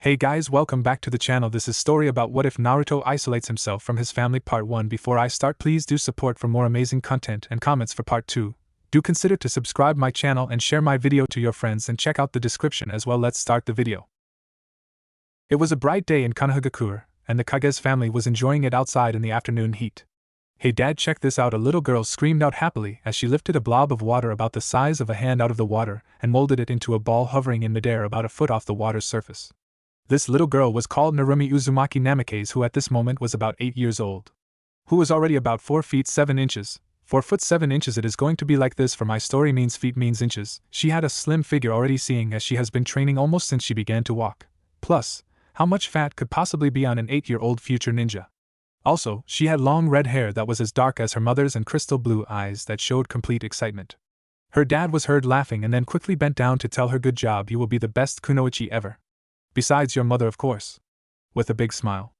Hey guys, welcome back to the channel. This is story about what if Naruto isolates himself from his family part 1. Before I start, please do support for more amazing content and comments for part 2. Do consider to subscribe my channel and share my video to your friends and check out the description as well. Let's start the video. It was a bright day in Konoha, and the Kage's family was enjoying it outside in the afternoon heat. Hey dad, check this out, a little girl screamed out happily as she lifted a blob of water about the size of a hand out of the water and molded it into a ball hovering in midair about a foot off the water's surface. This little girl was called Narumi Uzumaki Namikaze, who at this moment was about 8 years old. Who was already about 4 feet 7 inches. 4 foot 7 inches. It is going to be like this for my story. Means feet means inches. She had a slim figure already, seeing as she has been training almost since she began to walk. Plus, how much fat could possibly be on an 8-year-old future ninja? Also, she had long red hair that was as dark as her mother's and crystal blue eyes that showed complete excitement. Her dad was heard laughing and then quickly bent down to tell her, "Good job, you will be the best kunoichi ever. Besides your mother, of course." With a big smile.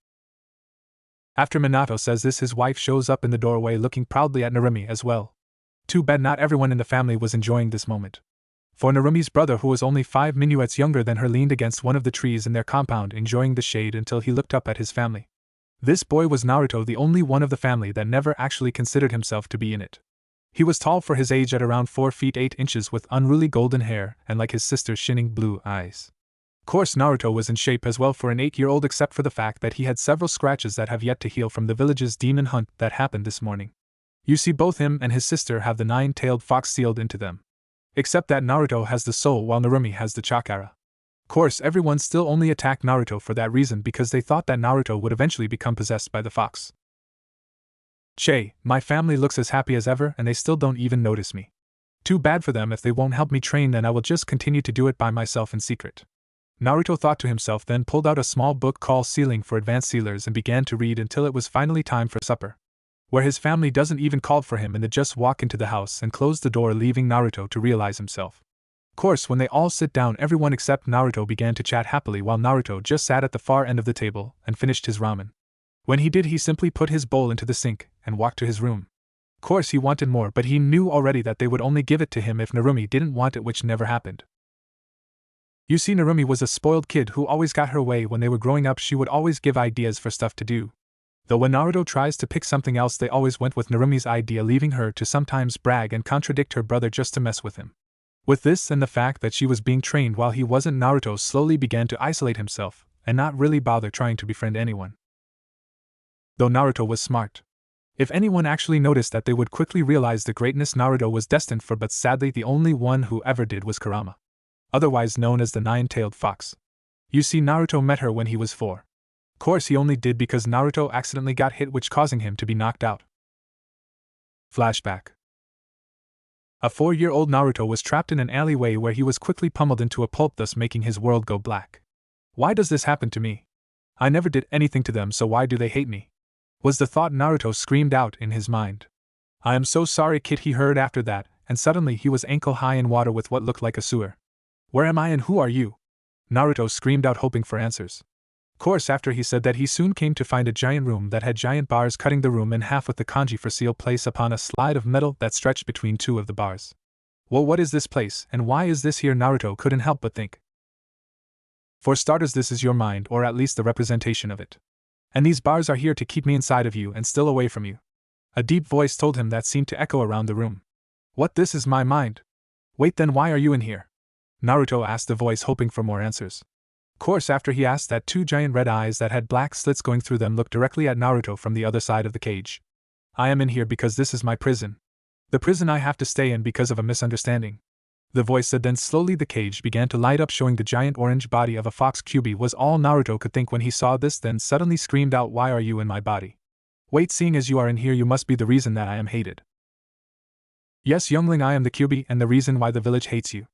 After Minato says this, his wife shows up in the doorway looking proudly at Narumi as well. Too bad not everyone in the family was enjoying this moment. For Narumi's brother, who was only 5 minuets younger than her, leaned against one of the trees in their compound enjoying the shade until he looked up at his family. This boy was Naruto, the only one of the family that never actually considered himself to be in it. He was tall for his age at around 4 feet 8 inches with unruly golden hair and, like his sister's, shining blue eyes. Of course, Naruto was in shape as well for an 8-year-old, except for the fact that he had several scratches that have yet to heal from the village's demon hunt that happened this morning. You see, both him and his sister have the 9-tailed fox sealed into them. Except that Naruto has the soul while Narumi has the chakra. Of course, everyone still only attacked Naruto for that reason, because they thought that Naruto would eventually become possessed by the fox. Che, my family looks as happy as ever and they still don't even notice me. Too bad for them. If they won't help me train, then I will just continue to do it by myself in secret. Naruto thought to himself, then pulled out a small book called Sealing for Advanced Sealers and began to read until it was finally time for supper. Where his family doesn't even call for him and they just walk into the house and close the door, leaving Naruto to realize himself. Of course, when they all sit down, everyone except Naruto began to chat happily while Naruto just sat at the far end of the table and finished his ramen. When he did, he simply put his bowl into the sink and walked to his room. Of course, he wanted more, but he knew already that they would only give it to him if Narumi didn't want it, which never happened. You see, Narumi was a spoiled kid who always got her way. When they were growing up, she would always give ideas for stuff to do. Though when Naruto tries to pick something else, they always went with Narumi's idea, leaving her to sometimes brag and contradict her brother just to mess with him. With this and the fact that she was being trained while he wasn't, Naruto slowly began to isolate himself and not really bother trying to befriend anyone. Though Naruto was smart. If anyone actually noticed that, they would quickly realize the greatness Naruto was destined for, but sadly the only one who ever did was Kurama, otherwise known as the 9-tailed fox. You see, Naruto met her when he was 4. Of course, he only did because Naruto accidentally got hit, which causing him to be knocked out. Flashback. A 4-year-old Naruto was trapped in an alleyway where he was quickly pummeled into a pulp, thus making his world go black. Why does this happen to me? I never did anything to them, so why do they hate me? Was the thought Naruto screamed out in his mind. I am so sorry, kid, he heard after that, and suddenly he was ankle high in water with what looked like a sewer. Where am I and who are you? Naruto screamed out, hoping for answers. Of course, after he said that, he soon came to find a giant room that had giant bars cutting the room in half with the kanji for seal place upon a slide of metal that stretched between 2 of the bars. Well, what is this place, and why is this here? Naruto couldn't help but think. For starters, this is your mind, or at least the representation of it. And these bars are here to keep me inside of you and still away from you. A deep voice told him that seemed to echo around the room. What, this is my mind? Wait, then why are you in here? Naruto asked the voice, hoping for more answers. Of course, after he asked that, 2 giant red eyes that had black slits going through them looked directly at Naruto from the other side of the cage. I am in here because this is my prison. The prison I have to stay in because of a misunderstanding. The voice said. Then slowly the cage began to light up, showing the giant orange body of a fox. Kyubi was all Naruto could think when he saw this, then suddenly screamed out, why are you in my body? Wait, seeing as you are in here, you must be the reason that I am hated. Yes, youngling, I am the Kyubi and the reason why the village hates you.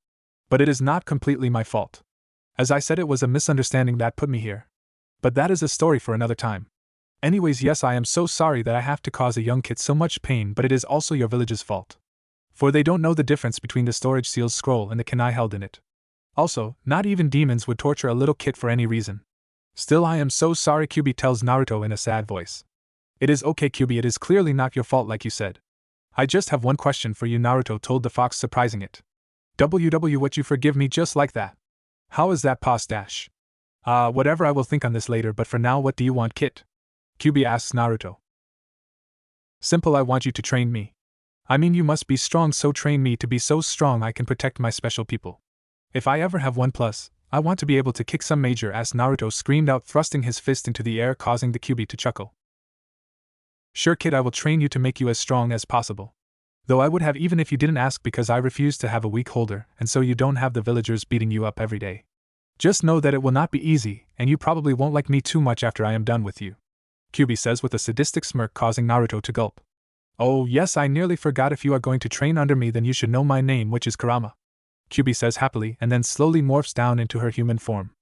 But it is not completely my fault. As I said, it was a misunderstanding that put me here. But that is a story for another time. Anyways, yes, I am so sorry that I have to cause a young kid so much pain, but it is also your village's fault. For they don't know the difference between the storage seal's scroll and the kunai held in it. Also, not even demons would torture a little kid for any reason. Still, I am so sorry, Kyubi tells Naruto in a sad voice. It is okay, Kyubi, it is clearly not your fault like you said. I just have one question for you, Naruto told the fox, surprising it. WW, would you forgive me just like that? How is that, Pos dash? Whatever, I will think on this later, but for now, what do you want, Kit? Kyubi asks Naruto. Simple, I want you to train me. I mean, you must be strong, so train me to be so strong I can protect my special people. If I ever have one plus, I want to be able to kick some major ass, Naruto screamed out, thrusting his fist into the air, causing the Kyubi to chuckle. Sure, kid, I will train you to make you as strong as possible. Though I would have even if you didn't ask, because I refuse to have a weak holder, and so you don't have the villagers beating you up every day. Just know that it will not be easy, and you probably won't like me too much after I am done with you. Kyubi says with a sadistic smirk, causing Naruto to gulp. Oh yes, I nearly forgot, if you are going to train under me then you should know my name, which is Kurama. Kyubi says happily and then slowly morphs down into her human form.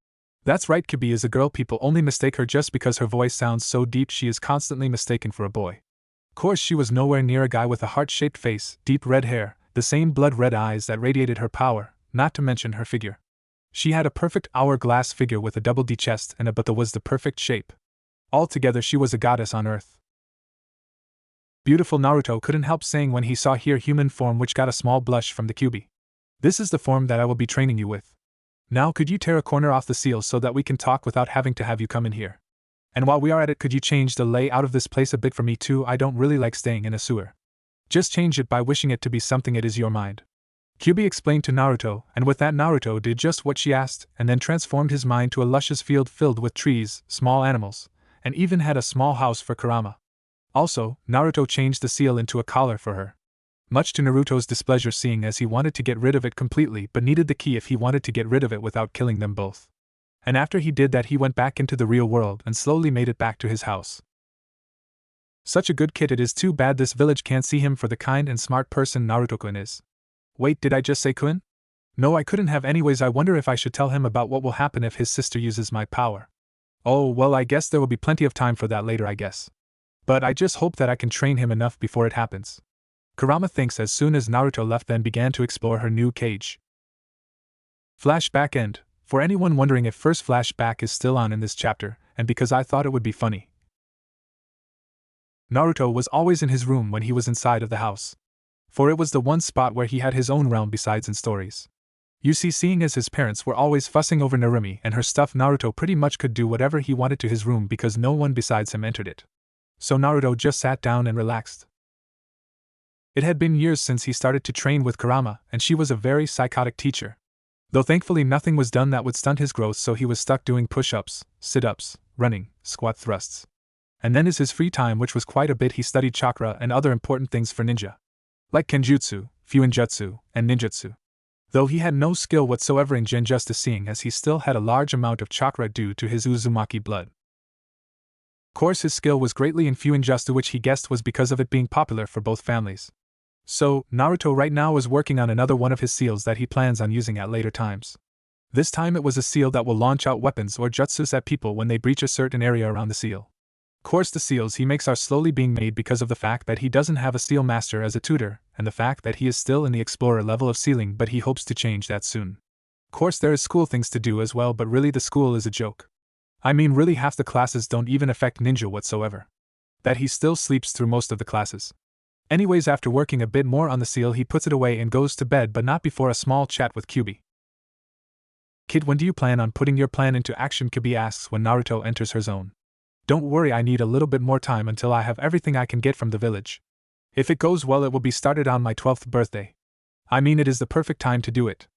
That's right, Kyubi is a girl, people only mistake her just because her voice sounds so deep. She is constantly mistaken for a boy. Of course she was nowhere near a guy with a heart-shaped face, deep red hair, the same blood-red eyes that radiated her power, not to mention her figure. She had a perfect hourglass figure with a double D chest and a butt that was the perfect shape. Altogether she was a goddess on earth. Beautiful, Naruto couldn't help saying when he saw her human form, which got a small blush from the Kyubi. This is the form that I will be training you with. Now could you tear a corner off the seal so that we can talk without having to have you come in here? And while we are at it, could you change the layout of this place a bit for me too? I don't really like staying in a sewer. Just change it by wishing it to be something it is your mind. Kyubi explained to Naruto, and with that Naruto did just what she asked, and then transformed his mind to a luscious field filled with trees, small animals, and even had a small house for Kurama. Also, Naruto changed the seal into a collar for her. Much to Naruto's displeasure, seeing as he wanted to get rid of it completely but needed the key if he wanted to get rid of it without killing them both. And after he did that, he went back into the real world and slowly made it back to his house. Such a good kid, it is too bad this village can't see him for the kind and smart person Naruto-kun is. Wait, did I just say kun? No, I couldn't have. Anyways, I wonder if I should tell him about what will happen if his sister uses my power. Oh, well, I guess there will be plenty of time for that later, I guess. But I just hope that I can train him enough before it happens. Kurama thinks as soon as Naruto left, then began to explore her new cage. Flashback end. For anyone wondering if first flashback is still on in this chapter, and because I thought it would be funny. Naruto was always in his room when he was inside of the house. For it was the one spot where he had his own realm besides in stories. You see, seeing as his parents were always fussing over Narumi and her stuff, Naruto pretty much could do whatever he wanted to his room because no one besides him entered it. So Naruto just sat down and relaxed. It had been years since he started to train with Kurama, and she was a very psychotic teacher. Though thankfully nothing was done that would stunt his growth, so he was stuck doing push-ups, sit-ups, running, squat thrusts. And then in his free time, which was quite a bit, he studied chakra and other important things for ninja. Like kenjutsu, fuinjutsu, and ninjutsu. Though he had no skill whatsoever in genjutsu, seeing as he still had a large amount of chakra due to his Uzumaki blood. Of course his skill was greatly in fuinjutsu, which he guessed was because of it being popular for both families. So, Naruto right now is working on another one of his seals that he plans on using at later times. This time it was a seal that will launch out weapons or jutsus at people when they breach a certain area around the seal. Of course the seals he makes are slowly being made because of the fact that he doesn't have a seal master as a tutor, and the fact that he is still in the explorer level of sealing, but he hopes to change that soon. Of course there is school things to do as well, but really the school is a joke. I mean, really half the classes don't even affect ninja whatsoever. That he still sleeps through most of the classes. Anyways, after working a bit more on the seal, he puts it away and goes to bed, but not before a small chat with Kyubi. Kid, when do you plan on putting your plan into action? Kyubi asks when Naruto enters her zone. Don't worry, I need a little bit more time until I have everything I can get from the village. If it goes well, it will be started on my 12th birthday. I mean, it is the perfect time to do it.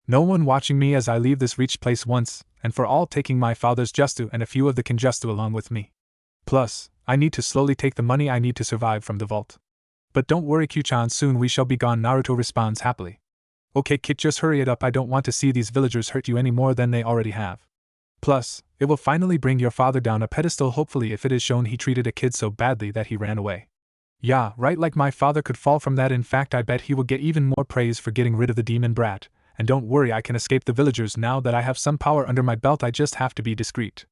No one watching me as I leave this reached place once, and for all taking my father's jutsu and a few of the kenjutsu along with me. Plus, I need to slowly take the money I need to survive from the vault. But don't worry, Q-chan, soon we shall be gone, Naruto responds happily. Okay kid, just hurry it up, I don't want to see these villagers hurt you any more than they already have. Plus, it will finally bring your father down a pedestal, hopefully, if it is shown he treated a kid so badly that he ran away. Yeah, right, like my father could fall from that. In fact, I bet he will get even more praise for getting rid of the demon brat. And don't worry, I can escape the villagers now that I have some power under my belt. I just have to be discreet.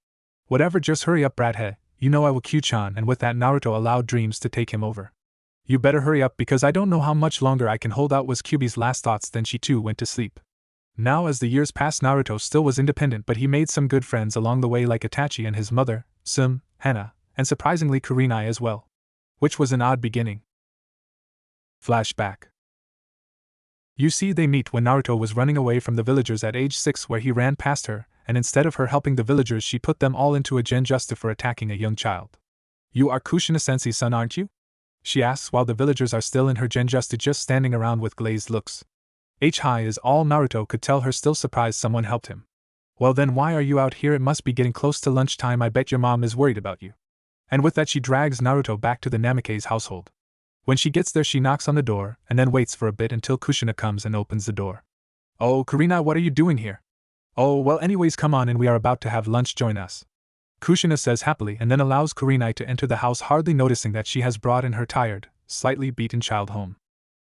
Whatever, just hurry up, brathead. You know I will, Q-chan. And with that, Naruto allowed dreams to take him over. You better hurry up because I don't know how much longer I can hold out, was Kyubi's last thoughts. Then she too went to sleep. Now as the years passed, Naruto still was independent, but he made some good friends along the way, like Itachi and his mother, Sum, Hana, and surprisingly Kurenai as well. Which was an odd beginning. Flashback. You see, they meet when Naruto was running away from the villagers at age 6, where he ran past her, and instead of her helping the villagers she put them all into a genjusta for attacking a young child. "You are Kushina-sensei's son, aren't you?" she asks while the villagers are still in her genjusta just standing around with glazed looks. High is all Naruto could tell her, still surprised someone helped him. "Well then why are you out here? It must be getting close to lunchtime. I bet your mom is worried about you." And with that she drags Naruto back to the Namikaze household. When she gets there she knocks on the door, and then waits for a bit until Kushina comes and opens the door. "Oh, Kurenai, what are you doing here?" "Oh, well anyways come on in, we are about to have lunch, join us," Kushina says happily and then allows Kurenai to enter the house, hardly noticing that she has brought in her tired, slightly beaten child home.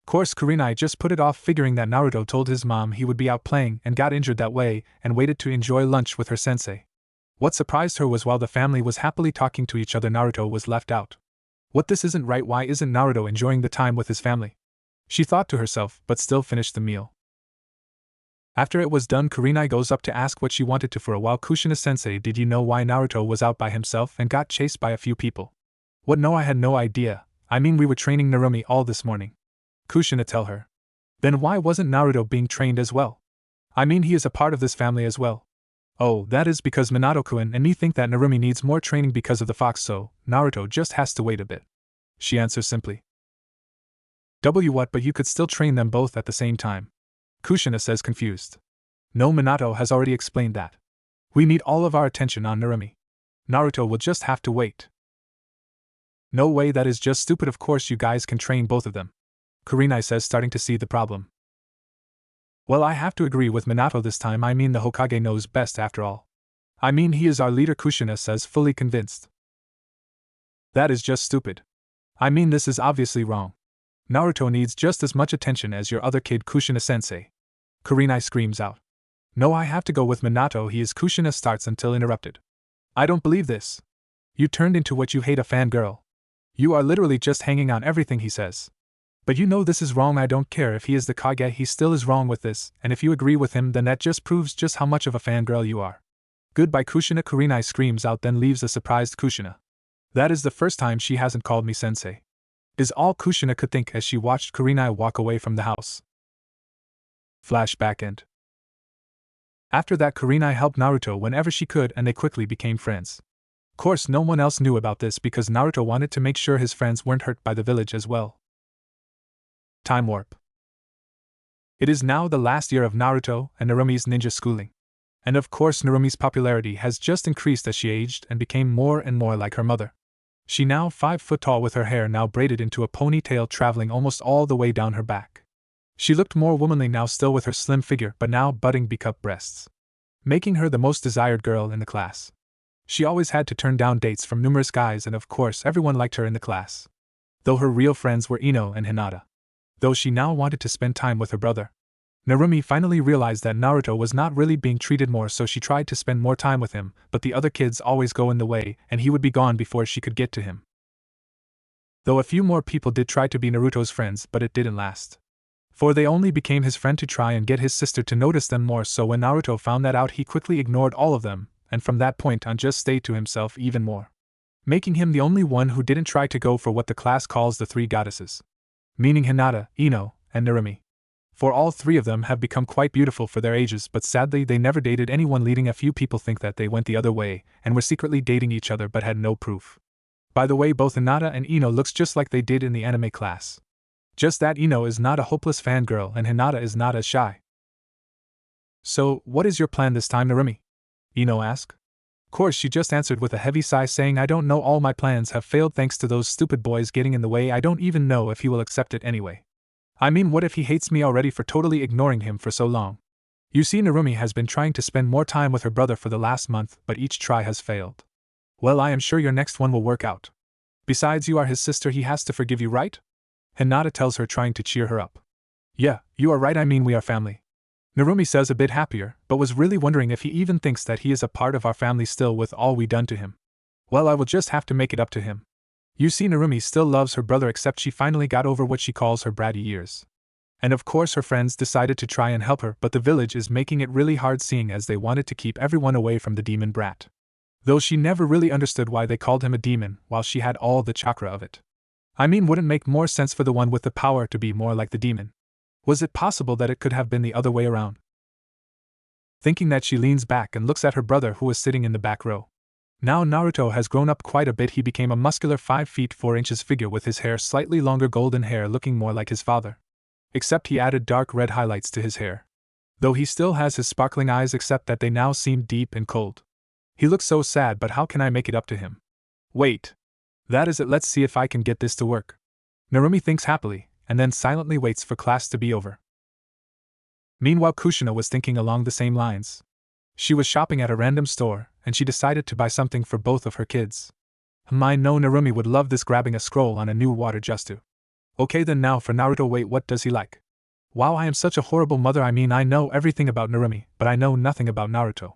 Course Kurenai just put it off, figuring that Naruto told his mom he would be out playing and got injured that way, and waited to enjoy lunch with her sensei. What surprised her was while the family was happily talking to each other, Naruto was left out. What, this isn't right, why isn't Naruto enjoying the time with his family? She thought to herself, but still finished the meal. After it was done, Kurenai goes up to ask what she wanted to. For a while, Kushina-sensei, did you know why Naruto was out by himself and got chased by a few people? What, no, I had no idea. I mean, we were training Narumi all this morning, Kushina tell her. Then why wasn't Naruto being trained as well? I mean, he is a part of this family as well. Oh, that is because Minato-kun and me think that Narumi needs more training because of the fox, so Naruto just has to wait a bit, she answers simply. What, but you could still train them both at the same time, Kushina says confused. No, Minato has already explained that. We need all of our attention on Narumi. Naruto will just have to wait. No way, that is just stupid. Of course you guys can train both of them, Kurenai says, starting to see the problem. Well, I have to agree with Minato this time. I mean, the Hokage knows best after all. I mean, he is our leader, Kushina says, fully convinced. That is just stupid. I mean, this is obviously wrong. Naruto needs just as much attention as your other kid, Kushina-sensei, Kurenai screams out. No, I have to go with Minato, he is, Kushina starts until interrupted. I don't believe this. You turned into what you hate, a fangirl. You are literally just hanging on everything he says. But you know this is wrong. I don't care if he is the Kage, he still is wrong with this, and if you agree with him then that just proves just how much of a fangirl you are. Goodbye, Kushina, Kurenai screams out, then leaves a surprised Kushina. That is the first time she hasn't called me sensei, is all Kushina could think as she watched Kurenai walk away from the house. Flashback end. After that, Kurenai helped Naruto whenever she could and they quickly became friends. Course no one else knew about this because Naruto wanted to make sure his friends weren't hurt by the village as well. Time warp. It is now the last year of Naruto and Narumi's ninja schooling. And of course Narumi's popularity has just increased as she aged and became more and more like her mother. She now 5 foot tall with her hair now braided into a ponytail traveling almost all the way down her back. She looked more womanly now, still with her slim figure but now budding B-cup breasts, making her the most desired girl in the class. She always had to turn down dates from numerous guys and of course everyone liked her in the class, though her real friends were Ino and Hinata. Though she now wanted to spend time with her brother. Narumi finally realized that Naruto was not really being treated more, so she tried to spend more time with him, but the other kids always go in the way and he would be gone before she could get to him. Though a few more people did try to be Naruto's friends, but it didn't last. For they only became his friend to try and get his sister to notice them more, so when Naruto found that out he quickly ignored all of them, and from that point on just stayed to himself even more, making him the only one who didn't try to go for what the class calls the 3 goddesses. Meaning Hinata, Ino, and Narumi. For all 3 of them have become quite beautiful for their ages, but sadly they never dated anyone, leading a few people think that they went the other way and were secretly dating each other but had no proof. By the way, both Hinata and Ino looks just like they did in the anime class. Just that Ino is not a hopeless fangirl and Hinata is not as shy. So, what is your plan this time, Narumi? Ino asked. Course, she just answered with a heavy sigh, saying, I don't know, all my plans have failed thanks to those stupid boys getting in the way. I don't even know if he will accept it anyway. I mean, what if he hates me already for totally ignoring him for so long? You see, Narumi has been trying to spend more time with her brother for the last month, but each try has failed. Well, I am sure your next one will work out. Besides, you are his sister, he has to forgive you, right? Hinata tells her, trying to cheer her up. Yeah, you are right, I mean, we are family. Narumi says, a bit happier, but was really wondering if he even thinks that he is a part of our family still with all we done to him. Well, I will just have to make it up to him. You see, Narumi still loves her brother, except she finally got over what she calls her bratty years. And of course her friends decided to try and help her, but the village is making it really hard, seeing as they wanted to keep everyone away from the demon brat. Though she never really understood why they called him a demon while she had all the chakra of it. I mean, wouldn't make more sense for the one with the power to be more like the demon? Was it possible that it could have been the other way around? Thinking that, she leans back and looks at her brother who is sitting in the back row. Now Naruto has grown up quite a bit. He became a muscular 5 feet 4 inches figure with his hair slightly longer, golden hair looking more like his father. Except he added dark red highlights to his hair. Though he still has his sparkling eyes, except that they now seem deep and cold. He looks so sad, but how can I make it up to him? Wait. That is it, let's see if I can get this to work. Narumi thinks happily, and then silently waits for class to be over. Meanwhile, Kushina was thinking along the same lines. She was shopping at a random store, and she decided to buy something for both of her kids. I know Narumi would love this, grabbing a scroll on a new water just to. Okay then, now for Naruto. Wait, what does he like? Wow, I am such a horrible mother. I mean, I know everything about Narumi, but I know nothing about Naruto.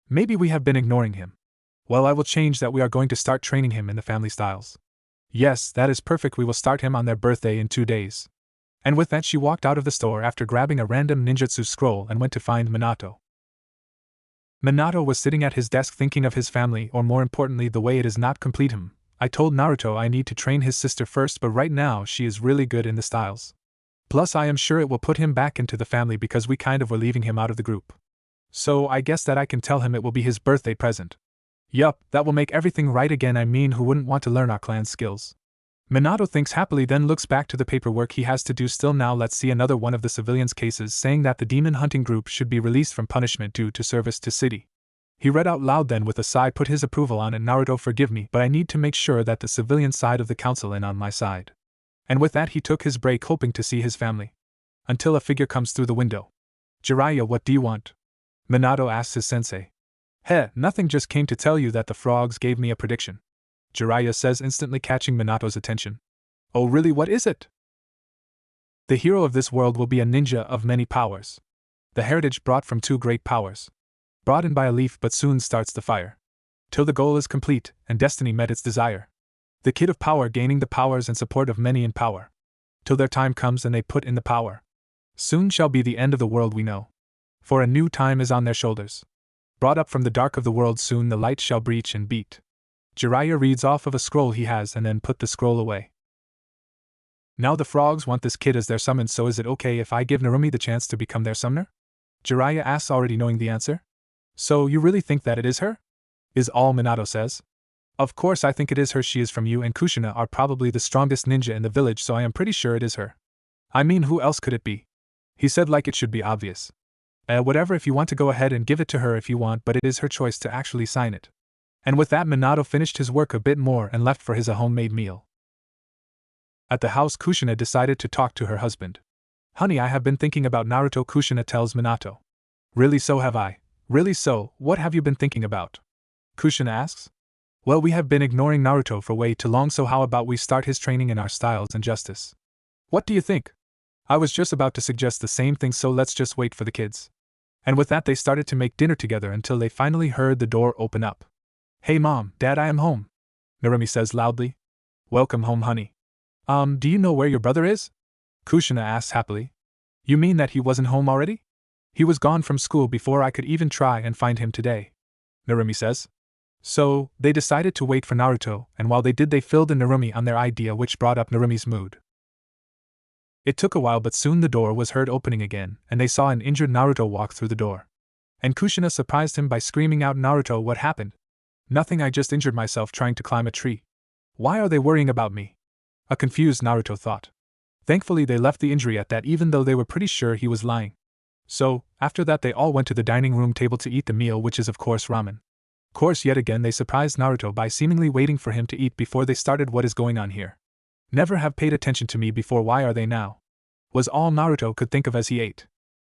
Maybe we have been ignoring him. Well, I will change that. We are going to start training him in the family styles. Yes, that is perfect. We will start him on their birthday in 2 days. And with that, she walked out of the store after grabbing a random ninjutsu scroll and went to find Minato. Minato was sitting at his desk thinking of his family, or more importantly, the way it is not complete. I told Naruto I need to train his sister first, but right now she is really good in the styles. Plus, I am sure it will put him back into the family because we kind of were leaving him out of the group. So I guess that I can tell him it will be his birthday present. Yup, that will make everything right again. I mean, who wouldn't want to learn our clan's skills? Minato thinks happily, then looks back to the paperwork he has to do still. Now let's see another one of the civilians' cases saying that the demon hunting group should be released from punishment due to service to city. He read out loud, then with a sigh put his approval on it. Naruto, forgive me, but I need to make sure that the civilian side of the council is on my side. And with that he took his break, hoping to see his family. Until a figure comes through the window. Jiraiya, what do you want? Minato asks his sensei. Nothing, just came to tell you that the frogs gave me a prediction. Jiraiya says, instantly catching Minato's attention. Oh really, what is it? The hero of this world will be a ninja of many powers. The heritage brought from 2 great powers. Brought in by a leaf, but soon starts the fire. Till the goal is complete, and destiny met its desire. The kid of power gaining the powers and support of many in power. Till their time comes and they put in the power. Soon shall be the end of the world we know. For a new time is on their shoulders. Brought up from the dark of the world, soon the light shall breach and beat. Jiraiya reads off of a scroll he has and then put the scroll away. Now the frogs want this kid as their summon, so is it okay if I give Narumi the chance to become their summoner? Jiraiya asks, already knowing the answer. So you really think that it is her? Is all Minato says. Of course I think it is her. She is from you and Kushina are probably the strongest ninja in the village, so I am pretty sure it is her. I mean, who else could it be? He said like it should be obvious. Whatever, if you want to go ahead and give it to her if you want, but it is her choice to actually sign it. And with that Minato finished his work a bit more and left for his homemade meal. At the house, Kushina decided to talk to her husband. Honey, I have been thinking about Naruto, Kushina tells Minato. Really, so have I. Really, so, what have you been thinking about? Kushina asks. Well, we have been ignoring Naruto for way too long, so how about we start his training in our styles and justice? What do you think? I was just about to suggest the same thing, so let's just wait for the kids. And with that they started to make dinner together until they finally heard the door open up. Hey Mom, Dad, I am home, Narumi says loudly. Welcome home, honey. Do you know where your brother is? Kushina asks happily. You mean that he wasn't home already? He was gone from school before I could even try and find him today, Narumi says. So, they decided to wait for Naruto, and while they did they filled in Narumi on their idea, which brought up Narumi's mood. It took a while, but soon the door was heard opening again, and they saw an injured Naruto walk through the door. And Kushina surprised him by screaming out, Naruto, what happened? Nothing, I just injured myself trying to climb a tree. Why are they worrying about me? A confused Naruto thought. Thankfully they left the injury at that, even though they were pretty sure he was lying. So, after that they all went to the dining room table to eat the meal, which is of course ramen. Course, yet again they surprised Naruto by seemingly waiting for him to eat before they started. What is going on here? Never have paid attention to me before, why are they now? Was all Naruto could think of as he ate.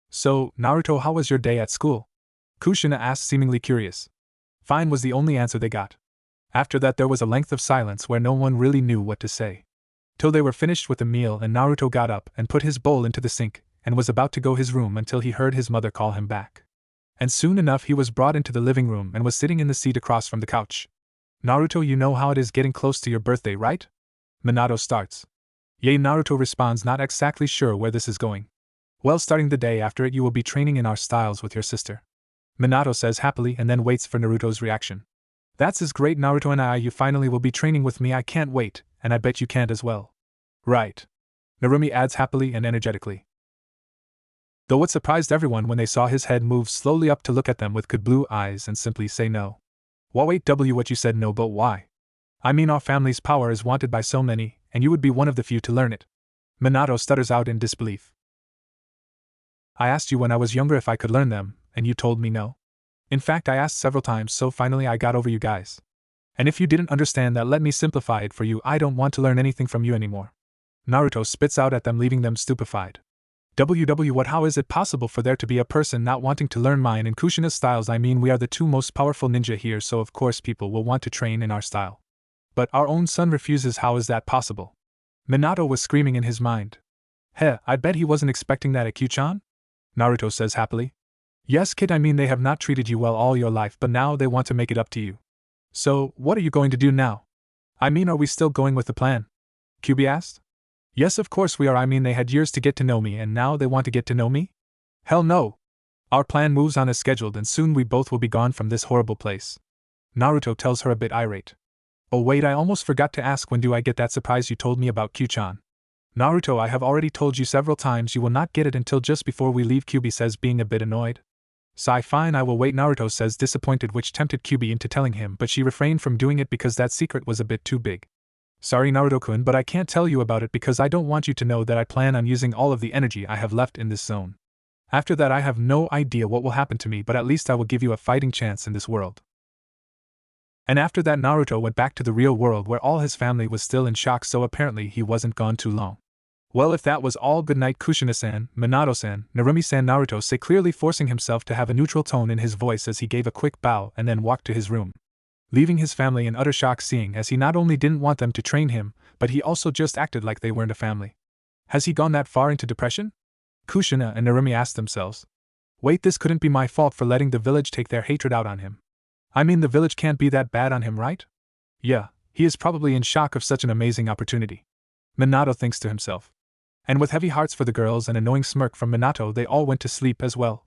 So, Naruto, how was your day at school? Kushina asked, seemingly curious. Fine was the only answer they got. After that there was a length of silence where no one really knew what to say. Till they were finished with the meal and Naruto got up and put his bowl into the sink, and was about to go his room until he heard his mother call him back. And soon enough he was brought into the living room and was sitting in the seat across from the couch. Naruto, you know how it is getting close to your birthday, right? Minato starts. Yay, Naruto responds, not exactly sure where this is going. Well, starting the day after it you will be training in our styles with your sister, Minato says happily, and then waits for Naruto's reaction. That's as great, Naruto, and you finally will be training with me. I can't wait, and I bet you can't as well. Right. Narumi adds happily and energetically. Though what surprised everyone when they saw his head move slowly up to look at them with good blue eyes and simply say no. Well, wait, what you said no, but why? I mean, our family's power is wanted by so many, and you would be one of the few to learn it. Minato stutters out in disbelief. I asked you when I was younger if I could learn them, and you told me no. In fact, I asked several times, so finally I got over you guys. And if you didn't understand that, let me simplify it for you, I don't want to learn anything from you anymore. Naruto spits out at them, leaving them stupefied. What, how is it possible for there to be a person not wanting to learn mine and Kushina's styles? I mean, we are the two most powerful ninja here, so of course people will want to train in our style. But our own son refuses, how is that possible? Minato was screaming in his mind. Heh, I bet he wasn't expecting that at Q-chan? Naruto says happily. Yes, kid, I mean, they have not treated you well all your life, but now they want to make it up to you. So, what are you going to do now? I mean, are we still going with the plan? Kyubi asked. Yes, of course we are. I mean, they had years to get to know me, and now they want to get to know me? Hell no! Our plan moves on as scheduled, and soon we both will be gone from this horrible place. Naruto tells her, a bit irate. Oh wait, I almost forgot to ask, when do I get that surprise you told me about, Q-chan? Naruto, I have already told you several times you will not get it until just before we leave, Kyubi says, being a bit annoyed. Sigh, fine, I will wait, Naruto says, disappointed, which tempted Kyubi into telling him, but she refrained from doing it because that secret was a bit too big. Sorry, Naruto-kun, but I can't tell you about it because I don't want you to know that I plan on using all of the energy I have left in this zone. After that, I have no idea what will happen to me, but at least I will give you a fighting chance in this world. And after that, Naruto went back to the real world where all his family was still in shock, so apparently he wasn't gone too long. Well, if that was all, good night, Kushina-san, Minato-san, Narumi-san, Naruto said, clearly forcing himself to have a neutral tone in his voice as he gave a quick bow and then walked to his room, leaving his family in utter shock, seeing as he not only didn't want them to train him, but he also just acted like they weren't a family. Has he gone that far into depression? Kushina and Narumi asked themselves. Wait, this couldn't be my fault for letting the village take their hatred out on him. I mean, the village can't be that bad on him, right? Yeah, he is probably in shock of such an amazing opportunity. Minato thinks to himself. And with heavy hearts for the girls and annoying smirk from Minato, they all went to sleep as well.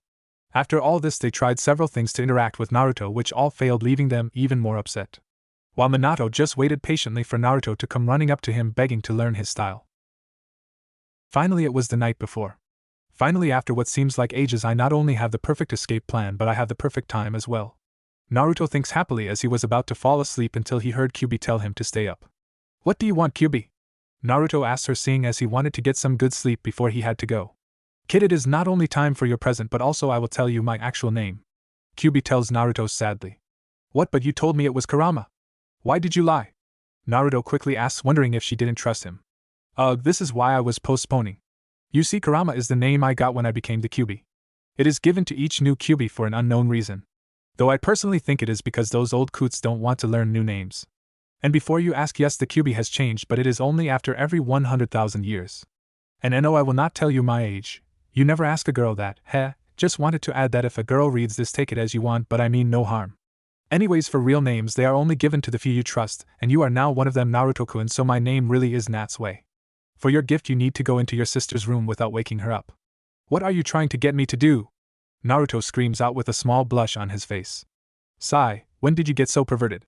After all this, they tried several things to interact with Naruto, which all failed, leaving them even more upset. While Minato just waited patiently for Naruto to come running up to him begging to learn his style. Finally, it was the night before. Finally, after what seems like ages, I not only have the perfect escape plan, but I have the perfect time as well. Naruto thinks happily as he was about to fall asleep until he heard Kyubi tell him to stay up. What do you want, Kyubi? Naruto asked her, seeing as he wanted to get some good sleep before he had to go. Kid, it is not only time for your present, but also I will tell you my actual name. Kyubi tells Naruto sadly. What, but you told me it was Kurama. Why did you lie? Naruto quickly asks, wondering if she didn't trust him. This is why I was postponing. You see, Kurama is the name I got when I became the Kyubi. It is given to each new Kyubi for an unknown reason. Though I personally think it is because those old coots don't want to learn new names. And before you ask, yes, the Kyubi has changed, but it is only after every 100,000 years. And no, I will not tell you my age. You never ask a girl that, heh, just wanted to add that if a girl reads this, take it as you want, but I mean no harm. Anyways, for real names, they are only given to the few you trust, and you are now one of them, Naruto-kun, so my name really is Natsue. For your gift, you need to go into your sister's room without waking her up. What are you trying to get me to do? Naruto screams out with a small blush on his face. Sigh, when did you get so perverted?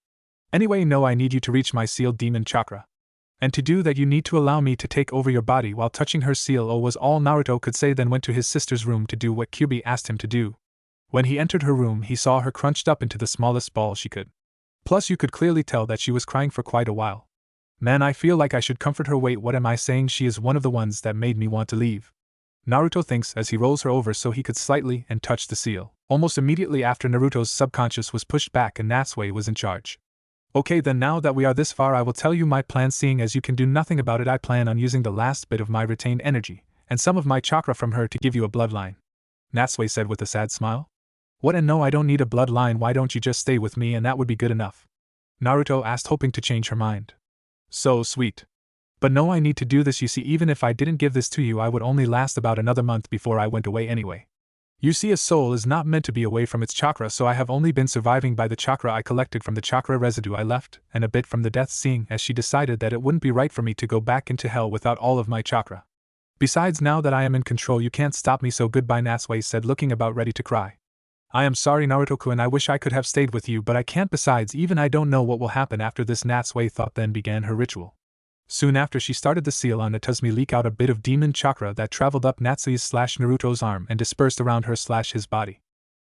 Anyway, no, I need you to reach my sealed demon chakra. And to do that, you need to allow me to take over your body while touching her seal. Was all Naruto could say, then went to his sister's room to do what Kyubi asked him to do. When he entered her room, he saw her crunched up into the smallest ball she could. Plus, you could clearly tell that she was crying for quite a while. Man, I feel like I should comfort her. Wait, what am I saying? She is one of the ones that made me want to leave. Naruto thinks as he rolls her over so he could slightly and touch the seal. Almost immediately after, Naruto's subconscious was pushed back and Natsue was in charge. Okay, then now that we are this far, I will tell you my plan. Seeing as you can do nothing about it, I plan on using the last bit of my retained energy and some of my chakra from her to give you a bloodline. Natsue said with a sad smile. What, and no, I don't need a bloodline. Why don't you just stay with me and that would be good enough? Naruto asked, hoping to change her mind. So sweet. But no, I need to do this. You see, even if I didn't give this to you, I would only last about another month before I went away anyway. You see, a soul is not meant to be away from its chakra, so I have only been surviving by the chakra I collected from the chakra residue I left, and a bit from the death, seeing as she decided that it wouldn't be right for me to go back into hell without all of my chakra. Besides, now that I am in control, you can't stop me, so goodbye, Natsue said, looking about ready to cry. I am sorry, Naruto-kun, I wish I could have stayed with you, but I can't. Besides, even I don't know what will happen after this, Natsue thought, then began her ritual. Soon after, she started the seal on Natuzumi leak out a bit of demon chakra that traveled up Natsui's/Naruto's arm and dispersed around her/his body.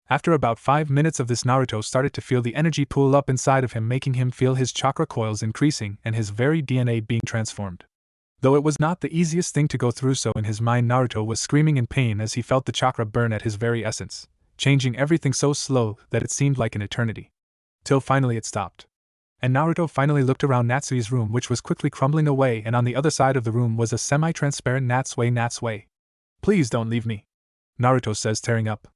After about 5 minutes of this, Naruto started to feel the energy pool up inside of him, making him feel his chakra coils increasing and his very DNA being transformed. Though it was not the easiest thing to go through, so in his mind Naruto was screaming in pain as he felt the chakra burn at his very essence, changing everything so slow that it seemed like an eternity. Till finally it stopped. And Naruto finally looked around Natsui's room, which was quickly crumbling away, and on the other side of the room was a semi-transparent Natsue. "Please don't leave me," Naruto says, tearing up.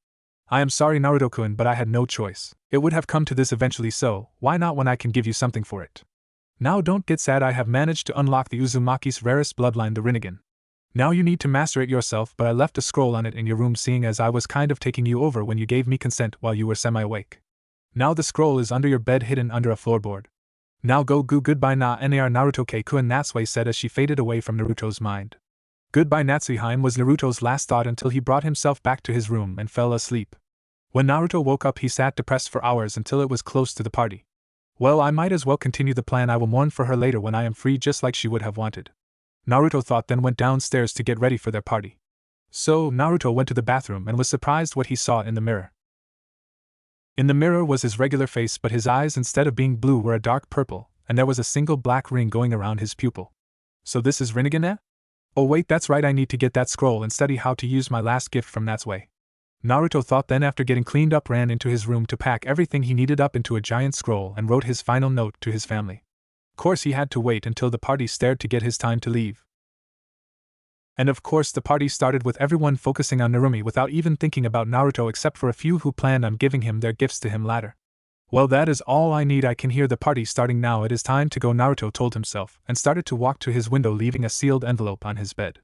"I am sorry, Naruto-kun, but I had no choice. It would have come to this eventually, so why not when I can give you something for it? Now don't get sad, I have managed to unlock the Uzumaki's rarest bloodline, the Rinnegan. Now you need to master it yourself, but I left a scroll on it in your room, seeing as I was kind of taking you over when you gave me consent while you were semi-awake. Now the scroll is under your bed, hidden under a floorboard. Now go goodbye nar Naruto-kun," Natsue said as she faded away from Naruto's mind. Goodbye Natsuheim was Naruto's last thought until he brought himself back to his room and fell asleep. When Naruto woke up, he sat depressed for hours until it was close to the party. Well, I might as well continue the plan. I will mourn for her later when I am free, just like she would have wanted. Naruto thought, then went downstairs to get ready for their party. So, Naruto went to the bathroom and was surprised what he saw in the mirror. In the mirror was his regular face, but his eyes, instead of being blue, were a dark purple, and there was a single black ring going around his pupil. So this is Rinnegan, eh? Oh wait, that's right, I need to get that scroll and study how to use my last gift from Natsue. Naruto thought, then after getting cleaned up ran into his room to pack everything he needed up into a giant scroll and wrote his final note to his family. Of course he had to wait until the party started to get his time to leave. And of course the party started with everyone focusing on Narumi without even thinking about Naruto, except for a few who planned on giving him their gifts to him later. Well, that is all I need. I can hear the party starting now. It is time to go, Naruto told himself, and started to walk to his window, leaving a sealed envelope on his bed.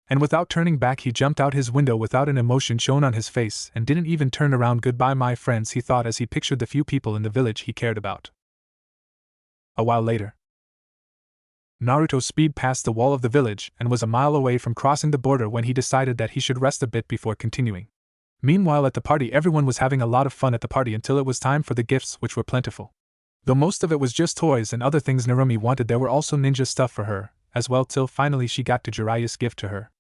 And without turning back, he jumped out his window without an emotion shown on his face and didn't even turn around. Goodbye, my friends, he thought as he pictured the few people in the village he cared about. A while later, Naruto speed past the wall of the village and was a mile away from crossing the border when he decided that he should rest a bit before continuing. Meanwhile, at the party, everyone was having a lot of fun at the party until it was time for the gifts, which were plentiful. Though most of it was just toys and other things Narumi wanted, there were also ninja stuff for her as well, till finally she got to Jiraiya's gift to her.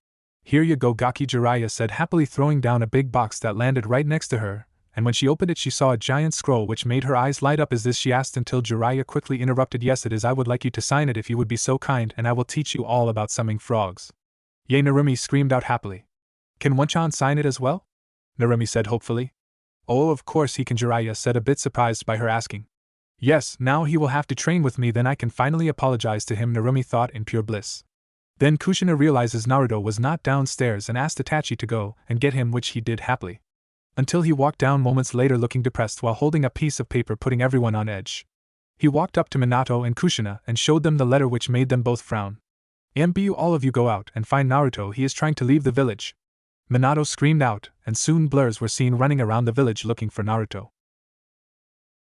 "Here you go, Gaki," Jiraiya said happily, throwing down a big box that landed right next to her, and when she opened it she saw a giant scroll which made her eyes light up. "Is this?" she asked, until Jiraiya quickly interrupted. "Yes, it is. I would like you to sign it if you would be so kind, and I will teach you all about summoning frogs." "Yay!" Narumi screamed out happily. "Can one-chan sign it as well?" Narumi said hopefully. "Oh, of course he can," Jiraiya said, a bit surprised by her asking. "Yes, now he will have to train with me, then I can finally apologize to him," Narumi thought in pure bliss. Then Kushina realizes Naruto was not downstairs and asked Itachi to go and get him, which he did happily. Until he walked down moments later looking depressed while holding a piece of paper, putting everyone on edge. He walked up to Minato and Kushina and showed them the letter, which made them both frown. "MBU, all of you go out and find Naruto, he is trying to leave the village," Minato screamed out, and soon blurs were seen running around the village looking for Naruto.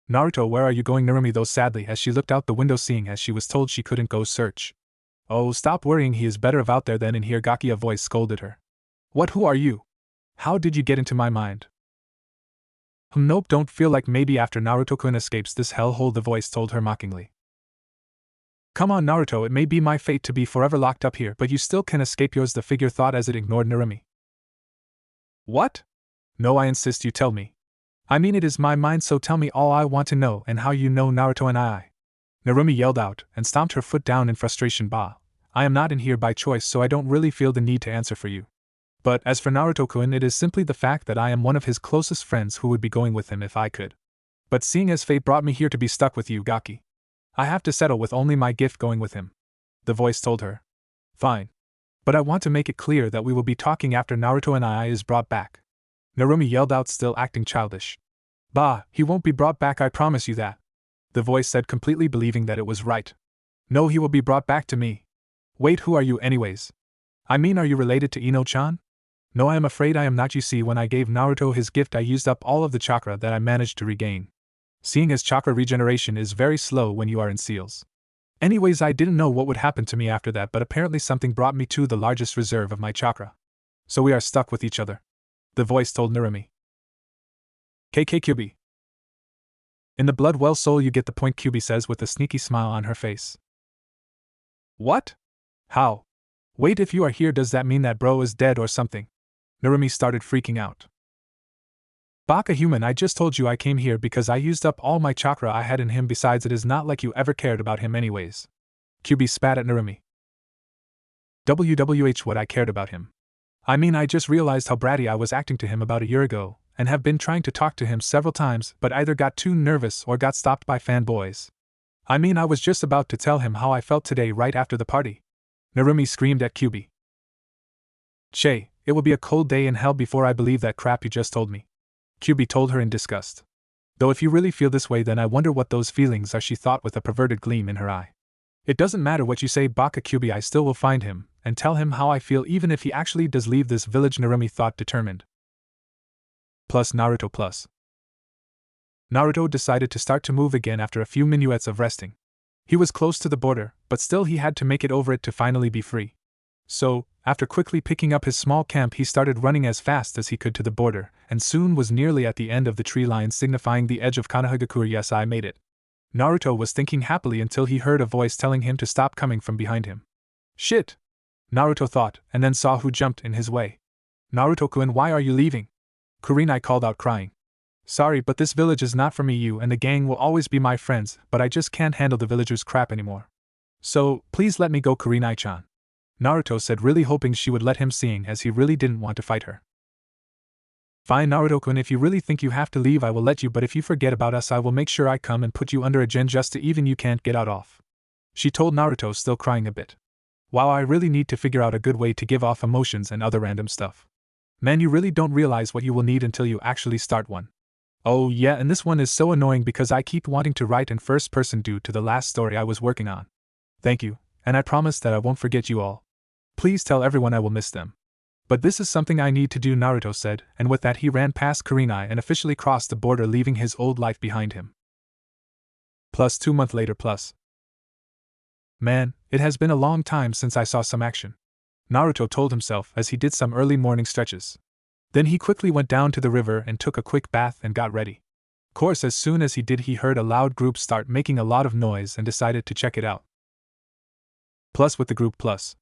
"Naruto, where are you going?" Narumi though sadly as she looked out the window, seeing as she was told she couldn't go search. "Oh, stop worrying, he is better out there than in here," Gaki, a voice scolded her. "What, who are you? How did you get into my mind?" Nope, don't feel like maybe after Naruto-kun escapes this hellhole," the voice told her mockingly. "Come on, Naruto, it may be my fate to be forever locked up here, but you still can escape yours," the figure thought as it ignored Narumi. "What? No, I insist you tell me. I mean, it is my mind, so tell me all I want to know, and how you know Naruto and I." Narumi yelled out, and stomped her foot down in frustration. "Bah, I am not in here by choice, so I don't really feel the need to answer for you. But as for Naruto-kun, it is simply the fact that I am one of his closest friends who would be going with him if I could. But seeing as fate brought me here to be stuck with you, Gaki, I have to settle with only my gift going with him," the voice told her. "Fine. But I want to make it clear that we will be talking after Naruto and I is brought back," Narumi yelled out, still acting childish. "Bah, he won't be brought back, I promise you that," the voice said, completely believing that it was right. "No, he will be brought back to me." "Wait, who are you anyways? I mean, are you related to Ino-chan?" "No, I am afraid I am not. You see, when I gave Naruto his gift I used up all of the chakra that I managed to regain. Seeing as chakra regeneration is very slow when you are in seals. Anyways, I didn't know what would happen to me after that, but apparently something brought me to the largest reserve of my chakra. So we are stuck with each other," the voice told Narumi. "KK-Kyubi. In the blood well soul you get the point," Kyubi says with a sneaky smile on her face. "What? How? Wait, if you are here, does that mean that bro is dead or something? Narumi started freaking out. Baka human, I just told you I came here because I used up all my chakra I had in him. Besides, it is not like you ever cared about him anyways. QB spat at Narumi. WWH, what I cared about him? I mean, I just realized how bratty I was acting to him about a year ago, and have been trying to talk to him several times, but either got too nervous or got stopped by fanboys. I mean, I was just about to tell him how I felt today right after the party. Narumi screamed at QB. Che, it will be a cold day in hell before I believe that crap you just told me. QB told her in disgust. Though if you really feel this way, then I wonder what those feelings are, she thought with a perverted gleam in her eye. It doesn't matter what you say, Baka QB, I still will find him, and tell him how I feel even if he actually does leave this village, Narumi thought, determined. Plus Naruto plus. Naruto decided to start to move again after a few minuets of resting. He was close to the border, but still he had to make it over it to finally be free. So, after quickly picking up his small camp, he started running as fast as he could to the border, and soon was nearly at the end of the tree line signifying the edge of Konohagakure. Yes, I made it. Naruto was thinking happily until he heard a voice telling him to stop coming from behind him. Shit! Naruto thought, and then saw who jumped in his way. Naruto-kun, why are you leaving? Kurenai called out, crying. Sorry, but this village is not for me. You and the gang will always be my friends, but I just can't handle the villagers' crap anymore. So, please let me go, Kurenai-chan. Naruto said, really hoping she would let him, seeing as he really didn't want to fight her. Fine, Naruto-kun, if you really think you have to leave, I will let you, but if you forget about us, I will make sure I come and put you under a gen just to even you can't get out off. She told Naruto, still crying a bit. Wow, I really need to figure out a good way to give off emotions and other random stuff. Man, you really don't realize what you will need until you actually start one. Oh yeah, and this one is so annoying because I keep wanting to write in first person due to the last story I was working on. Thank you, and I promise that I won't forget you all. Please tell everyone I will miss them. But this is something I need to do, Naruto said, and with that he ran past Kurenai and officially crossed the border, leaving his old life behind him. Plus 2 months later plus. Man, it has been a long time since I saw some action, Naruto told himself as he did some early morning stretches. Then he quickly went down to the river and took a quick bath and got ready. Course, as soon as he did, he heard a loud group start making a lot of noise and decided to check it out. Plus with the group plus.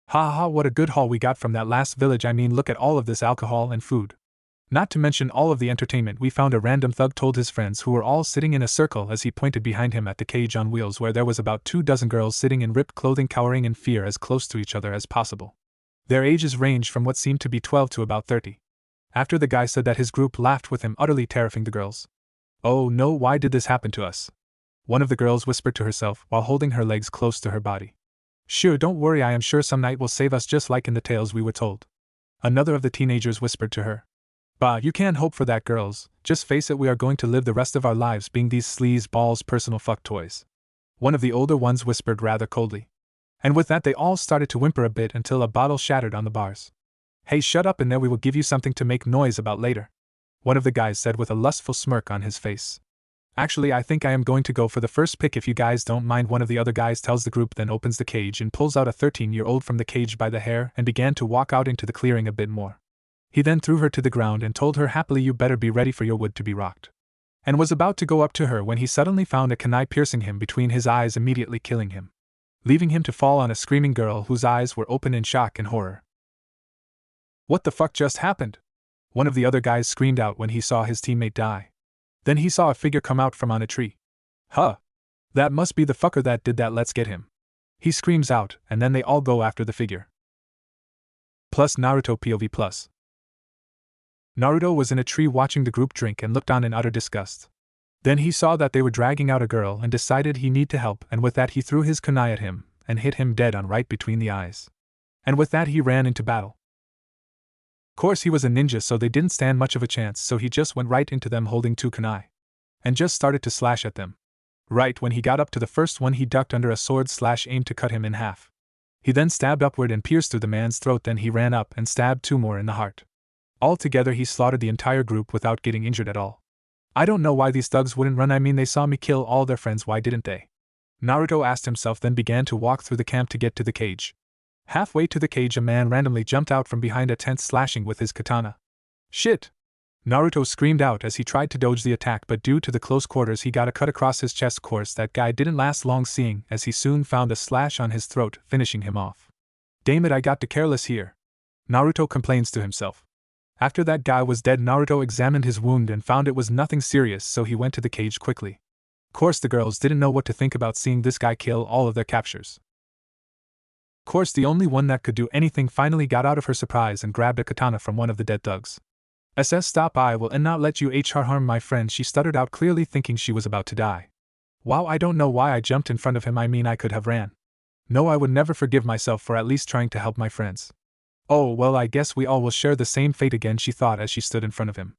Ha ha, what a good haul we got from that last village. I mean, look at all of this alcohol and food. Not to mention all of the entertainment we found, a random thug told his friends, who were all sitting in a circle as he pointed behind him at the cage on wheels where there was about 24 girls sitting in ripped clothing, cowering in fear as close to each other as possible. Their ages ranged from what seemed to be 12 to about 30. After the guy said that, his group laughed with him, utterly terrifying the girls. Oh no, why did this happen to us? One of the girls whispered to herself while holding her legs close to her body. Sure, don't worry, I am sure some night will save us, just like in the tales we were told. Another of the teenagers whispered to her. Bah, you can't hope for that, girls. Just face it, we are going to live the rest of our lives being these sleaze balls' personal fuck toys. One of the older ones whispered rather coldly. And with that they all started to whimper a bit until a bottle shattered on the bars. Hey, shut up in there, we will give you something to make noise about later, one of the guys said with a lustful smirk on his face. Actually, I think I am going to go for the first pick if you guys don't mind, one of the other guys tells the group, then opens the cage and pulls out a 13-year-old from the cage by the hair and began to walk out into the clearing a bit more. He then threw her to the ground and told her happily, you better be ready for your wood to be rocked. And was about to go up to her when he suddenly found a kunai piercing him between his eyes, immediately killing him, leaving him to fall on a screaming girl whose eyes were open in shock and horror. What the fuck just happened? One of the other guys screamed out when he saw his teammate die. Then he saw a figure come out from on a tree. Huh! That must be the fucker that did that, let's get him. He screams out, and then they all go after the figure. Plus Naruto POV plus. Naruto was in a tree watching the group drink and looked on in utter disgust. Then he saw that they were dragging out a girl and decided he need to help, and with that he threw his kunai at him and hit him dead on right between the eyes. And with that he ran into battle. Course, he was a ninja, so they didn't stand much of a chance, so he just went right into them holding 2 kunai and just started to slash at them. Right when he got up to the first one, he ducked under a sword slash aimed to cut him in half. He then stabbed upward and pierced through the man's throat, then he ran up and stabbed 2 more in the heart. Altogether he slaughtered the entire group without getting injured at all. I don't know why these thugs wouldn't run, I mean they saw me kill all their friends, why didn't they? Naruto asked himself, then began to walk through the camp to get to the cage. Halfway to the cage, a man randomly jumped out from behind a tent slashing with his katana. Shit! Naruto screamed out as he tried to dodge the attack, but due to the close quarters he got a cut across his chest. Course that guy didn't last long, seeing as he soon found a slash on his throat, finishing him off. Damn it, I got too careless here, Naruto complains to himself. After that guy was dead, Naruto examined his wound and found it was nothing serious, so he went to the cage quickly. Course the girls didn't know what to think about seeing this guy kill all of their captures. Course the only one that could do anything finally got out of her surprise and grabbed a katana from one of the dead thugs. Stop, I will not let you harm my friend, she stuttered out, clearly thinking she was about to die. Wow, I don't know why I jumped in front of him, I mean I could have ran. No, I would never forgive myself for at least trying to help my friends. Oh well, I guess we all will share the same fate again, she thought as she stood in front of him.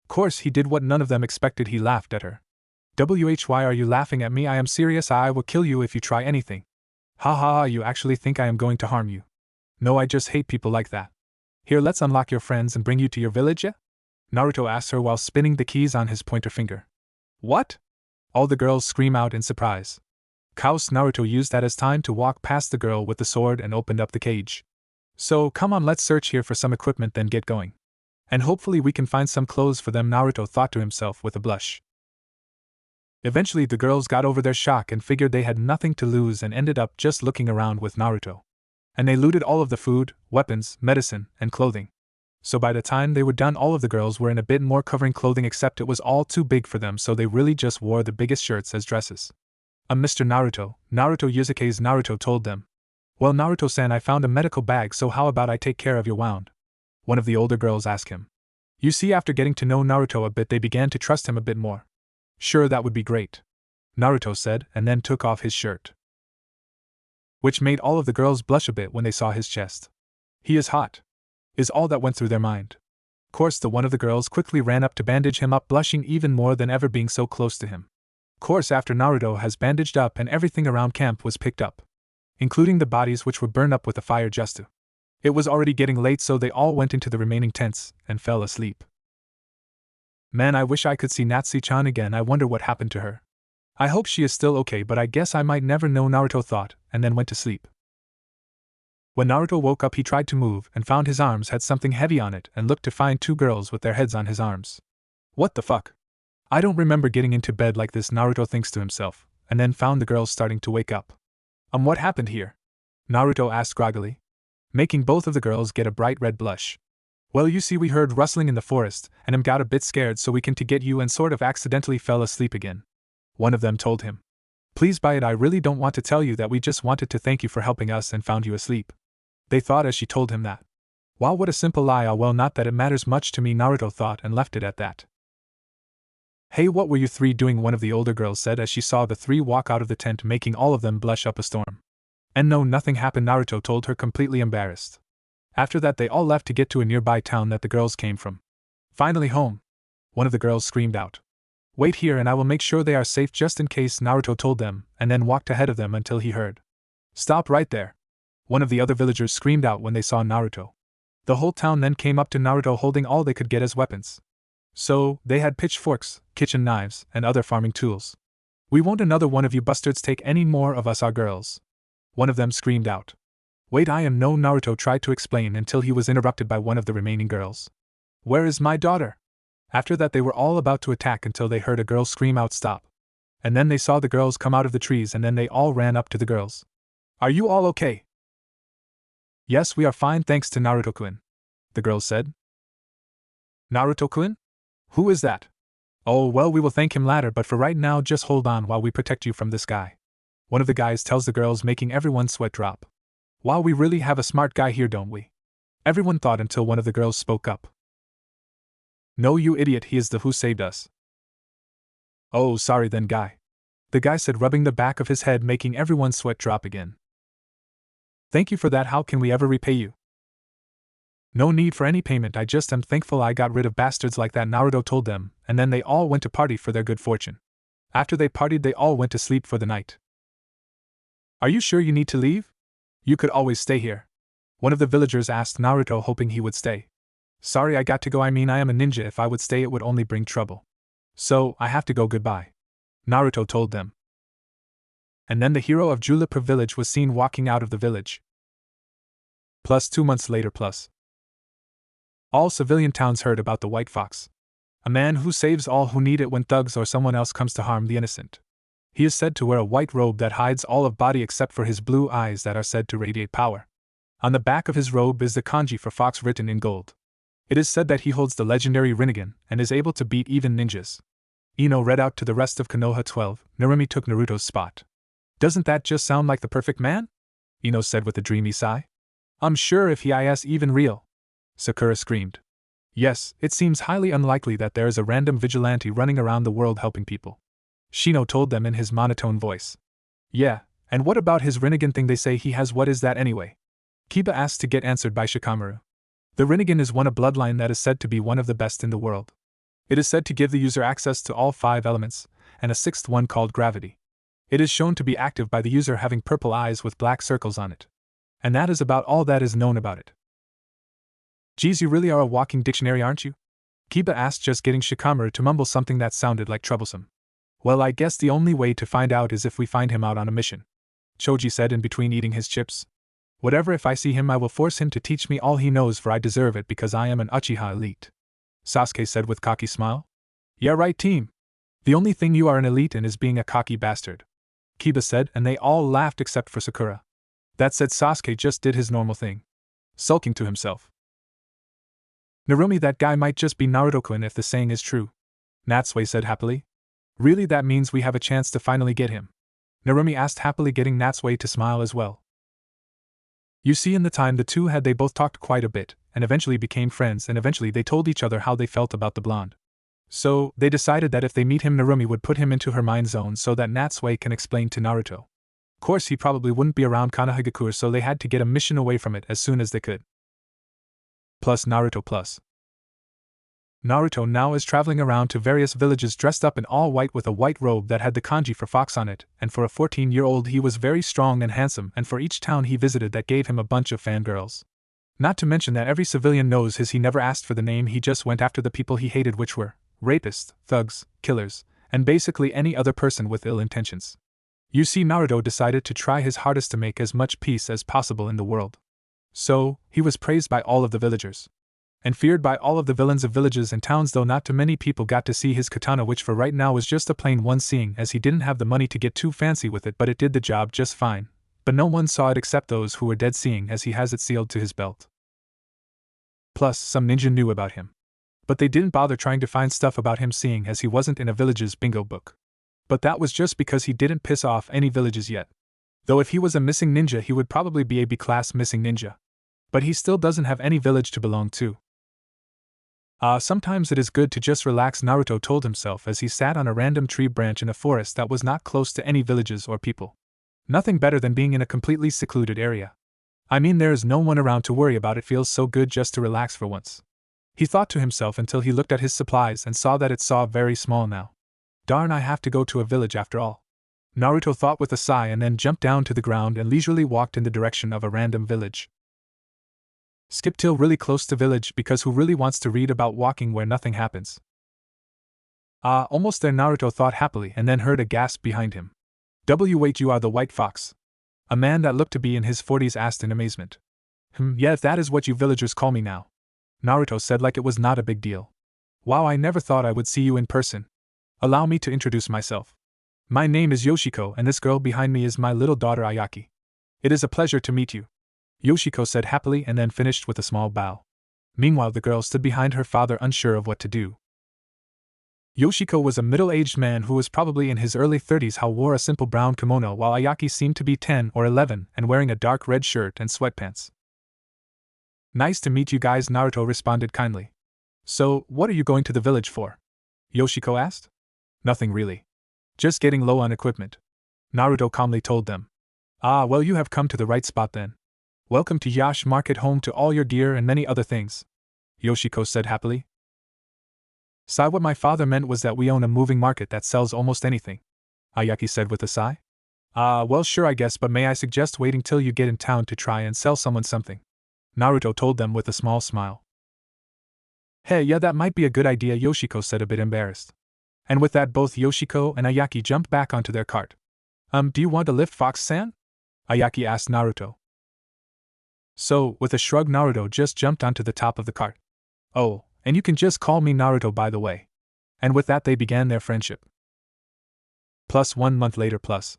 Course he did what none of them expected, he laughed at her. Why are you laughing at me? I am serious, I will kill you if you try anything. Ha ha ha, you actually think I am going to harm you? No, I just hate people like that. Here, let's unlock your friends and bring you to your village, yeah? Naruto asks her while spinning the keys on his pointer finger. What? All the girls scream out in surprise. Kaos Naruto used that as time to walk past the girl with the sword and opened up the cage. So, come on, let's search here for some equipment, then get going. And hopefully we can find some clothes for them, Naruto thought to himself with a blush. Eventually the girls got over their shock and figured they had nothing to lose and ended up just looking around with Naruto. And they looted all of the food, weapons, medicine, and clothing. So by the time they were done, all of the girls were in a bit more covering clothing, except it was all too big for them, so they really just wore the biggest shirts as dresses. Mr. Naruto Yuzuke's Naruto told them. Well, Naruto-san, I found a medical bag, so how about I take care of your wound? One of the older girls asked him. You see, after getting to know Naruto a bit, they began to trust him a bit more. Sure, that would be great, Naruto said, and then took off his shirt, which made all of the girls blush a bit when they saw his chest. He is hot, is all that went through their mind. Course the one of the girls quickly ran up to bandage him up, blushing even more than ever being so close to him. Course after Naruto has bandaged up and everything around camp was picked up, including the bodies which were burned up with the fire just to. It was already getting late, so they all went into the remaining tents and fell asleep. Man, I wish I could see Natsu-chan again. I wonder what happened to her. I hope she is still okay, but I guess I might never know, Naruto thought, and then went to sleep. When Naruto woke up, he tried to move and found his arms had something heavy on it and looked to find two girls with their heads on his arms. What the fuck? I don't remember getting into bed like this, Naruto thinks to himself, and then found the girls starting to wake up. What happened here? Naruto asked groggily, making both of the girls get a bright red blush. Well, you see, we heard rustling in the forest, and got a bit scared, so we came to get you and sort of accidentally fell asleep again. One of them told him. Please buy it, I really don't want to tell you that, we just wanted to thank you for helping us and found you asleep. They thought as she told him that. Wow, what a simple lie. Well, not that it matters much to me, Naruto thought, and left it at that. Hey, what were you three doing? One of the older girls said as she saw the three walk out of the tent, making all of them blush up a storm. And no, nothing happened, Naruto told her, completely embarrassed. After that they all left to get to a nearby town that the girls came from. Finally home, one of the girls screamed out. Wait here and I will make sure they are safe just in case, Naruto told them, and then walked ahead of them until he heard. Stop right there, one of the other villagers screamed out when they saw Naruto. The whole town then came up to Naruto holding all they could get as weapons. So, they had pitchforks, kitchen knives, and other farming tools. We won't another one of you bastards take any more of us, our girls, one of them screamed out. Wait, I am no, Naruto tried to explain until he was interrupted by one of the remaining girls. Where is my daughter? After that they were all about to attack until they heard a girl scream out stop. And then they saw the girls come out of the trees, and then they all ran up to the girls. Are you all okay? Yes, we are fine thanks to Naruto-kun, the girls said. Naruto-kun? Who is that? Oh well, we will thank him later, but for right now just hold on while we protect you from this guy. One of the guys tells the girls, making everyone's sweat drop. Wow, we really have a smart guy here, don't we? Everyone thought until one of the girls spoke up. No, you idiot, he is the who saved us. Oh, sorry then, guy, the guy said, rubbing the back of his head, making everyone's sweat drop again. Thank you for that, how can we ever repay you? No need for any payment, I just am thankful I got rid of bastards like that, Naruto told them, and then they all went to party for their good fortune. After they partied they all went to sleep for the night. Are you sure you need to leave? You could always stay here, one of the villagers asked Naruto, hoping he would stay. Sorry, I got to go, I mean I am a ninja, if I would stay it would only bring trouble. So, I have to go, goodbye, Naruto told them. And then the hero of Julipur village was seen walking out of the village. Plus 2 months later plus. All civilian towns heard about the White Fox. A man who saves all who need it when thugs or someone else comes to harm the innocent. He is said to wear a white robe that hides all of body except for his blue eyes that are said to radiate power. On the back of his robe is the kanji for fox written in gold. It is said that he holds the legendary Rinnegan and is able to beat even ninjas. Ino read out to the rest of Konoha 12, Narumi took Naruto's spot. Doesn't that just sound like the perfect man? Ino said with a dreamy sigh. I'm sure if he is even real. Sakura screamed. Yes, it seems highly unlikely that there is a random vigilante running around the world helping people. Shino told them in his monotone voice. Yeah, and what about his Rinnegan thing they say he has? What is that anyway? Kiba asked to get answered by Shikamaru. The Rinnegan is a bloodline that is said to be one of the best in the world. It is said to give the user access to all 5 elements, and a 6th one called gravity. It is shown to be active by the user having purple eyes with black circles on it. And that is about all that is known about it. Geez, you really are a walking dictionary, aren't you? Kiba asked, just getting Shikamaru to mumble something that sounded like troublesome. Well, I guess the only way to find out is if we find him out on a mission, Choji said in between eating his chips. Whatever, if I see him I will force him to teach me all he knows, for I deserve it because I am an Uchiha elite. Sasuke said with cocky smile. Yeah, right, team. The only thing you are an elite in is being a cocky bastard, Kiba said, and they all laughed except for Sakura. That said, Sasuke just did his normal thing, sulking to himself. Narumi, that guy might just be Naruto-kun if the saying is true, Natsume said happily. Really, that means we have a chance to finally get him? Narumi asked happily, getting Natsume to smile as well. You see, in the time the two had, they both talked quite a bit, and eventually became friends, and eventually they told each other how they felt about the blonde. So, they decided that if they meet him, Narumi would put him into her mind zone so that Natsume can explain to Naruto. Of course, he probably wouldn't be around Konoha, so they had to get a mission away from it as soon as they could. Plus Naruto. Naruto now is traveling around to various villages dressed up in all white with a white robe that had the kanji for fox on it, and for a 14-year-old he was very strong and handsome, and for each town he visited that gave him a bunch of fangirls. Not to mention that every civilian knows he never asked for the name, he just went after the people he hated, which were rapists, thugs, killers, and basically any other person with ill intentions. You see, Naruto decided to try his hardest to make as much peace as possible in the world. So, he was praised by all of the villagers. And feared by all of the villains of villages and towns, though not too many people got to see his katana, which for right now was just a plain one, seeing as he didn't have the money to get too fancy with it, but it did the job just fine. But no one saw it except those who were dead, seeing as he has it sealed to his belt. Plus, some ninja knew about him. But they didn't bother trying to find stuff about him, seeing as he wasn't in a village's bingo book. But that was just because he didn't piss off any villages yet. Though if he was a missing ninja, he would probably be a B-class missing ninja. But he still doesn't have any village to belong to. Sometimes it is good to just relax, Naruto told himself as he sat on a random tree branch in a forest that was not close to any villages or people. Nothing better than being in a completely secluded area. I mean, there is no one around to worry about, it feels so good just to relax for once. He thought to himself until he looked at his supplies and saw that it saw very small now. Darn, I have to go to a village after all. Naruto thought with a sigh, and then jumped down to the ground and leisurely walked in the direction of a random village. Skip till really close to village, because who really wants to read about walking where nothing happens? Almost there, Naruto thought happily, and then heard a gasp behind him. Wait, you are the White Fox? A man that looked to be in his 40s asked in amazement. Yeah, if that is what you villagers call me now, Naruto said like it was not a big deal. Wow, I never thought I would see you in person. Allow me to introduce myself. My name is Yoshiko, and this girl behind me is my little daughter Ayaki. It is a pleasure to meet you, Yoshiko said happily, and then finished with a small bow. Meanwhile, the girl stood behind her father, unsure of what to do. Yoshiko was a middle-aged man who was probably in his early 30s, who wore a simple brown kimono, while Ayaki seemed to be 10 or 11 and wearing a dark red shirt and sweatpants. Nice to meet you guys, Naruto responded kindly. So, what are you going to the village for? Yoshiko asked. Nothing really. Just getting low on equipment, Naruto calmly told them. Well, you have come to the right spot then. Welcome to Yash Market, home to all your gear and many other things, Yoshiko said happily. Sigh, what my father meant was that we own a moving market that sells almost anything, Ayaki said with a sigh. Well sure I guess, but may I suggest waiting till you get in town to try and sell someone something, Naruto told them with a small smile. Hey, yeah, that might be a good idea, Yoshiko said, a bit embarrassed. And with that, both Yoshiko and Ayaki jumped back onto their cart. Do you want a lift, Fox-san? Ayaki asked Naruto. So, with a shrug, Naruto just jumped onto the top of the cart. Oh, and you can just call me Naruto, by the way, And with that they began their friendship. Plus 1 month later plus.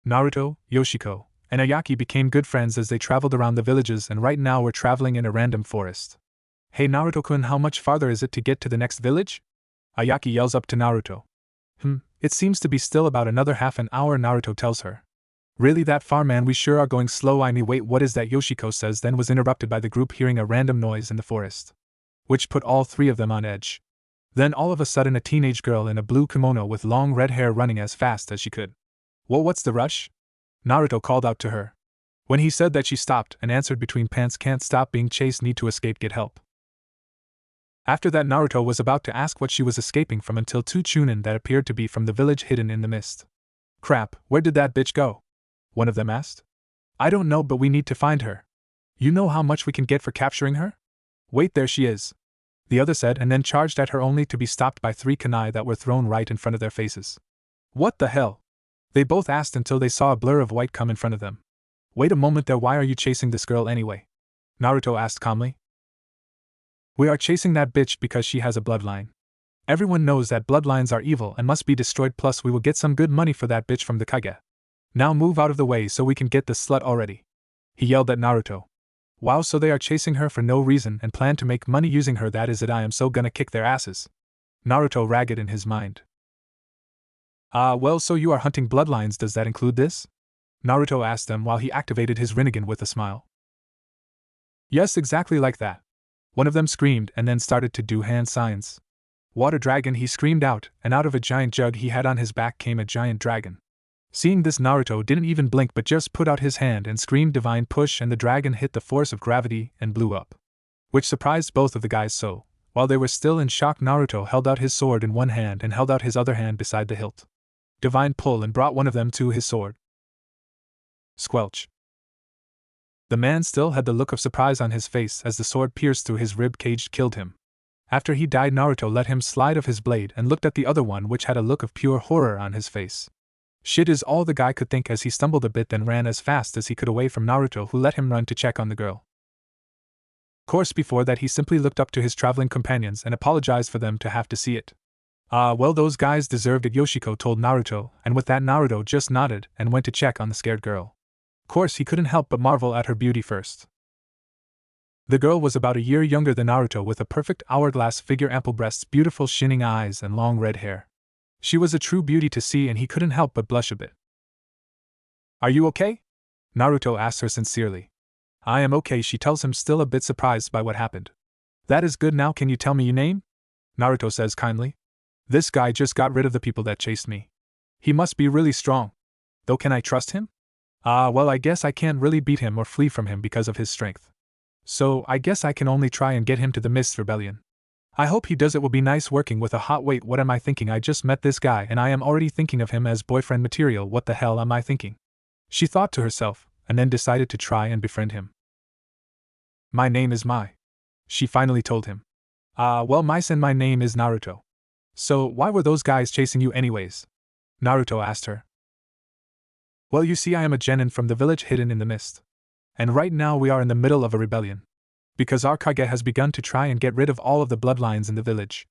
Naruto, Yoshiko, and Ayaki became good friends as they traveled around the villages, and right now we're traveling in a random forest. Hey Naruto-kun, how much farther is it to get to the next village? Ayaki yells up to Naruto. It seems to be still about another half an hour, Naruto tells her. Really that far, man? We sure are going slow. Wait, what is that? Yoshiko says, then was interrupted by the group hearing a random noise in the forest, which put all three of them on edge. Then all of a sudden a teenage girl in a blue kimono with long red hair running as fast as she could. What's the rush? Naruto called out to her. When he said that, she stopped and answered between pants, can't stop being chased, need to escape, get help. After that Naruto was about to ask what she was escaping from until two Tunin that appeared to be from the village hidden in the mist. Crap, where did that bitch go? One of them asked. I don't know, but we need to find her. You know how much we can get for capturing her? Wait, there she is, the other said, and then charged at her only to be stopped by 3 kunai that were thrown right in front of their faces. What the hell? They both asked until they saw a blur of white come in front of them. Wait a moment there, why are you chasing this girl anyway? Naruto asked calmly. We are chasing that bitch because she has a bloodline. Everyone knows that bloodlines are evil and must be destroyed, plus we will get some good money for that bitch from the Kage. Now move out of the way so we can get this slut already. He yelled at Naruto. Wow, so they are chasing her for no reason and plan to make money using her, that is it, I am so gonna kick their asses. Naruto ragged in his mind. Well, so you are hunting bloodlines, does that include this? Naruto asked them while he activated his Rinnegan with a smile. Yes, exactly like that. One of them screamed and then started to do hand signs. Water dragon, he screamed out, and out of a giant jug he had on his back came a giant dragon. Seeing this, Naruto didn't even blink but just put out his hand and screamed divine push, and the dragon hit the force of gravity and blew up, which surprised both of the guys. So, while they were still in shock, Naruto held out his sword in one hand and held out his other hand beside the hilt. Divine pull and brought one of them to his sword. Squelch. The man still had the look of surprise on his face as the sword pierced through his rib cage, killed him. After he died, Naruto let him slide of his blade and looked at the other one, which had a look of pure horror on his face. Shit is all the guy could think as he stumbled a bit, then ran as fast as he could away from Naruto, who let him run to check on the girl. Course before that he simply looked up to his traveling companions and apologized for them to have to see it. Well, those guys deserved it, Yoshiko told Naruto, and with that Naruto just nodded and went to check on the scared girl. Course he couldn't help but marvel at her beauty first. The girl was about a year younger than Naruto, with a perfect hourglass figure, ample breasts, beautiful shining eyes, and long red hair. She was a true beauty to see, and he couldn't help but blush a bit. Are you okay? Naruto asks her sincerely. I am okay, she tells him, still a bit surprised by what happened. That is good. Now can you tell me your name? Naruto says kindly. This guy just got rid of the people that chased me. He must be really strong. Though can I trust him? Well, I guess I can't really beat him or flee from him because of his strength. So, I guess I can only try and get him to the Mist Rebellion. I hope he does. It will be nice working with a hot— wait, what am I thinking? I just met this guy and I am already thinking of him as boyfriend material. What the hell am I thinking? She thought to herself, and then decided to try and befriend him. My name is Mai. She finally told him. Well, Mai-san, my name is Naruto. So, why were those guys chasing you anyways? Naruto asked her. Well, you see, I am a genin from the village hidden in the mist. And right now we are in the middle of a rebellion. Because our Kage has begun to try and get rid of all of the bloodlines in the village.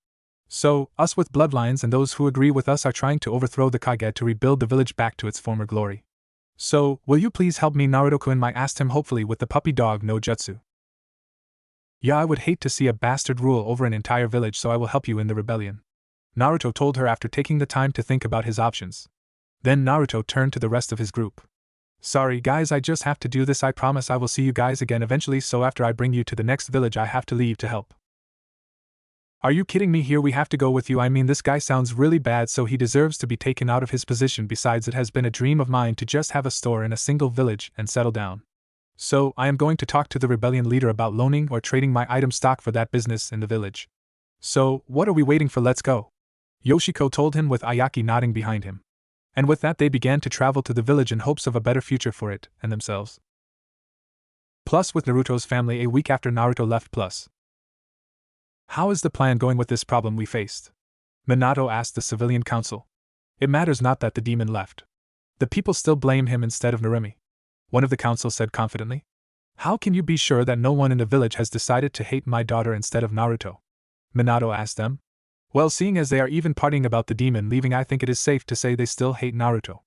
So, us with bloodlines and those who agree with us are trying to overthrow the Kage to rebuild the village back to its former glory. So, will you please help me? Naruto-kun, Mai asked him hopefully with the puppy dog no jutsu. Yeah, I would hate to see a bastard rule over an entire village, so I will help you in the rebellion. Naruto told her after taking the time to think about his options. Then Naruto turned to the rest of his group. Sorry guys, I just have to do this. I promise I will see you guys again eventually, so after I bring you to the next village I have to leave to help. Are you kidding me? Here we have to go with you. I mean, this guy sounds really bad, so he deserves to be taken out of his position. Besides, it has been a dream of mine to just have a store in a single village and settle down. So, I am going to talk to the rebellion leader about loaning or trading my item stock for that business in the village. So, what are we waiting for? Let's go. Yoshiko told him with Ayaki nodding behind him. And with that they began to travel to the village in hopes of a better future for it and themselves. Plus, with Naruto's family a week after Naruto left. Plus, how is the plan going with this problem we faced? Minato asked the civilian council. It matters not that the demon left. The people still blame him instead of Narumi. One of the council said confidently. How can you be sure that no one in the village has decided to hate my daughter instead of Naruto? Minato asked them. Well, seeing as they are even partying about the demon leaving, I think it is safe to say they still hate Naruto.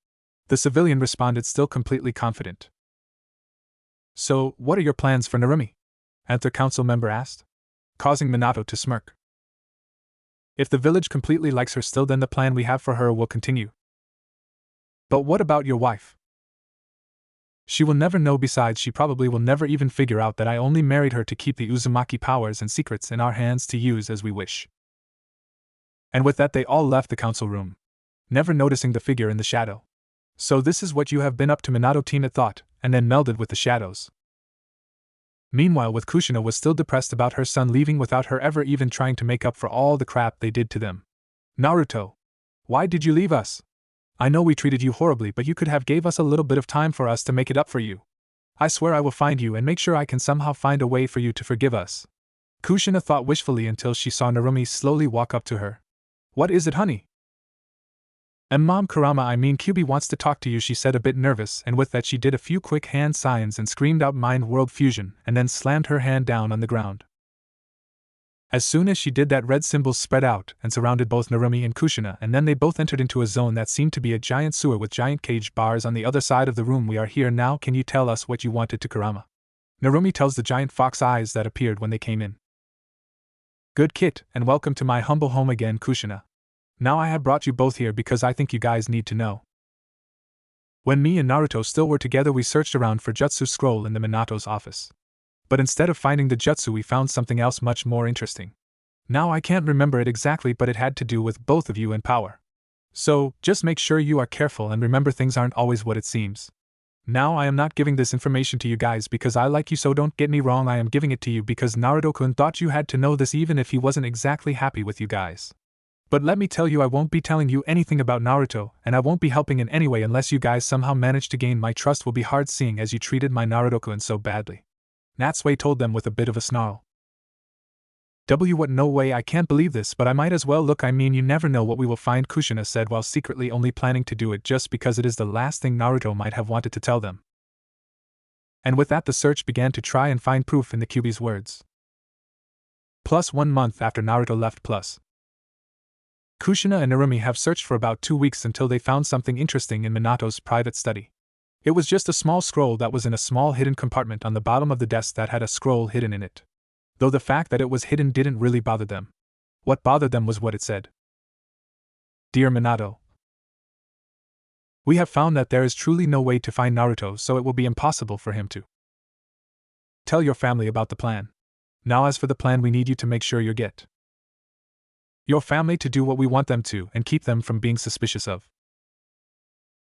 The civilian responded, still completely confident. So, what are your plans for Narumi? Another council member asked, causing Minato to smirk. If the village completely likes her still, then the plan we have for her will continue. But what about your wife? She will never know. Besides, she probably will never even figure out that I only married her to keep the Uzumaki powers and secrets in our hands to use as we wish. And with that they all left the council room, never noticing the figure in the shadow. So this is what you have been up to, Minato Tina thought, and then melded with the shadows. Meanwhile, with Kushina was still depressed about her son leaving without her ever even trying to make up for all the crap they did to them. Naruto, why did you leave us? I know we treated you horribly, but you could have gave us a little bit of time for us to make it up for you. I swear I will find you and make sure I can somehow find a way for you to forgive us. Kushina thought wishfully until she saw Narumi slowly walk up to her. What is it, honey? Mom, Kurama, I mean Kyubi wants to talk to you, she said, a bit nervous, and with that she did a few quick hand signs and screamed out mind world fusion, and then slammed her hand down on the ground. As soon as she did that, red symbols spread out and surrounded both Narumi and Kushina, and then they both entered into a zone that seemed to be a giant sewer with giant cage bars on the other side of the room. We are here now, can you tell us what you wanted to Kurama? Narumi tells the giant fox eyes that appeared when they came in. Good kid, and welcome to my humble home again, Kushina. Now I have brought you both here because I think you guys need to know. When me and Naruto still were together, we searched around for Jutsu scroll in the Minato's office. But instead of finding the Jutsu, we found something else much more interesting. Now I can't remember it exactly, but it had to do with both of you and power. So, just make sure you are careful and remember things aren't always what it seems. Now I am not giving this information to you guys because I like you, so don't get me wrong, I am giving it to you because Naruto-kun thought you had to know this even if he wasn't exactly happy with you guys. But let me tell you, I won't be telling you anything about Naruto, and I won't be helping in any way unless you guys somehow manage to gain my trust. Will be hard seeing as you treated my Naruto-kun so badly. Natsue told them with a bit of a snarl. What, no way, I can't believe this, but I might as well look. I mean, you never know what we will find, Kushina said while secretly only planning to do it just because it is the last thing Naruto might have wanted to tell them. And with that the search began to try and find proof in the Kyubi's words. Plus 1 month after Naruto left. Kushina and Narumi have searched for about 2 weeks until they found something interesting in Minato's private study. It was just a small scroll that was in a small hidden compartment on the bottom of the desk that had a scroll hidden in it. Though the fact that it was hidden didn't really bother them. What bothered them was what it said. Dear Minato, we have found that there is truly no way to find Naruto, so it will be impossible for him to tell your family about the plan. Now as for the plan, we need you to make sure you get your family to do what we want them to and keep them from being suspicious of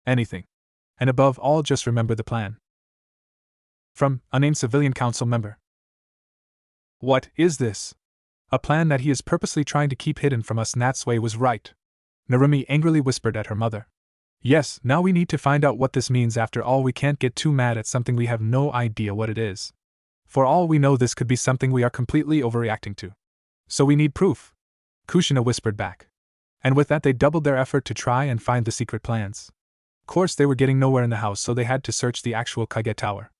anything. And above all, just remember the plan. From unnamed civilian council member. What is this? A plan that he is purposely trying to keep hidden from us. Natsue was right. Narumi angrily whispered at her mother. Yes, now we need to find out what this means. After all, we can't get too mad at something we have no idea what it is. For all we know, this could be something we are completely overreacting to. So we need proof, Kushina whispered back. And with that they doubled their effort to try and find the secret plans. Of course they were getting nowhere in the house, so they had to search the actual Kage Tower.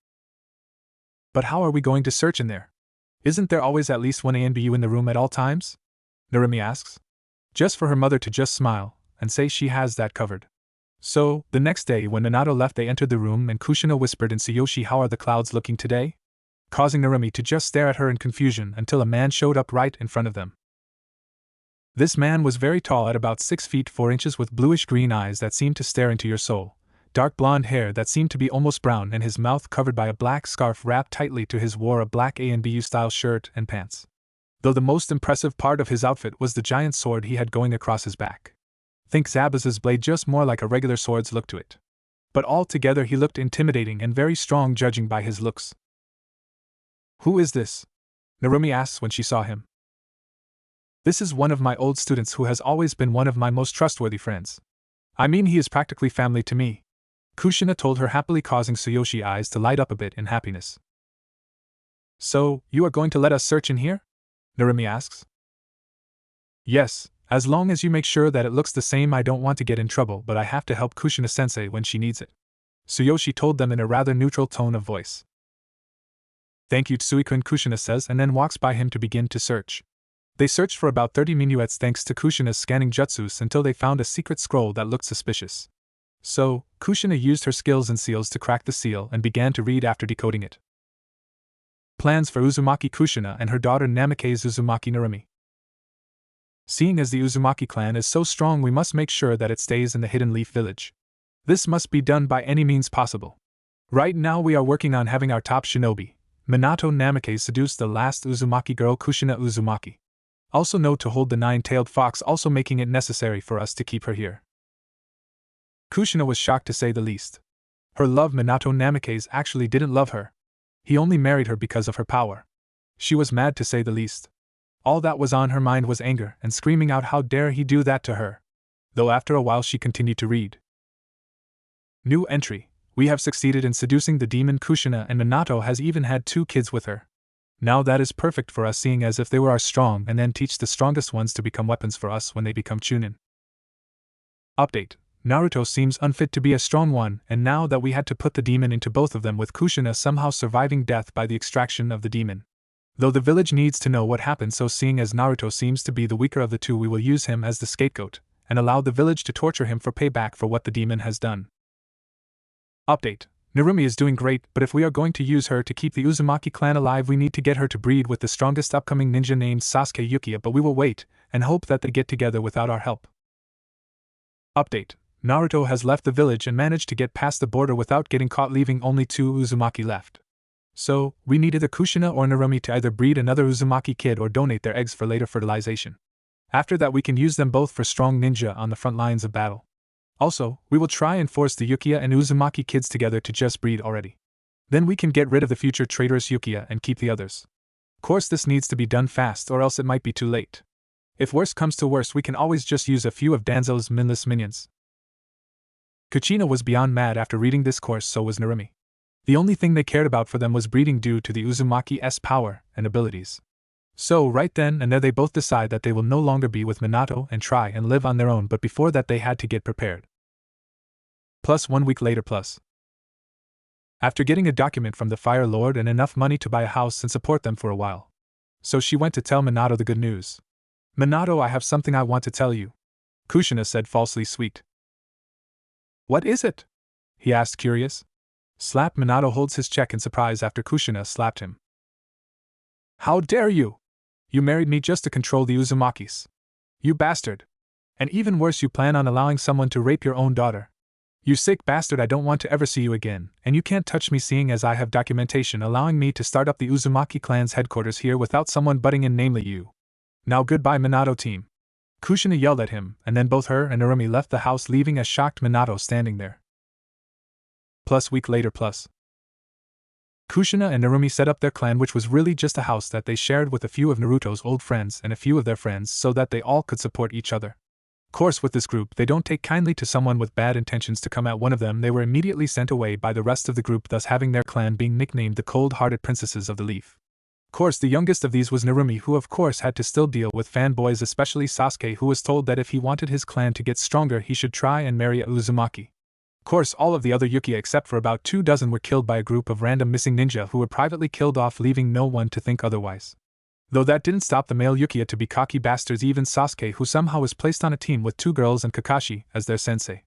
But how are we going to search in there? Isn't there always at least one ANBU in the room at all times? Narumi asks. Just for her mother to just smile and say she has that covered. So, the next day when Minato left, they entered the room and Kushina whispered in Suoshi, how are the clouds looking today? Causing Narumi to just stare at her in confusion until a man showed up right in front of them. This man was very tall, at about 6 feet 4 inches, with bluish-green eyes that seemed to stare into your soul, dark blonde hair that seemed to be almost brown, and his mouth covered by a black scarf wrapped tightly to his wore a black ANBU-style shirt and pants. Though the most impressive part of his outfit was the giant sword he had going across his back. Think Zabuza's blade, just more like a regular sword's look to it. But altogether he looked intimidating and very strong, judging by his looks. Who is this? Narumi asks when she saw him. This is one of my old students who has always been one of my most trustworthy friends. I mean, he is practically family to me, Kushina told her happily, causing Suoshi's eyes to light up a bit in happiness. So, you are going to let us search in here? Narumi asks. Yes, as long as you make sure that it looks the same. I don't want to get in trouble, but I have to help Kushina-sensei when she needs it, Suoshi told them in a rather neutral tone of voice. Thank you, Tsui-kun, Kushina says, and then walks by him to begin to search. They searched for about 30 minuets thanks to Kushina's scanning jutsus until they found a secret scroll that looked suspicious. So, Kushina used her skills and seals to crack the seal and began to read after decoding it. Plans for Uzumaki Kushina and her daughter Namikaze Uzumaki Narumi. Seeing as the Uzumaki clan is so strong, we must make sure that it stays in the Hidden Leaf Village. This must be done by any means possible. Right now we are working on having our top shinobi, Minato Namikaze, seduce the last Uzumaki girl Kushina Uzumaki. Also know to hold the nine-tailed fox, also making it necessary for us to keep her here. Kushina was shocked to say the least. Her love Minato Namikaze actually didn't love her. He only married her because of her power. She was mad to say the least. All that was on her mind was anger and screaming out how dare he do that to her. Though after a while she continued to read. New entry. We have succeeded in seducing the demon Kushina, and Minato has even had 2 kids with her. Now that is perfect for us, seeing as if they were our strong, and then teach the strongest ones to become weapons for us when they become Tunin. Update. Naruto seems unfit to be a strong one, and now that we had to put the demon into both of them, with Kushina somehow surviving death by the extraction of the demon. Though the village needs to know what happened, so seeing as Naruto seems to be the weaker of the two, we will use him as the scapegoat, and allow the village to torture him for payback for what the demon has done. Update. Narumi is doing great, but if we are going to use her to keep the Uzumaki clan alive, we need to get her to breed with the strongest upcoming ninja named Sasuke Yukiya, but we will wait, and hope that they get together without our help. Update. Naruto has left the village and managed to get past the border without getting caught, leaving only 2 Uzumaki left. So, we need either Kushina or Narumi to either breed another Uzumaki kid or donate their eggs for later fertilization. After that we can use them both for strong ninja on the front lines of battle. Also, we will try and force the Yukiya and Uzumaki kids together to just breed already. Then we can get rid of the future traitorous Yukiya and keep the others. Of course this needs to be done fast or else it might be too late. If worse comes to worse, we can always just use a few of Danzo's mindless minions. Kushina was beyond mad after reading this course, so was Narumi. The only thing they cared about for them was breeding due to the Uzumaki's power and abilities. So right then and there they both decide that they will no longer be with Minato and try and live on their own, but before that they had to get prepared. Plus 1 week later plus. After getting a document from the Fire Lord and enough money to buy a house and support them for a while. So she went to tell Minato the good news. Minato, I have something I want to tell you. Kushina said, falsely sweet. What is it? He asked, curious. Slap. Minato holds his check in surprise after Kushina slapped him. How dare you! You married me just to control the Uzumakis. You bastard! And even worse, you plan on allowing someone to rape your own daughter. You sick bastard, I don't want to ever see you again, and you can't touch me, seeing as I have documentation allowing me to start up the Uzumaki clan's headquarters here without someone butting in, namely you. Now goodbye, Minato team. Kushina yelled at him, and then both her and Narumi left the house, leaving a shocked Minato standing there. Plus week later plus. Kushina and Narumi set up their clan, which was really just a house that they shared with a few of Naruto's old friends and a few of their friends so that they all could support each other. Of course, with this group, they don't take kindly to someone with bad intentions to come at one of them. They were immediately sent away by the rest of the group, thus having their clan being nicknamed the cold-hearted princesses of the leaf. Of course, the youngest of these was Narumi, who of course had to still deal with fanboys, especially Sasuke, who was told that if he wanted his clan to get stronger he should try and marry a Uzumaki. Of course, all of the other Yukiya except for about 24 were killed by a group of random missing ninja who were privately killed off, leaving no one to think otherwise. Though that didn't stop the male Yukiya to be cocky bastards, even Sasuke, who somehow was placed on a team with 2 girls and Kakashi as their sensei,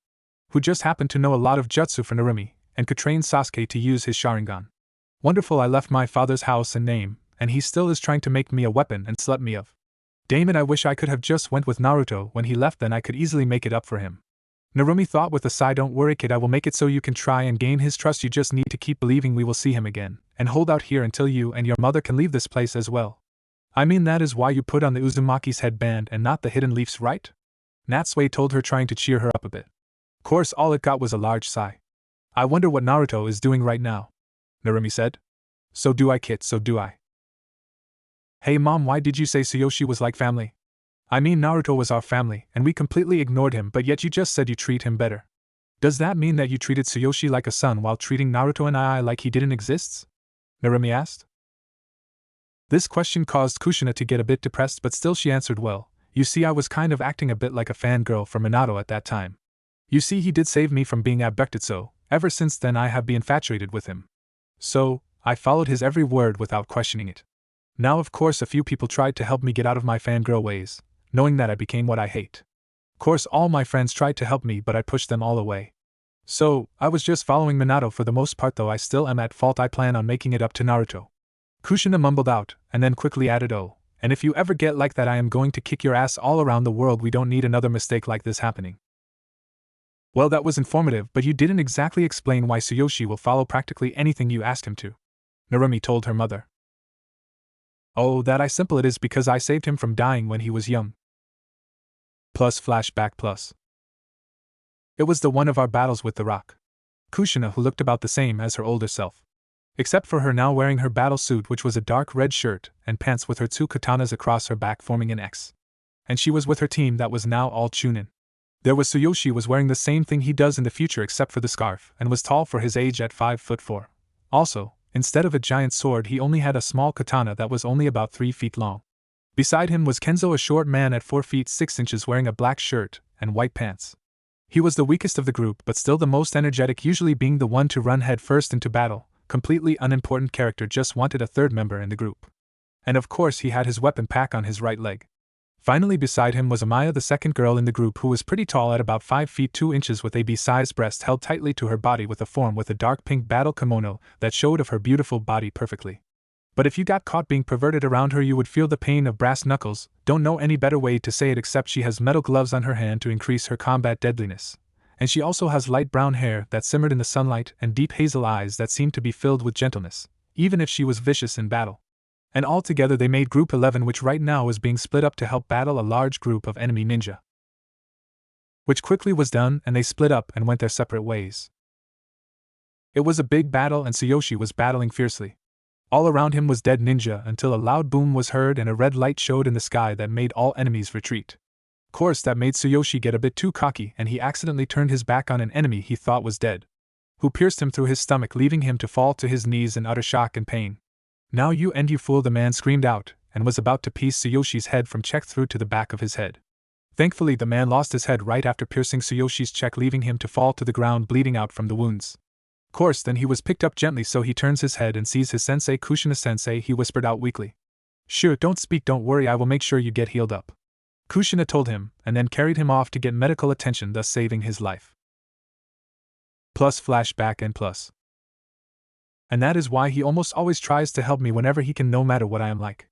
who just happened to know a lot of jutsu for Narumi and could train Sasuke to use his Sharingan. Wonderful, I left my father's house and name, and he still is trying to make me a weapon and slut me of. Damn it, I wish I could have just went with Naruto when he left, then I could easily make it up for him. Narumi thought with a sigh, don't worry kid, I will make it so you can try and gain his trust. You just need to keep believing we will see him again, and hold out here until you and your mother can leave this place as well. I mean, that is why you put on the Uzumaki's headband and not the hidden leafs, right? Natsue told her, trying to cheer her up a bit. Of course, all it got was a large sigh. I wonder what Naruto is doing right now, Narumi said. So do I, kid, so do I. Hey mom, why did you say Suoshi was like family? I mean, Naruto was our family, and we completely ignored him, but yet you just said you treat him better. Does that mean that you treated Suoshi like a son while treating Naruto and I like he didn't exist? Narumi asked. This question caused Kushina to get a bit depressed, but still she answered, well, you see, I was kind of acting a bit like a fangirl for Minato at that time. You see, he did save me from being abducted, so ever since then I have been infatuated with him. So, I followed his every word without questioning it. Now of course a few people tried to help me get out of my fangirl ways, knowing that I became what I hate. Of course all my friends tried to help me but I pushed them all away. So, I was just following Minato for the most part, though I still am at fault. I plan on making it up to Naruto. Kushina mumbled out, and then quickly added, "Oh, and if you ever get like that I am going to kick your ass all around the world. We don't need another mistake like this happening." Well, that was informative, but you didn't exactly explain why Suoshi will follow practically anything you asked him to, Narumi told her mother. Oh, that I simple it is because I saved him from dying when he was young. Plus flashback plus. It was the one of our battles with the rock. Kushina, who looked about the same as her older self. Except for her now wearing her battle suit, which was a dark red shirt and pants with her 2 katanas across her back forming an X. And she was with her team that was now all Tunin. There was Suoshi was wearing the same thing he does in the future except for the scarf and was tall for his age at 5'4". Also, instead of a giant sword he only had a small katana that was only about 3 feet long. Beside him was Kenzo, a short man at 4 feet 6 inches wearing a black shirt and white pants. He was the weakest of the group but still the most energetic, usually being the one to run head first into battle. Completely unimportant character, just wanted a third member in the group. And of course he had his weapon pack on his right leg. Finally beside him was Amaya, the second girl in the group, who was pretty tall at about 5 feet 2 inches with a B-sized breast held tightly to her body with a form with a dark pink battle kimono that showed of her beautiful body perfectly. But if you got caught being perverted around her you would feel the pain of brass knuckles. Don't know any better way to say it except she has metal gloves on her hand to increase her combat deadliness. And she also has light brown hair that simmered in the sunlight and deep hazel eyes that seemed to be filled with gentleness, even if she was vicious in battle. And altogether they made Group 11, which right now is being split up to help battle a large group of enemy ninja. Which quickly was done and they split up and went their separate ways. It was a big battle and Suoshi was battling fiercely. All around him was dead ninja until a loud boom was heard and a red light showed in the sky that made all enemies retreat. Of course that made Suoshi get a bit too cocky and he accidentally turned his back on an enemy he thought was dead, who pierced him through his stomach, leaving him to fall to his knees in utter shock and pain. "Now you end, you fool," the man screamed out, and was about to piece Suyoshi's head from check through to the back of his head. Thankfully the man lost his head right after piercing Suyoshi's check, leaving him to fall to the ground bleeding out from the wounds. Of course then he was picked up gently, so he turns his head and sees his sensei, Kushina sensei. He whispered out weakly, "Sure, don't speak, don't worry, I will make sure you get healed up." Kushina told him, and then carried him off to get medical attention, thus saving his life. Plus flashback and plus. And that is why he almost always tries to help me whenever he can, no matter what I am like.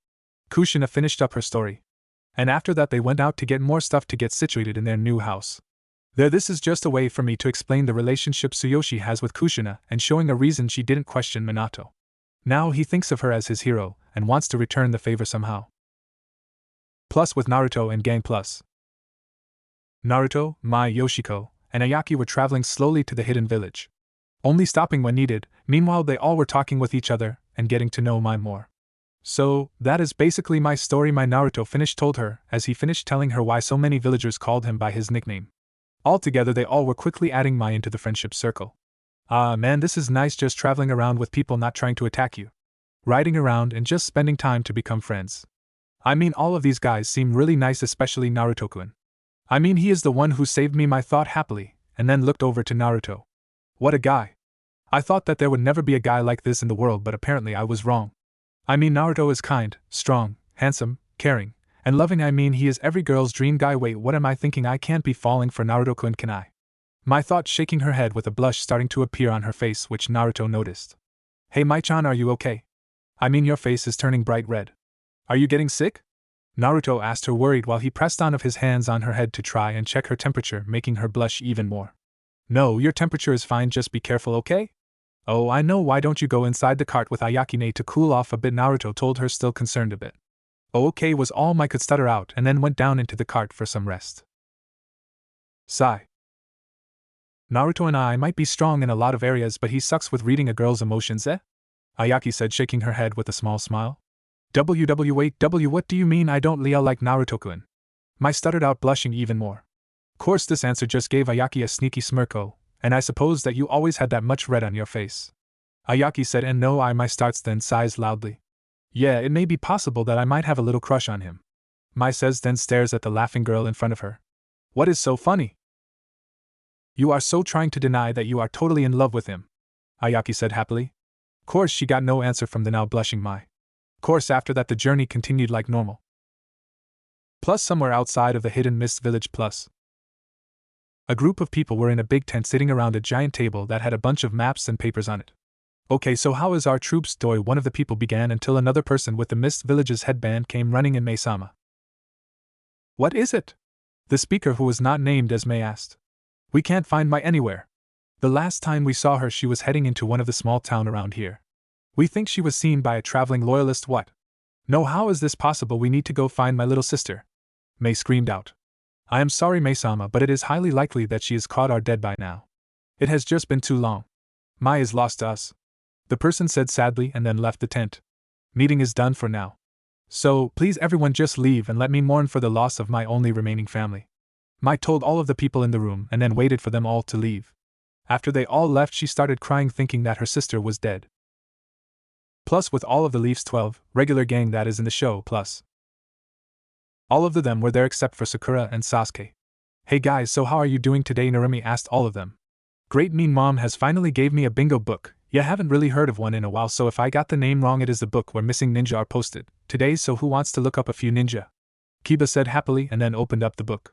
Kushina finished up her story. And after that they went out to get more stuff to get situated in their new house. This is just a way for me to explain the relationship Suoshi has with Kushina and showing a reason she didn't question Minato. Now he thinks of her as his hero and wants to return the favor somehow. Plus with Naruto and gang plus. Naruto, Mai, Yoshiko, and Ayaki were traveling slowly to the hidden village, only stopping when needed. Meanwhile they all were talking with each other and getting to know Mai more. "So, that is basically my story," my Naruto finished told her as he finished telling her why so many villagers called him by his nickname. Altogether they all were quickly adding Mai into the friendship circle. "Ah man, this is nice, just traveling around with people not trying to attack you. Riding around and just spending time to become friends. I mean, all of these guys seem really nice, especially Naruto-kun. I mean, he is the one who saved me," Mai thought happily, and then looked over to Naruto. "What a guy. I thought that there would never be a guy like this in the world, but apparently I was wrong. I mean, Naruto is kind, strong, handsome, caring, and loving. I mean, he is every girl's dream guy. Wait, what am I thinking? I can't be falling for Naruto-kun, can I?" Mai thought, shaking her head with a blush starting to appear on her face, which Naruto noticed. "Hey Mai-chan, are you okay? I mean, your face is turning bright red. Are you getting sick?" Naruto asked her, worried, while he pressed on of his hands on her head to try and check her temperature, making her blush even more. "No, your temperature is fine, just be careful, okay?" "Oh, I know, why don't you go inside the cart with Ayakine to cool off a bit?" Naruto told her, still concerned a bit. "Oh, okay," was all Mai could stutter out, and then went down into the cart for some rest. Sigh. "Naruto and I might be strong in a lot of areas, but he sucks with reading a girl's emotions, eh?" Ayaki said, shaking her head with a small smile. "WW8W, what do you mean I don't like Naruto-kun?" Mai stuttered out, blushing even more. Of course this answer just gave Ayaki a sneaky smirk. "Oh, and I suppose that you always had that much red on your face," Ayaki said, and no, Mai starts, then sighs loudly. "Yeah, it may be possible that I might have a little crush on him," Mai says, then stares at the laughing girl in front of her. "What is so funny?" "You are so trying to deny that you are totally in love with him," Ayaki said happily. Of course she got no answer from the now blushing Mai. Course after that the journey continued like normal. Plus somewhere outside of the hidden mist village plus. A group of people were in a big tent sitting around a giant table that had a bunch of maps and papers on it. Okay, so how is our troops doing? One of the people began until another person with the Mist Village's headband came running in. May-sama. What is it? The speaker, who was not named as May, asked. We can't find Mai anywhere. The last time we saw her she was heading into one of the small town around here. We think she was seen by a traveling loyalist. What? No, how is this possible? We need to go find my little sister. May screamed out. I am sorry, May-sama, but it is highly likely that she is caught or dead by now. It has just been too long. Mai is lost to us. The person said sadly and then left the tent. Meeting is done for now. So, please everyone just leave and let me mourn for the loss of my only remaining family. Mai told all of the people in the room and then waited for them all to leave. After they all left she started crying thinking that her sister was dead. Plus with all of the Leafs 12, regular gang that is in the show plus. All of them were there except for Sakura and Sasuke. Hey guys, so how are you doing today? Narumi asked all of them. Great, mean mom has finally gave me a bingo book. Yeah, haven't really heard of one in a while, so if I got the name wrong it is the book where missing ninja are posted. Today, so who wants to look up a few ninja? Kiba said happily and then opened up the book.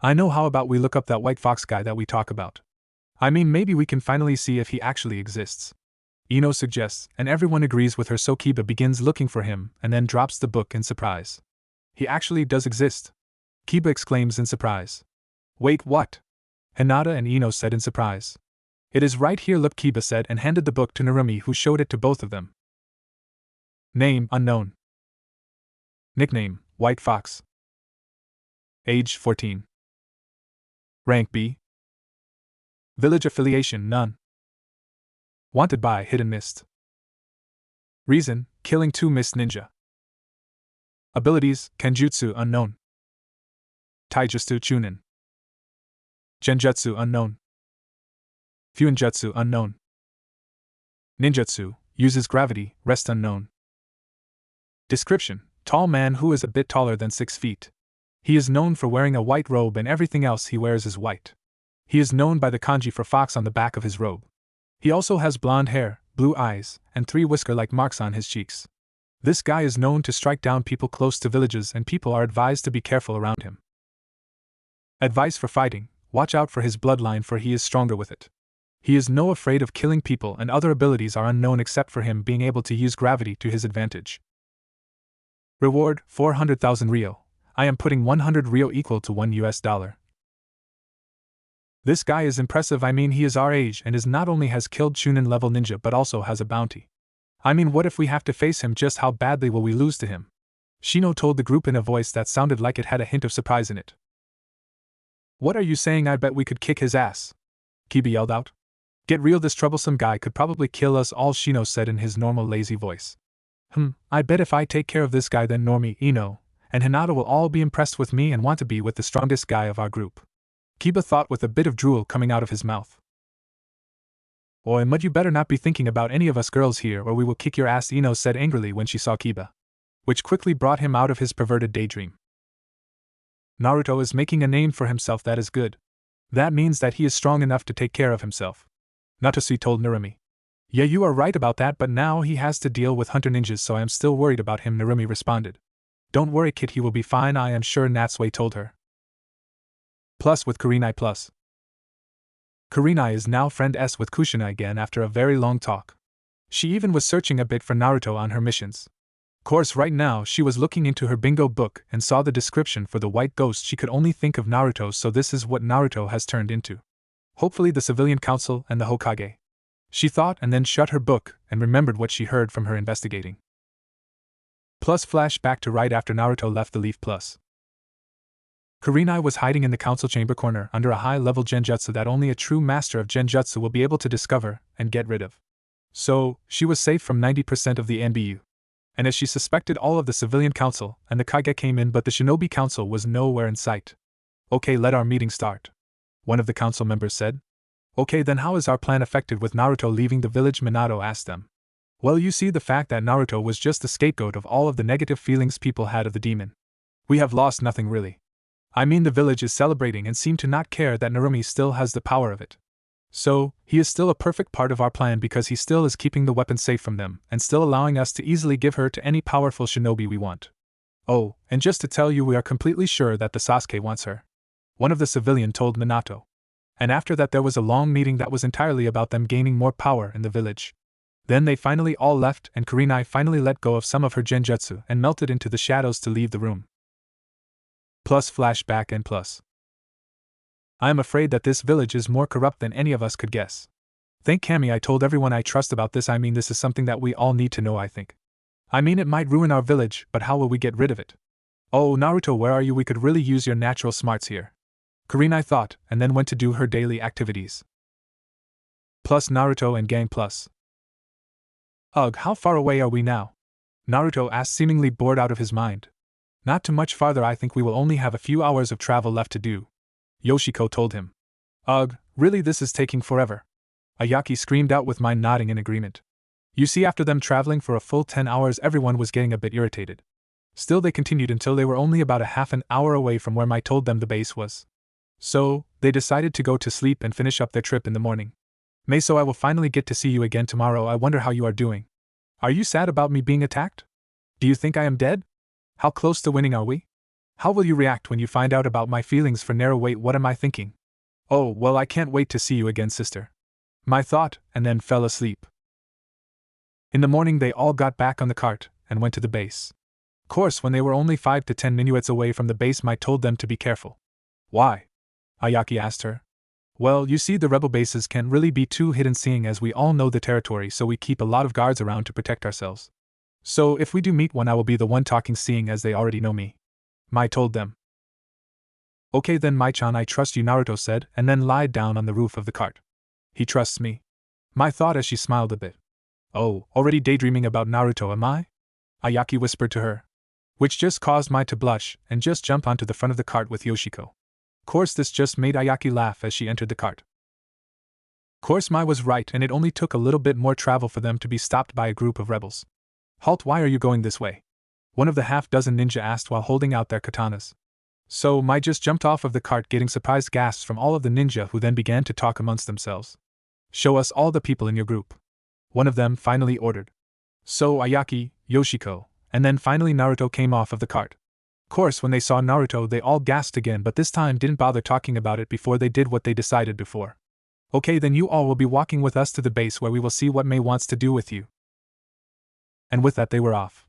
I know, how about we look up that white fox guy that we talk about? I mean, maybe we can finally see if he actually exists. Ino suggests, and everyone agrees with her, so Kiba begins looking for him and then drops the book in surprise. He actually does exist. Kiba exclaims in surprise. Wait, what? Hinata and Ino said in surprise. It is right here, look, Kiba said and handed the book to Narumi, who showed it to both of them. Name unknown. Nickname White Fox. Age 14. Rank B. Village affiliation none. Wanted by Hidden Mist. Reason: killing 2 mist ninja. Abilities: Kenjutsu unknown. Taijutsu Chunin. Genjutsu unknown. Fuinjutsu unknown. Ninjutsu uses gravity, rest unknown. Description: tall man who is a bit taller than 6 feet. He is known for wearing a white robe and everything else he wears is white. He is known by the kanji for fox on the back of his robe. He also has blonde hair, blue eyes, and 3 whisker-like marks on his cheeks. This guy is known to strike down people close to villages and people are advised to be careful around him. Advice for fighting: watch out for his bloodline for he is stronger with it. He is no afraid of killing people and other abilities are unknown except for him being able to use gravity to his advantage. Reward: 400,000 Rio. I am putting 100 Rio equal to $1. This guy is impressive. I mean, he is our age and is not only has killed Chunin level ninja but also has a bounty. I mean, what if we have to face him? Just how badly will we lose to him? Shino told the group in a voice that sounded like it had a hint of surprise in it. What are you saying? I bet we could kick his ass. Kiba yelled out. Get real, this troublesome guy could probably kill us all, Shino said in his normal lazy voice. I bet if I take care of this guy then Normie, Ino, and Hinata will all be impressed with me and want to be with the strongest guy of our group. Kiba thought with a bit of drool coming out of his mouth. Oi, mud, you better not be thinking about any of us girls here or we will kick your ass, Ino said angrily when she saw Kiba. Which quickly brought him out of his perverted daydream. Naruto is making a name for himself, that is good. That means that he is strong enough to take care of himself. Natsuki told Narumi. Yeah, you are right about that, but now he has to deal with hunter ninjas, so I am still worried about him, Narumi responded. Don't worry kid, he will be fine, I am sure, Natsuki told her. Plus with Kurenai plus. Kurenai is now friend S with Kushina again after a very long talk. She even was searching a bit for Naruto on her missions. Course right now she was looking into her bingo book and saw the description for the white ghost. She could only think of Naruto, so this is what Naruto has turned into. Hopefully the civilian council and the Hokage. She thought and then shut her book and remembered what she heard from her investigating. Plus flashback to right after Naruto left the Leaf plus. Kurenai was hiding in the council chamber corner under a high-level genjutsu that only a true master of genjutsu will be able to discover and get rid of. So, she was safe from 90% of the NBU. And as she suspected, all of the civilian council and the Kage came in, but the shinobi council was nowhere in sight. Okay, let our meeting start. One of the council members said. Okay, then how is our plan affected with Naruto leaving the village? Minato asked them. Well, you see, the fact that Naruto was just the scapegoat of all of the negative feelings people had of the demon. We have lost nothing really. I mean, the village is celebrating and seem to not care that Narumi still has the power of it. So, he is still a perfect part of our plan because he still is keeping the weapon safe from them and still allowing us to easily give her to any powerful shinobi we want. Oh, and just to tell you, we are completely sure that the Sasuke wants her. One of the civilian told Minato. And after that there was a long meeting that was entirely about them gaining more power in the village. Then they finally all left and Kurenai finally let go of some of her genjutsu and melted into the shadows to leave the room. Plus flashback and plus. I am afraid that this village is more corrupt than any of us could guess. Thank Kami I told everyone I trust about this. I mean, this is something that we all need to know, I think. I mean, it might ruin our village, but how will we get rid of it? Oh, Naruto, where are you? We could really use your natural smarts here. Kurenai thought, and then went to do her daily activities. Plus Naruto and gang plus. Ugh, how far away are we now? Naruto asked, seemingly bored out of his mind. Not too much farther. I think we will only have a few hours of travel left to do. Yoshiko told him. Ugh, really, this is taking forever. Ayaki screamed out with mine nodding in agreement. You see, after them traveling for a full 10 hours, everyone was getting a bit irritated. Still, they continued until they were only about a half an hour away from where Mai told them the base was. So, they decided to go to sleep and finish up their trip in the morning. Mai, so I will finally get to see you again tomorrow. I wonder how you are doing. Are you sad about me being attacked? Do you think I am dead? How close to winning are we? How will you react when you find out about my feelings for Naru? Wait, what am I thinking? Oh, well, I can't wait to see you again, sister. Mai thought, and then fell asleep. In the morning they all got back on the cart and went to the base. Of course, when they were only 5 to 10 minuets away from the base, Mai told them to be careful. Why? Ayaki asked her. Well, you see, the rebel bases can't really be too hidden, seeing as we all know the territory, so we keep a lot of guards around to protect ourselves. So if we do meet one, I will be the one talking, seeing as they already know me. Mai told them. Okay then, Mai-chan, I trust you, Naruto said, and then lied down on the roof of the cart. He trusts me. Mai thought as she smiled a bit. Oh, already daydreaming about Naruto, am I? Ayaki whispered to her. Which just caused Mai to blush and just jump onto the front of the cart with Yoshiko. Course, this just made Ayaki laugh as she entered the cart. Course, Mai was right, and it only took a little bit more travel for them to be stopped by a group of rebels. Halt, why are you going this way? One of the half-dozen ninja asked while holding out their katanas. So Mai just jumped off of the cart, getting surprised gasps from all of the ninja, who then began to talk amongst themselves. Show us all the people in your group. One of them finally ordered. So Ayaki, Yoshiko, and then finally Naruto came off of the cart. Course, when they saw Naruto they all gasped again, but this time didn't bother talking about it before they did what they decided before. Okay, then you all will be walking with us to the base where we will see what Mai wants to do with you. And with that they were off.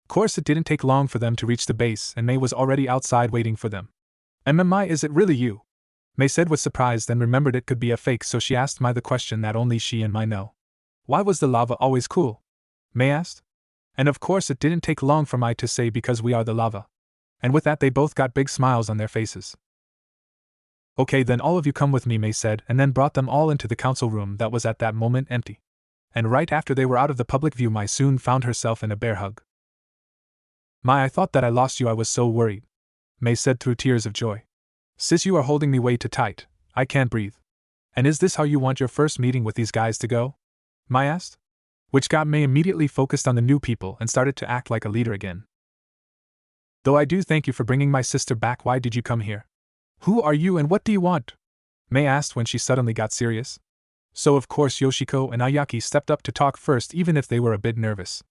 Course, it didn't take long for them to reach the base, and Mai was already outside waiting for them. Mai, is it really you? Mai said with surprise, then remembered it could be a fake, so she asked Mai the question that only she and Mai know. Why was the lava always cool? Mai asked. And of course it didn't take long for Mai to say, because we are the lava. And with that they both got big smiles on their faces. Okay then, all of you come with me, Mai said, and then brought them all into the council room that was at that moment empty. And right after they were out of the public view, Mai soon found herself in a bear hug. Mai, I thought that I lost you, I was so worried. Mai said through tears of joy. Sis, you are holding me way too tight, I can't breathe. And is this how you want your first meeting with these guys to go? Mai asked. Which got Mai immediately focused on the new people and started to act like a leader again. Though I do thank you for bringing my sister back, why did you come here? Who are you and what do you want? Mai asked when she suddenly got serious. So of course Yoshiko and Ayaki stepped up to talk first, even if they were a bit nervous.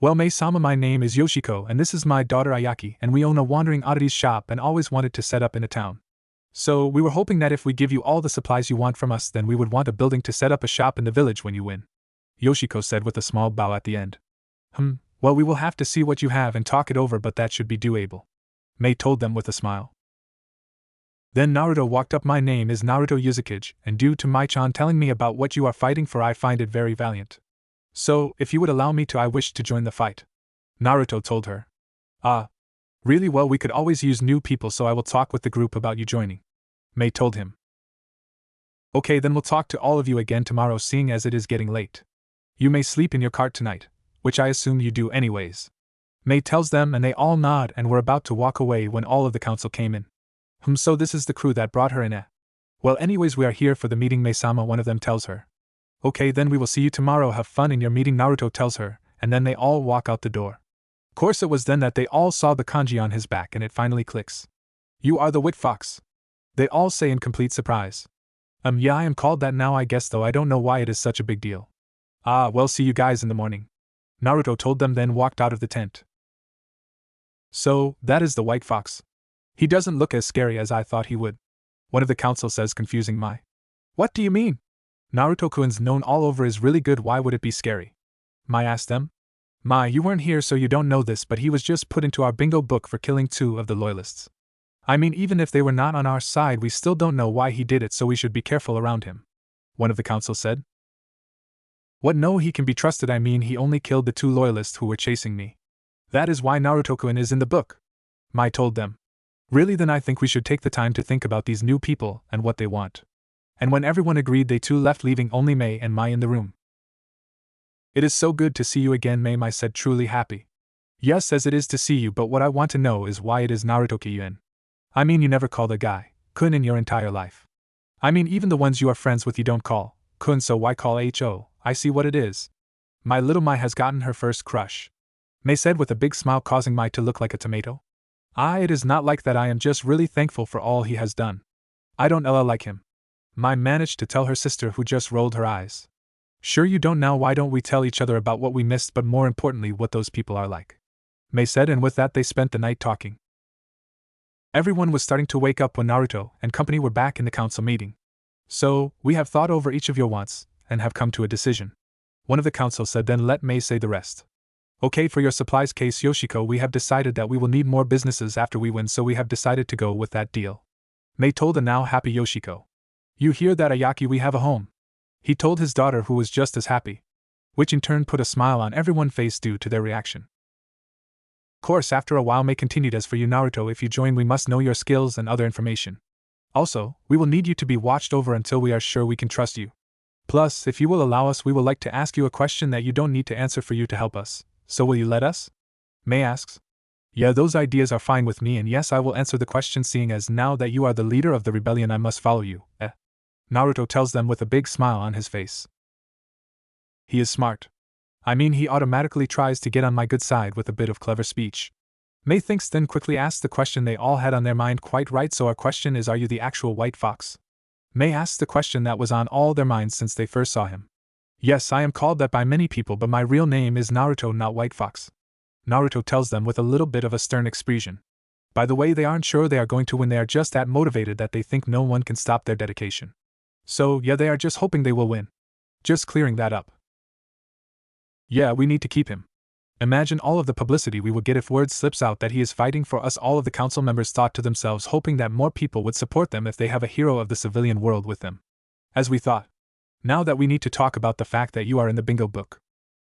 Well, Mai-sama, my name is Yoshiko and this is my daughter Ayaki, and we own a wandering oddities shop and always wanted to set up in a town. So we were hoping that if we give you all the supplies you want from us, then we would want a building to set up a shop in the village when you win. Yoshiko said with a small bow at the end. Well, we will have to see what you have and talk it over, but that should be doable. Mai told them with a smile. Then Naruto walked up. My name is Naruto Uzumaki, and due to Mai-chan telling me about what you are fighting for, I find it very valiant. So, if you would allow me to, I wish to join the fight. Naruto told her. Ah. Really? Well, we could always use new people, so I will talk with the group about you joining. Mai told him. Okay, then we'll talk to all of you again tomorrow, seeing as it is getting late. You may sleep in your cart tonight, which I assume you do anyways. Mai tells them, and they all nod and were about to walk away when all of the council came in. So this is the crew that brought her in, eh? Well, anyways, we are here for the meeting, Mai-sama, one of them tells her. Okay, then we will see you tomorrow, have fun in your meeting, Naruto tells her, and then they all walk out the door. Course, it was then that they all saw the kanji on his back, and it finally clicks. You are the wit fox. They all say in complete surprise. Yeah, I am called that now I guess, though I don't know why it is such a big deal. Ah, well, see you guys in the morning. Naruto told them, then walked out of the tent. So, that is the white fox. He doesn't look as scary as I thought he would. One of the council says, confusing Mai. What do you mean? Naruto-kun's known all over is really good, why would it be scary? Mai asked them. Mai, you weren't here so you don't know this, but he was just put into our bingo book for killing 2 of the loyalists. I mean, even if they were not on our side, we still don't know why he did it, so we should be careful around him. One of the council said. What? No, he can be trusted. I mean, he only killed the 2 loyalists who were chasing me. That is why Naruto-kun is in the book. Mai told them. Really? Then I think we should take the time to think about these new people and what they want. And when everyone agreed, they too left, leaving only Mai and Mai in the room. It is so good to see you again, Mai said, truly happy. Yes, as it is to see you, but what I want to know is why it is Naruto-kun. I mean, you never called a guy kun in your entire life. I mean, even the ones you are friends with you don't call kun, so why call ho? I see what it is. My little Mai has gotten her first crush. Mai said with a big smile, causing Mai to look like a tomato. It is not like that. I am just really thankful for all he has done. I don't like him. Mai managed to tell her sister, who just rolled her eyes. Sure you don't. Now why don't we tell each other about what we missed, but more importantly what those people are like? Mai said, and with that they spent the night talking. Everyone was starting to wake up when Naruto and company were back in the council meeting. So, we have thought over each of your wants, and have come to a decision. One of the council said, then let Mai say the rest. Okay, for your supplies case, Yoshiko, we have decided that we will need more businesses after we win, so we have decided to go with that deal. Mai told the now happy Yoshiko. You hear that, Ayaki? We have a home. He told his daughter, who was just as happy. Which in turn put a smile on everyone's face due to their reaction. Course, after a while Mai continued, as for you Naruto, if you join we must know your skills and other information. Also, we will need you to be watched over until we are sure we can trust you. Plus, if you will allow us, we would like to ask you a question that you don't need to answer for you to help us. So will you let us? Mai asks. Yeah, those ideas are fine with me, and yes, I will answer the question, seeing as now that you are the leader of the rebellion I must follow you. Naruto tells them with a big smile on his face. He is smart. I mean, he automatically tries to get on my good side with a bit of clever speech. Mai thinks, then quickly asks the question they all had on their mind. Quite right, so our question is, are you the actual white fox? Mai asks the question that was on all their minds since they first saw him. Yes, I am called that by many people, but my real name is Naruto, not White Fox. Naruto tells them with a little bit of a stern expression. By the way, they aren't sure they are going to win, they are just that motivated that they think no one can stop their dedication. So, yeah, they are just hoping they will win. Just clearing that up. Yeah, we need to keep him. Imagine all of the publicity we would get if word slips out that he is fighting for us. All of the council members thought to themselves, hoping that more people would support them if they have a hero of the civilian world with them. As we thought. Now that we need to talk about the fact that you are in the bingo book.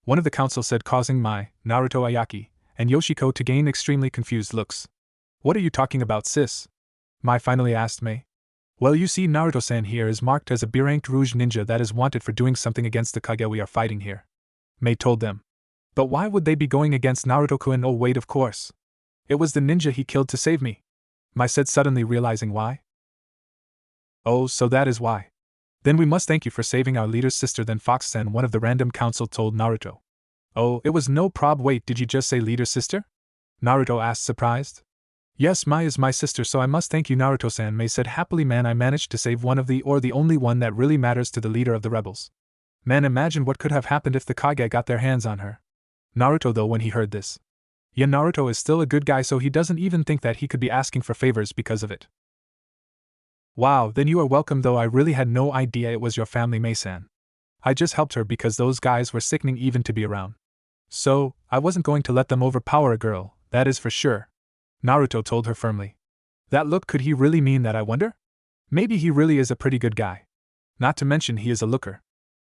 One of the council said, causing Mai, Naruto, Ayaki, and Yoshiko to gain extremely confused looks. What are you talking about, sis? Mai finally asked Mai. Well, you see, Naruto-san here is marked as a B-ranked Rouge ninja that is wanted for doing something against the Kage we are fighting here. Mai told them. But why would they be going against Naruto-kun? Oh wait, of course. It was the ninja he killed to save me. Mai said, suddenly realizing why. Oh, so that is why. Then we must thank you for saving our leader's sister. Then Fox-san, one of the random council, told Naruto. Oh, it was no prob. Wait, did you just say leader's sister? Naruto asked, surprised. Yes, Mai is my sister, so I must thank you, Naruto-san. Mai said happily. Man, I managed to save one of the only one that really matters to the leader of the rebels. Man, imagine what could have happened if the Kage got their hands on her. Naruto, though, when he heard this. Yeah, Naruto is still a good guy, so he doesn't even think that he could be asking for favors because of it. Wow, then you are welcome, though I really had no idea it was your family, Mai-san. I just helped her because those guys were sickening even to be around. So, I wasn't going to let them overpower a girl, that is for sure. Naruto told her firmly. That look, could he really mean that, I wonder? Maybe he really is a pretty good guy. Not to mention he is a looker.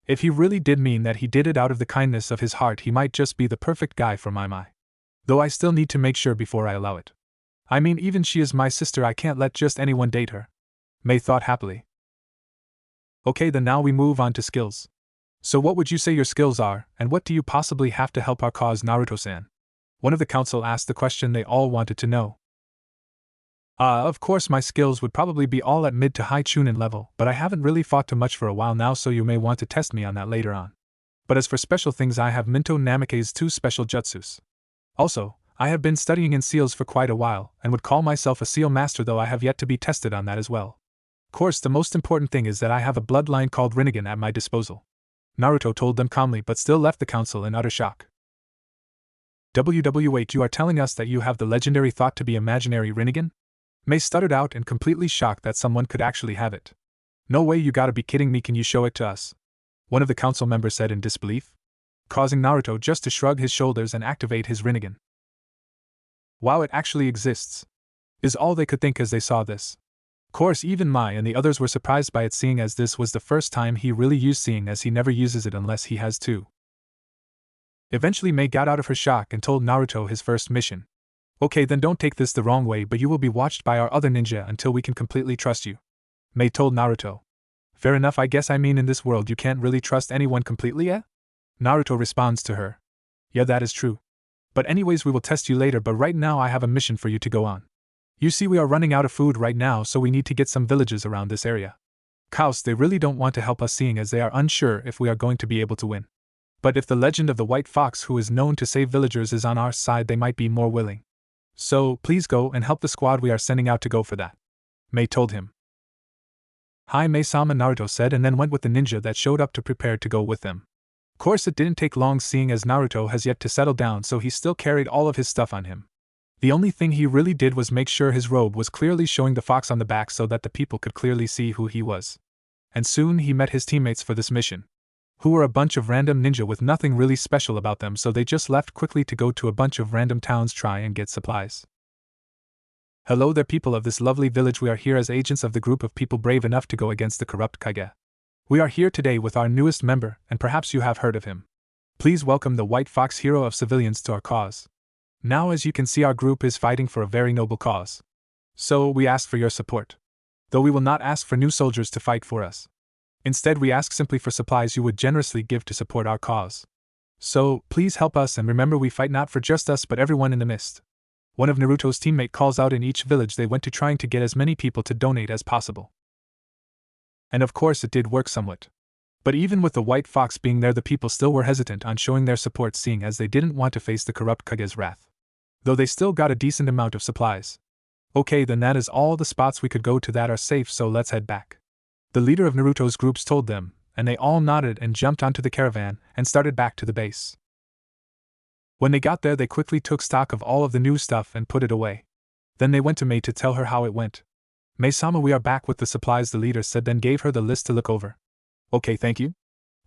If he really did mean that he did it out of the kindness of his heart, he might just be the perfect guy for Mai. Though I still need to make sure before I allow it. I mean, even she is my sister, I can't let just anyone date her. Mai thought happily. Okay, then now we move on to skills. So what would you say your skills are, and what do you possibly have to help our cause, Naruto-san? One of the council asked the question they all wanted to know. Of course my skills would probably be all at mid to high Chunin level, but I haven't really fought too much for a while now, so you may want to test me on that later on. But as for special things, I have Minto Namikaze's 2 special jutsus. Also, I have been studying in seals for quite a while, and would call myself a seal master, though I have yet to be tested on that as well. Course, the most important thing is that I have a bloodline called Rinnegan at my disposal. Naruto told them calmly but still left the council in utter shock. Wait, you are telling us that you have the legendary thought to be imaginary Rinnegan? Mai stuttered out and completely shocked that someone could actually have it. No way, you gotta be kidding me, can you show it to us? One of the council members said in disbelief, causing Naruto just to shrug his shoulders and activate his Rinnegan. Wow, it actually exists, is all they could think as they saw this. Course, even Mai and the others were surprised by it, seeing as this was the first time he really used, seeing as he never uses it unless he has to. Eventually Mai got out of her shock and told Naruto his first mission. Okay, then don't take this the wrong way, but you will be watched by our other ninja until we can completely trust you. Mai told Naruto. Fair enough, I guess. I mean, in this world you can't really trust anyone completely, eh? Naruto responds to her. Yeah, that is true. But anyways, we will test you later, but right now I have a mission for you to go on. You see, we are running out of food right now, so we need to get some villages around this area. Cows, they really don't want to help us, seeing as they are unsure if we are going to be able to win. But if the legend of the White Fox, who is known to save villagers, is on our side, they might be more willing. So, please go and help the squad we are sending out to go for that. Mai told him. Hi Mai-sama, Naruto said, and then went with the ninja that showed up to prepare to go with them. Course, it didn't take long, seeing as Naruto has yet to settle down, so he still carried all of his stuff on him. The only thing he really did was make sure his robe was clearly showing the fox on the back so that the people could clearly see who he was. And soon he met his teammates for this mission, who were a bunch of random ninja with nothing really special about them, so they just left quickly to go to a bunch of random towns try and get supplies. Hello there, people of this lovely village. We are here as agents of the group of people brave enough to go against the corrupt Kage. We are here today with our newest member, and perhaps you have heard of him. Please welcome the White Fox, hero of civilians, to our cause. Now, as you can see, our group is fighting for a very noble cause. So, we ask for your support. Though we will not ask for new soldiers to fight for us. Instead, we ask simply for supplies you would generously give to support our cause. So, please help us, and remember, we fight not for just us but everyone in the mist. One of Naruto's teammates calls out. In each village they went to, trying to get as many people to donate as possible. And of course it did work somewhat. But even with the White Fox being there, the people still were hesitant on showing their support, seeing as they didn't want to face the corrupt Kage's wrath. Though they still got a decent amount of supplies. Okay, then that is all the spots we could go to that are safe, so let's head back. The leader of Naruto's groups told them, and they all nodded and jumped onto the caravan and started back to the base. When they got there, they quickly took stock of all of the new stuff and put it away. Then they went to Mai to tell her how it went. Mai-sama, we are back with the supplies, the leader said, then gave her the list to look over. Okay, thank you.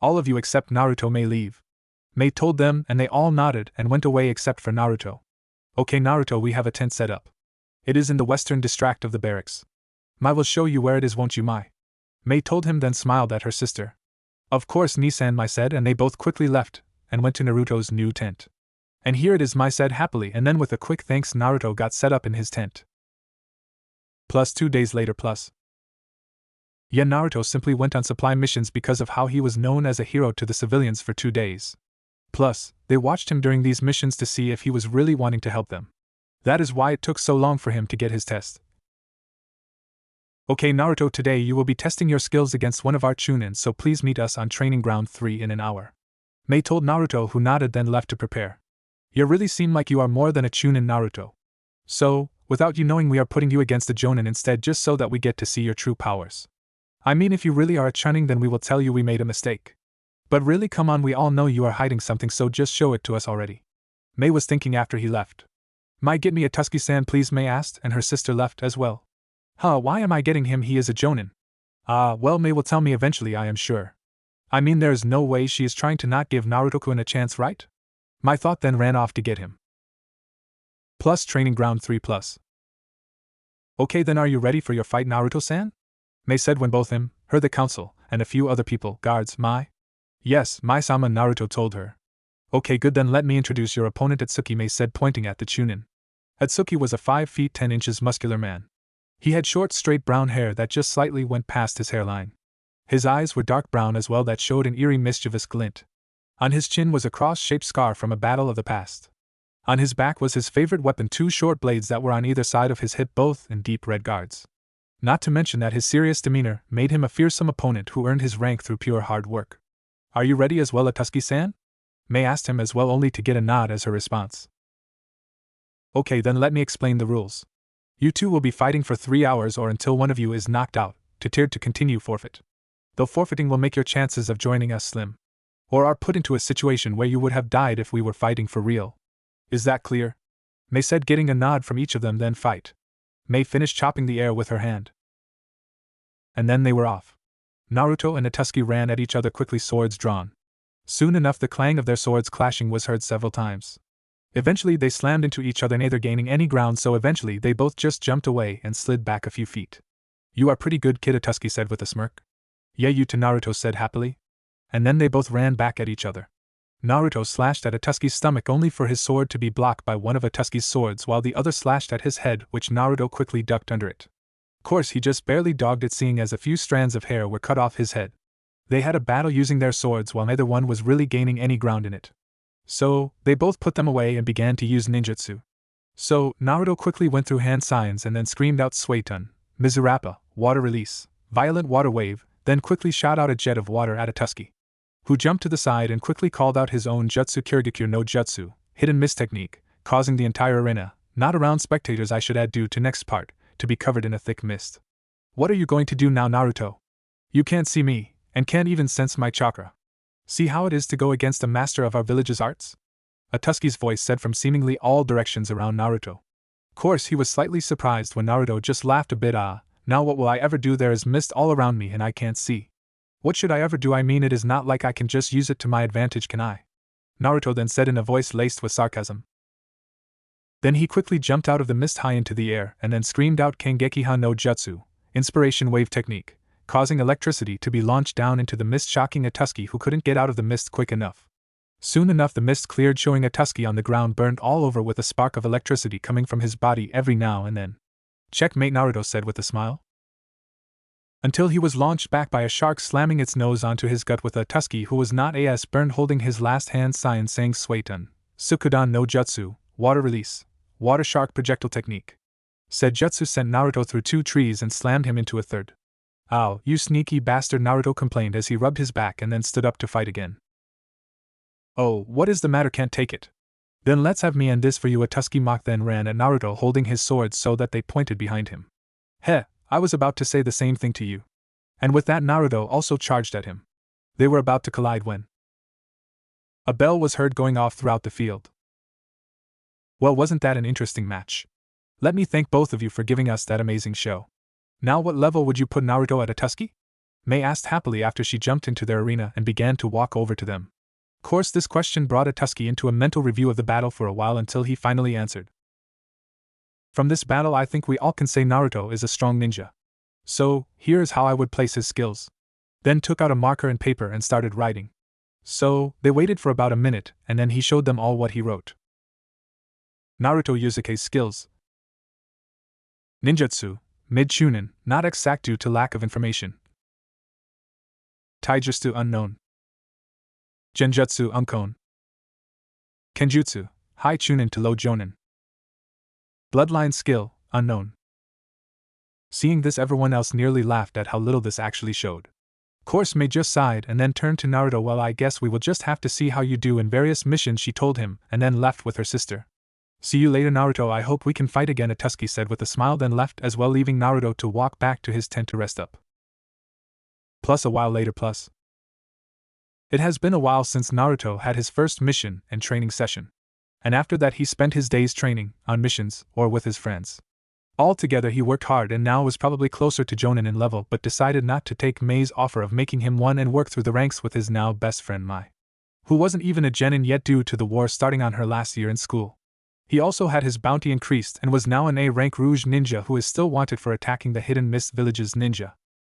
All of you except Naruto may leave. Mai told them, and they all nodded and went away except for Naruto. Okay Naruto, we have a tent set up. It is in the western district of the barracks. Mai will show you where it is, won't you, Mai? Mai told him, then smiled at her sister. Of course, Nisan, Mai said, and they both quickly left and went to Naruto's new tent. And here it is, Mai said happily, and then with a quick thanks Naruto got set up in his tent. Plus 2 days later. Yeah, Naruto simply went on supply missions because of how he was known as a hero to the civilians for 2 days. Plus, they watched him during these missions to see if he was really wanting to help them. That is why it took so long for him to get his test. Okay Naruto, today you will be testing your skills against one of our Chunin, so please meet us on training ground 3 in an hour. Mai told Naruto, who nodded then left to prepare. You really seem like you are more than a Chunin, Naruto. So, without you knowing, we are putting you against a Jonin instead, just so that we get to see your true powers. I mean, if you really are a Chunin, then we will tell you we made a mistake. But really, come on, we all know you are hiding something, so just show it to us already. Mai was thinking after he left. Mai, get me a Tusky-san please, Mai asked, and her sister left as well. Why am I getting him? He is a Jonin. Well, Mai will tell me eventually, I am sure. I mean, there is no way she is trying to not give Naruto-kun a chance, right? My thought then ran off to get him. Plus training ground 3 plus. Okay then, are you ready for your fight, Naruto-san? Mai said when both him, her, the council, and a few other people, guards, Mai? Yes, Mai-sama, Naruto told her. Okay, good, then let me introduce your opponent, Atsuki, Mai said, pointing at the Chunin. Atsuki was a 5 feet 10 inches muscular man. He had short straight brown hair that just slightly went past his hairline. His eyes were dark brown as well, that showed an eerie mischievous glint. On his chin was a cross-shaped scar from a battle of the past. On his back was his favorite weapon, 2 short blades that were on either side of his hip, both in deep red guards. Not to mention that his serious demeanor made him a fearsome opponent who earned his rank through pure hard work. Are you ready as well, Atsuki-san? Mai asked him as well, only to get a nod as her response. Okay then, let me explain the rules. You two will be fighting for 3 hours or until one of you is knocked out, to tier to continue forfeit. Though forfeiting will make your chances of joining us slim. Or are put into a situation where you would have died if we were fighting for real. Is that clear? Mai said, getting a nod from each of them. Then fight. Mai finished chopping the air with her hand. And then they were off. Naruto and Natsuki ran at each other quickly, swords drawn. Soon enough the clang of their swords clashing was heard several times. Eventually they slammed into each other, neither gaining any ground, so eventually they both just jumped away and slid back a few feet. You are pretty good, kid, Natsuki said with a smirk. Yeah, you too, Naruto said happily. And then they both ran back at each other. Naruto slashed at Natsuki's stomach only for his sword to be blocked by one of Natsuki's swords, while the other slashed at his head, which Naruto quickly ducked under it. Of course he just barely dogged it, seeing as a few strands of hair were cut off his head. They had a battle using their swords while neither one was really gaining any ground in it. So, they both put them away and began to use ninjutsu. So, Naruto quickly went through hand signs and then screamed out Suetun, Mizurappa, water release, violent water wave, then quickly shot out a jet of water at Natsuki, who jumped to the side and quickly called out his own jutsu, Kirigakure no Jutsu, hidden mist technique, causing the entire arena, not around spectators I should add due to next part, to be covered in a thick mist. What are you going to do now, Naruto? You can't see me, and can't even sense my chakra. See how it is to go against a master of our village's arts? Natsuki's voice said from seemingly all directions around Naruto. Of course he was slightly surprised when Naruto just laughed a bit. Now what will I ever do? There is mist all around me and I can't see. What should I ever do? I mean, it is not like I can just use it to my advantage, can I? Naruto then said in a voice laced with sarcasm. Then he quickly jumped out of the mist high into the air and then screamed out Kangeki no Jutsu, inspiration wave technique, causing electricity to be launched down into the mist, shocking Natsuki, who couldn't get out of the mist quick enough. Soon enough the mist cleared, showing Natsuki on the ground burned all over with a spark of electricity coming from his body every now and then. Checkmate, Naruto said with a smile. Until he was launched back by a shark slamming its nose onto his gut, with Natsuki, who was not as burned, holding his last hand sign saying Suetun, Sukudan no Jutsu, water release, water shark projectile technique. Said jutsu sent Naruto through 2 trees and slammed him into a third. Ow, you sneaky bastard, Naruto complained as he rubbed his back and then stood up to fight again. Oh, what is the matter? Can't take it. Then let's have me end this for you. Natsuki mocked, then ran at Naruto holding his swords so that they pointed behind him. Heh, I was about to say the same thing to you. And with that Naruto also charged at him. They were about to collide when a bell was heard going off throughout the field. Well, wasn't that an interesting match? Let me thank both of you for giving us that amazing show. Now what level would you put Naruto at, Natsuki? Mai asked happily after she jumped into their arena and began to walk over to them. Of course this question brought Natsuki into a mental review of the battle for a while until he finally answered. From this battle I think we all can say Naruto is a strong ninja. So, here is how I would place his skills. Then took out a marker and paper and started writing. So, they waited for about a minute and then he showed them all what he wrote. Naruto Yuzuke's skills. Ninjutsu, mid-chunin, not exact due to lack of information. Taijutsu unknown. Genjutsu unknown. Kenjutsu, high chunin to low jonin. Bloodline skill, unknown. Seeing this everyone else nearly laughed at how little this actually showed. Course Mai just sighed and then turned to Naruto. Well, I guess we will just have to see how you do in various missions, she told him, and then left with her sister. See you later, Naruto. I hope we can fight again, Natsuki said with a smile, then left as well, leaving Naruto to walk back to his tent to rest up. Plus a while later. It has been a while since Naruto had his first mission and training session. And after that he spent his days training, on missions, or with his friends. Altogether he worked hard and now was probably closer to Jonin in level, but decided not to take Mei's offer of making him one and work through the ranks with his now best friend Mai, who wasn't even a genin yet due to the war starting on her last year in school. He also had his bounty increased and was now an A rank Rouge ninja who is still wanted for attacking the hidden mist village's ninja.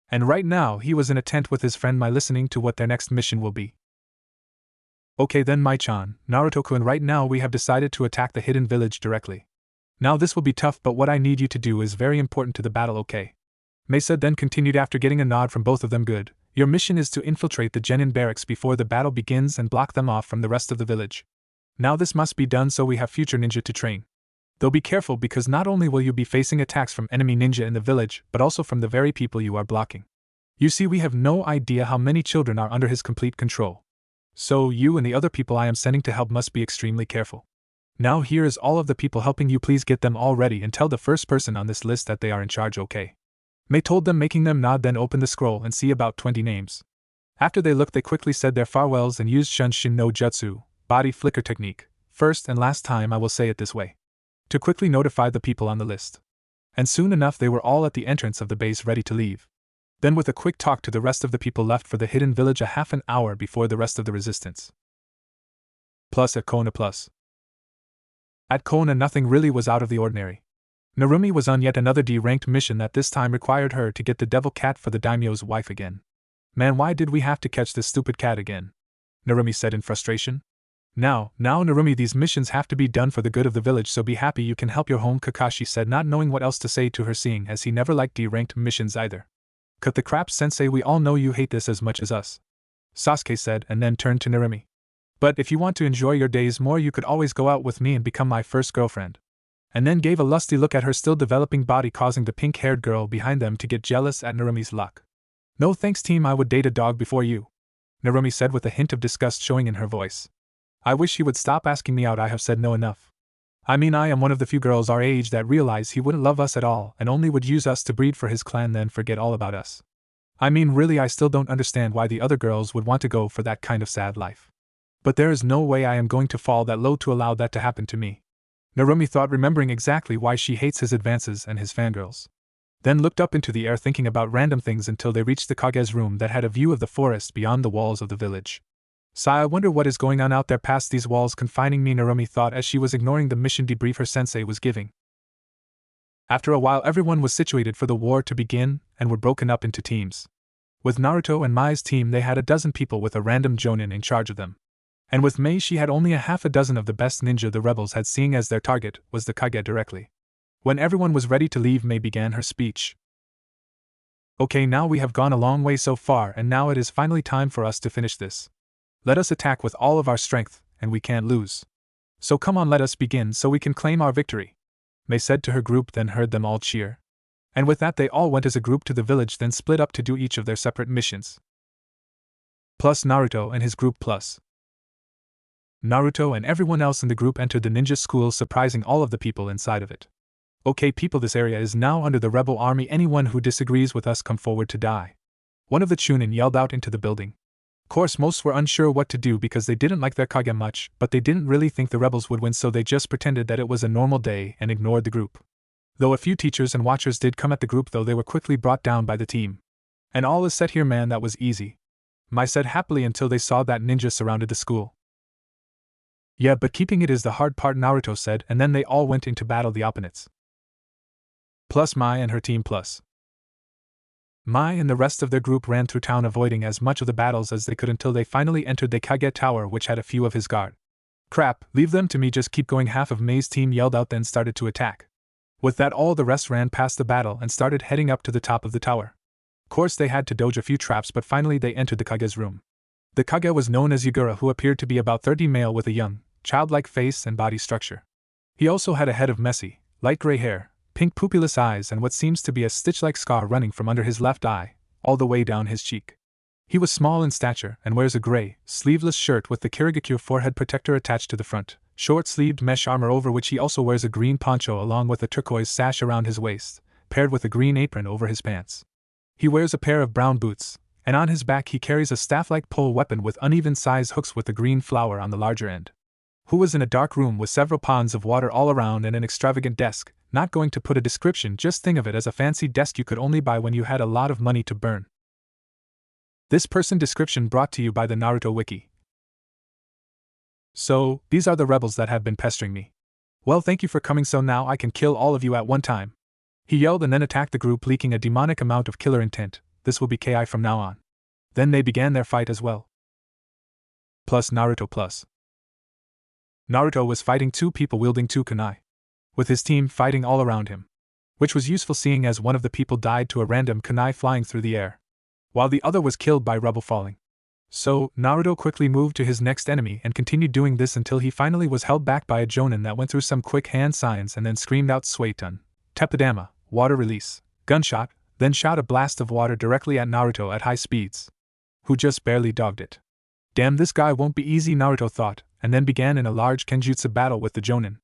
And right now he was in a tent with his friend Mai listening to what their next mission will be. Okay then, Mai-chan, Naruto-kun, right now we have decided to attack the hidden village directly. Now this will be tough, but what I need you to do is very important to the battle, okay? Mai said, then continued after getting a nod from both of them. Good. Your mission is to infiltrate the genin barracks before the battle begins and block them off from the rest of the village. Now this must be done so we have future ninja to train. Though be careful, because not only will you be facing attacks from enemy ninja in the village, but also from the very people you are blocking. You see, we have no idea how many children are under his complete control. So you and the other people I am sending to help must be extremely careful. Now here is all of the people helping you. Please get them all ready and tell the first person on this list that they are in charge, okay? Mai told them, making them nod, then opened the scroll and see about 20 names. After they looked, they quickly said their farewells and used Shunshin no Jutsu, body flicker technique, first and last time I will say it this way, to quickly notify the people on the list. And soon enough they were all at the entrance of the base ready to leave. Then with a quick talk to the rest of the people left for the hidden village a half an hour before the rest of the resistance. Plus at Konoha plus. At Konoha nothing really was out of the ordinary. Narumi was on yet another D-ranked mission that this time required her to get the devil cat for the daimyo's wife again. Man, why did we have to catch this stupid cat again? Narumi said in frustration. Now, Narumi, these missions have to be done for the good of the village, so be happy you can help your home, Kakashi said, not knowing what else to say to her, seeing as he never liked D-ranked missions either. Cut the crap, sensei, we all know you hate this as much as us, Sasuke said, and then turned to Narumi. But if you want to enjoy your days more, you could always go out with me and become my first girlfriend. And then gave a lusty look at her still developing body, causing the pink-haired girl behind them to get jealous at Narumi's luck. No thanks, team, I would date a dog before you, Narumi said with a hint of disgust showing in her voice. I wish he would stop asking me out, I have said no enough. I mean, I am one of the few girls our age that realize he wouldn't love us at all and only would use us to breed for his clan, then forget all about us. I mean, really, I still don't understand why the other girls would want to go for that kind of sad life. But there is no way I am going to fall that low to allow that to happen to me, Narumi thought, remembering exactly why she hates his advances and his fangirls. Then looked up into the air thinking about random things until they reached the Kage's room that had a view of the forest beyond the walls of the village. Sigh, I wonder what is going on out there past these walls confining me, Narumi thought as she was ignoring the mission debrief her sensei was giving. After a while everyone was situated for the war to begin and were broken up into teams. With Naruto and Mai's team they had a dozen people with a random jonin in charge of them. And with Mai she had only a half a dozen of the best ninja the rebels had, seeing as their target was the Kage directly. When everyone was ready to leave, Mai began her speech. Okay, now we have gone a long way so far, and now it is finally time for us to finish this. Let us attack with all of our strength, and we can't lose. So come on, let us begin so we can claim our victory, Mai said to her group, then heard them all cheer. And with that they all went as a group to the village, then split up to do each of their separate missions. Plus Naruto and his group plus. Naruto and everyone else in the group entered the ninja school, surprising all of the people inside of it. Okay people, this area is now under the rebel army. Anyone who disagrees with us come forward to die, one of the Tunin yelled out into the building. Of course most were unsure what to do because they didn't like their Kage much, but they didn't really think the rebels would win, so they just pretended that it was a normal day and ignored the group. Though a few teachers and watchers did come at the group, though they were quickly brought down by the team. And all is set here, man, that was easy, Mai said happily until they saw that ninja surrounded the school. Yeah, but keeping it is the hard part, Naruto said, and then they all went into battle the opponents. Plus Mai and her team plus. Mai and the rest of their group ran through town, avoiding as much of the battles as they could until they finally entered the Kage Tower, which had a few of his guard. Crap, leave them to me, just keep going, half of Mai's team yelled out, then started to attack. With that all the rest ran past the battle and started heading up to the top of the tower. Of course they had to dodge a few traps, but finally they entered the Kage's room. The Kage was known as Yagura, who appeared to be about 30, male with a young, childlike face and body structure. He also had a head of messy, light gray hair, pink pupilless eyes, and what seems to be a stitch-like scar running from under his left eye, all the way down his cheek. He was small in stature and wears a gray, sleeveless shirt with the Kirigakure forehead protector attached to the front, short-sleeved mesh armor over which he also wears a green poncho along with a turquoise sash around his waist, paired with a green apron over his pants. He wears a pair of brown boots, and on his back he carries a staff-like pole weapon with uneven-sized hooks with a green flower on the larger end. Who was in a dark room with several ponds of water all around and an extravagant desk. Not going to put a description, just think of it as a fancy desk you could only buy when you had a lot of money to burn. This person description brought to you by the Naruto Wiki. So, these are the rebels that have been pestering me. Well, thank you for coming, so now I can kill all of you at one time. He yelled and then attacked the group, leaking a demonic amount of killer intent. This will be KI from now on. Then they began their fight as well. Plus Naruto plus. Naruto was fighting two people wielding two kunai, with his team fighting all around him, which was useful seeing as one of the people died to a random kunai flying through the air, while the other was killed by rubble falling. So, Naruto quickly moved to his next enemy and continued doing this until he finally was held back by a jonin that went through some quick hand signs and then screamed out Suetun, Teppadama, water release, gunshot, then shot a blast of water directly at Naruto at high speeds, who just barely dogged it. Damn, this guy won't be easy, Naruto thought, and then began in a large kenjutsu battle with the jonin.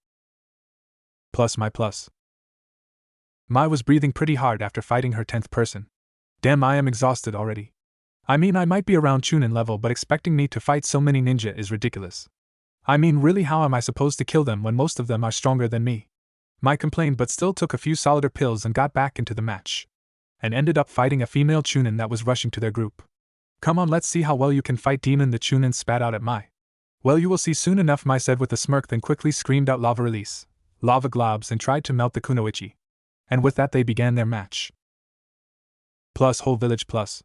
Plus my plus. Mai was breathing pretty hard after fighting her 10th person. Damn, I am exhausted already. I mean, I might be around Tunin level, but expecting me to fight so many ninja is ridiculous. I mean, really, how am I supposed to kill them when most of them are stronger than me? Mai complained, but still took a few solider pills and got back into the match. And ended up fighting a female Chunin that was rushing to their group. Come on, let's see how well you can fight, demon, the Chunin spat out at Mai. Well, you will see soon enough, Mai said with a smirk, then quickly screamed out lava release, lava globs, and tried to melt the kunoichi. And with that they began their match. Plus whole village plus.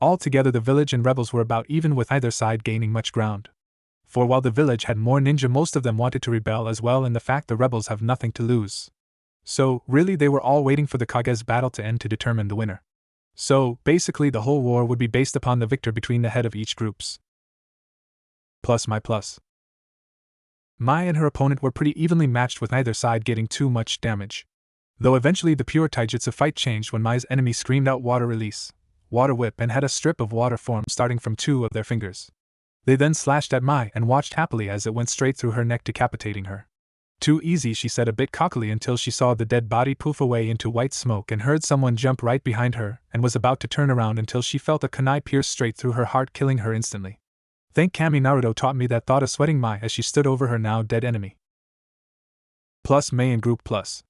Altogether the village and rebels were about even, with either side gaining much ground. For while the village had more ninja, most of them wanted to rebel as well, and the fact the rebels have nothing to lose. So, really, they were all waiting for the Kage's battle to end to determine the winner. So, basically the whole war would be based upon the victor between the head of each groups. Plus Mai plus. Mai and her opponent were pretty evenly matched, with neither side getting too much damage. Though eventually the pure taijutsu fight changed when Mai's enemy screamed out water release, water whip, and had a strip of water form starting from 2 of their fingers. They then slashed at Mai and watched happily as it went straight through her neck, decapitating her. Too easy, she said a bit cockily, until she saw the dead body poof away into white smoke and heard someone jump right behind her, and was about to turn around until she felt a kunai pierce straight through her heart, killing her instantly. Thank Kami, Naruto taught me that, thought a sweating Mai as she stood over her now dead enemy. Plus Mai and group plus.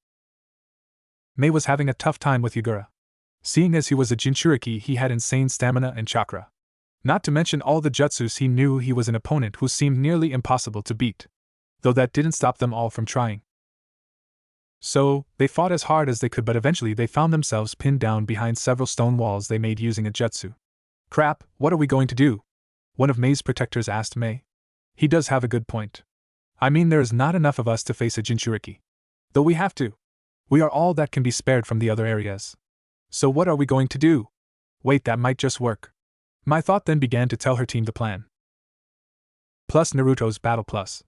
Mai was having a tough time with Yagura. Seeing as he was a Jinchuriki, he had insane stamina and chakra. Not to mention all the jutsus, he knew he was an opponent who seemed nearly impossible to beat. Though that didn't stop them all from trying. So, they fought as hard as they could, but eventually they found themselves pinned down behind several stone walls they made using a jutsu. Crap, what are we going to do? One of Mei's protectors asked Mei. He does have a good point. I mean, there is not enough of us to face a Jinchuriki. Though we have to. We are all that can be spared from the other areas. So what are we going to do? Wait, that might just work. Mai thought, then began to tell her team the plan. Plus Naruto's battle plus.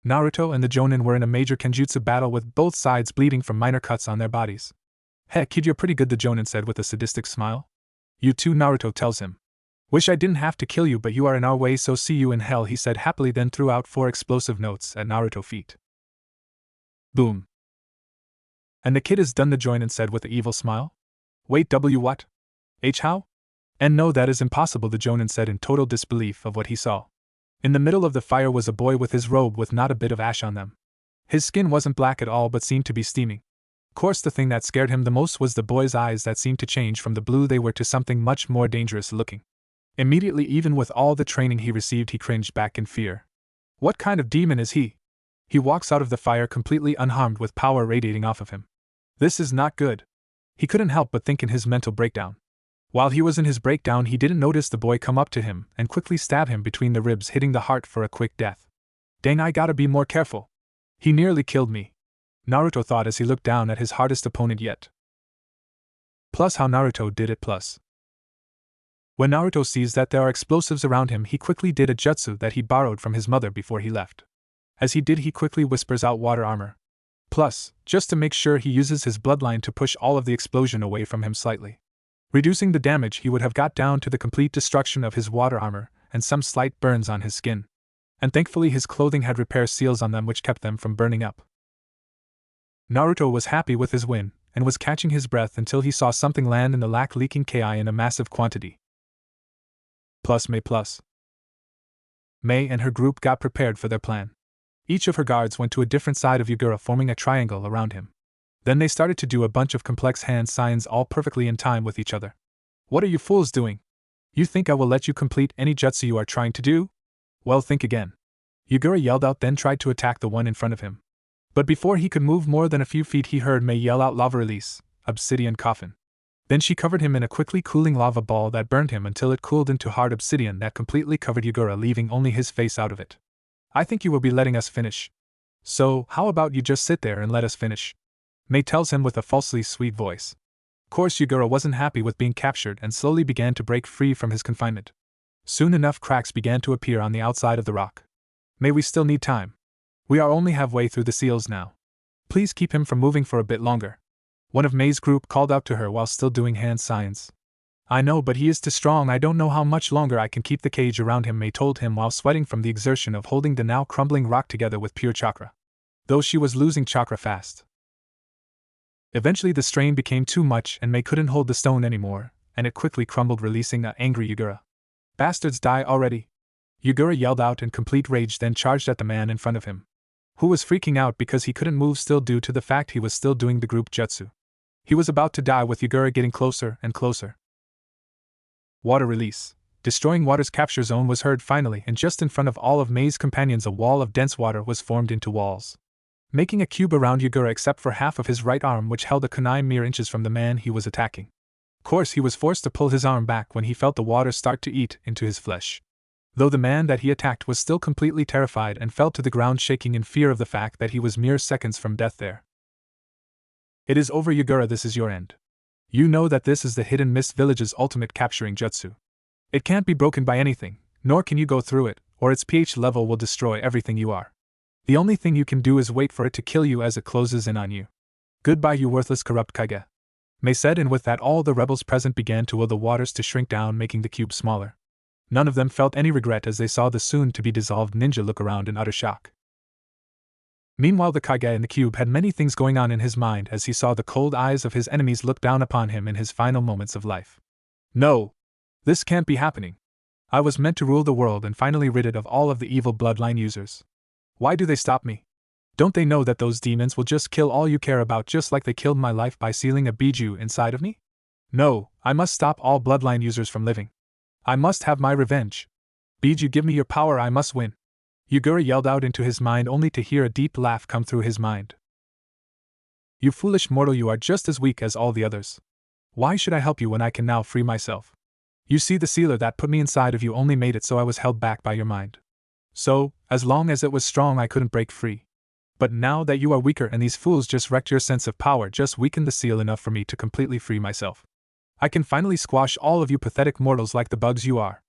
Naruto and the Jonin were in a major kenjutsu battle, with both sides bleeding from minor cuts on their bodies. Heck, kid, you're pretty good, the Jonin said with a sadistic smile. You too, Naruto tells him. Wish I didn't have to kill you, but you are in our way, so see you in hell, he said happily, then threw out 4 explosive notes at Naruto's feet. Boom. And the kid is done, the Jonin said with an evil smile. Wait, what? How? And no, that is impossible, the Jonin said in total disbelief of what he saw. In the middle of the fire was a boy with his robe with not a bit of ash on them. His skin wasn't black at all, but seemed to be steaming. Of course, the thing that scared him the most was the boy's eyes that seemed to change from the blue they were to something much more dangerous looking. Immediately, even with all the training he received, he cringed back in fear. What kind of demon is he? He walks out of the fire completely unharmed, with power radiating off of him. This is not good. He couldn't help but think in his mental breakdown. While he was in his breakdown, he didn't notice the boy come up to him and quickly stab him between the ribs, hitting the heart for a quick death. Dang, I gotta be more careful. He nearly killed me, Naruto thought as he looked down at his hardest opponent yet. Plus how Naruto did it plus. When Naruto sees that there are explosives around him, he quickly did a jutsu that he borrowed from his mother before he left. As he did, he quickly whispers out water armor. Plus, just to make sure, he uses his bloodline to push all of the explosion away from him slightly, reducing the damage he would have got down to the complete destruction of his water armor and some slight burns on his skin. And thankfully his clothing had repair seals on them which kept them from burning up. Naruto was happy with his win, and was catching his breath until he saw something land in the lac, leaking Ki in a massive quantity. Plus Mai plus. Mai and her group got prepared for their plan. Each of her guards went to a different side of Yagura, forming a triangle around him. Then they started to do a bunch of complex hand signs, all perfectly in time with each other. What are you fools doing? You think I will let you complete any jutsu you are trying to do? Well, think again. Yagura yelled out, then tried to attack the one in front of him. But before he could move more than a few feet, he heard Mai yell out lava release, obsidian coffin. Then she covered him in a quickly cooling lava ball that burned him until it cooled into hard obsidian that completely covered Yagura, leaving only his face out of it. I think you will be letting us finish. So, how about you just sit there and let us finish? Mai tells him with a falsely sweet voice. Of course, Yagura wasn't happy with being captured and slowly began to break free from his confinement. Soon enough, cracks began to appear on the outside of the rock. May we still need time. We are only halfway through the seals now. Please keep him from moving for a bit longer. One of Mei's group called out to her while still doing hand signs. I know, but he is too strong. I don't know how much longer I can keep the cage around him, Mai told him while sweating from the exertion of holding the now crumbling rock together with pure chakra. Though she was losing chakra fast. Eventually the strain became too much and Mai couldn't hold the stone anymore, and it quickly crumbled, releasing an angry Yagura. "Bastards, die already!" Yagura yelled out in complete rage, then charged at the man in front of him, who was freaking out because he couldn't move still due to the fact he was still doing the group jutsu. He was about to die with Yagura getting closer and closer. Water release. Destroying water's capture zone was heard finally, and just in front of all of Mei's companions a wall of dense water was formed into walls, making a cube around Yagura except for half of his right arm, which held a kunai mere inches from the man he was attacking. Of course, he was forced to pull his arm back when he felt the water start to eat into his flesh. Though the man that he attacked was still completely terrified and fell to the ground shaking in fear of the fact that he was mere seconds from death there. "It is over, Yagura, this is your end. You know that this is the Hidden Mist Village's ultimate capturing jutsu. It can't be broken by anything, nor can you go through it, or its pH level will destroy everything you are. The only thing you can do is wait for it to kill you as it closes in on you. Goodbye, you worthless corrupt Kage," Mai said, and with that all the rebels present began to will the waters to shrink down, making the cube smaller. None of them felt any regret as they saw the soon-to-be-dissolved ninja look around in utter shock. Meanwhile, the Kage in the cube had many things going on in his mind as he saw the cold eyes of his enemies look down upon him in his final moments of life. "No! This can't be happening. I was meant to rule the world and finally rid it of all of the evil bloodline users. Why do they stop me? Don't they know that those demons will just kill all you care about, just like they killed my life by sealing a biju inside of me? No, I must stop all bloodline users from living. I must have my revenge. Biju, give me your power, I must win." Yagura yelled out into his mind, only to hear a deep laugh come through his mind. "You foolish mortal, you are just as weak as all the others. Why should I help you when I can now free myself? You see, the sealer that put me inside of you only made it so I was held back by your mind. So, as long as it was strong, I couldn't break free. But now that you are weaker and these fools just wrecked your sense of power, just weakened the seal enough for me to completely free myself, I can finally squash all of you pathetic mortals like the bugs you are."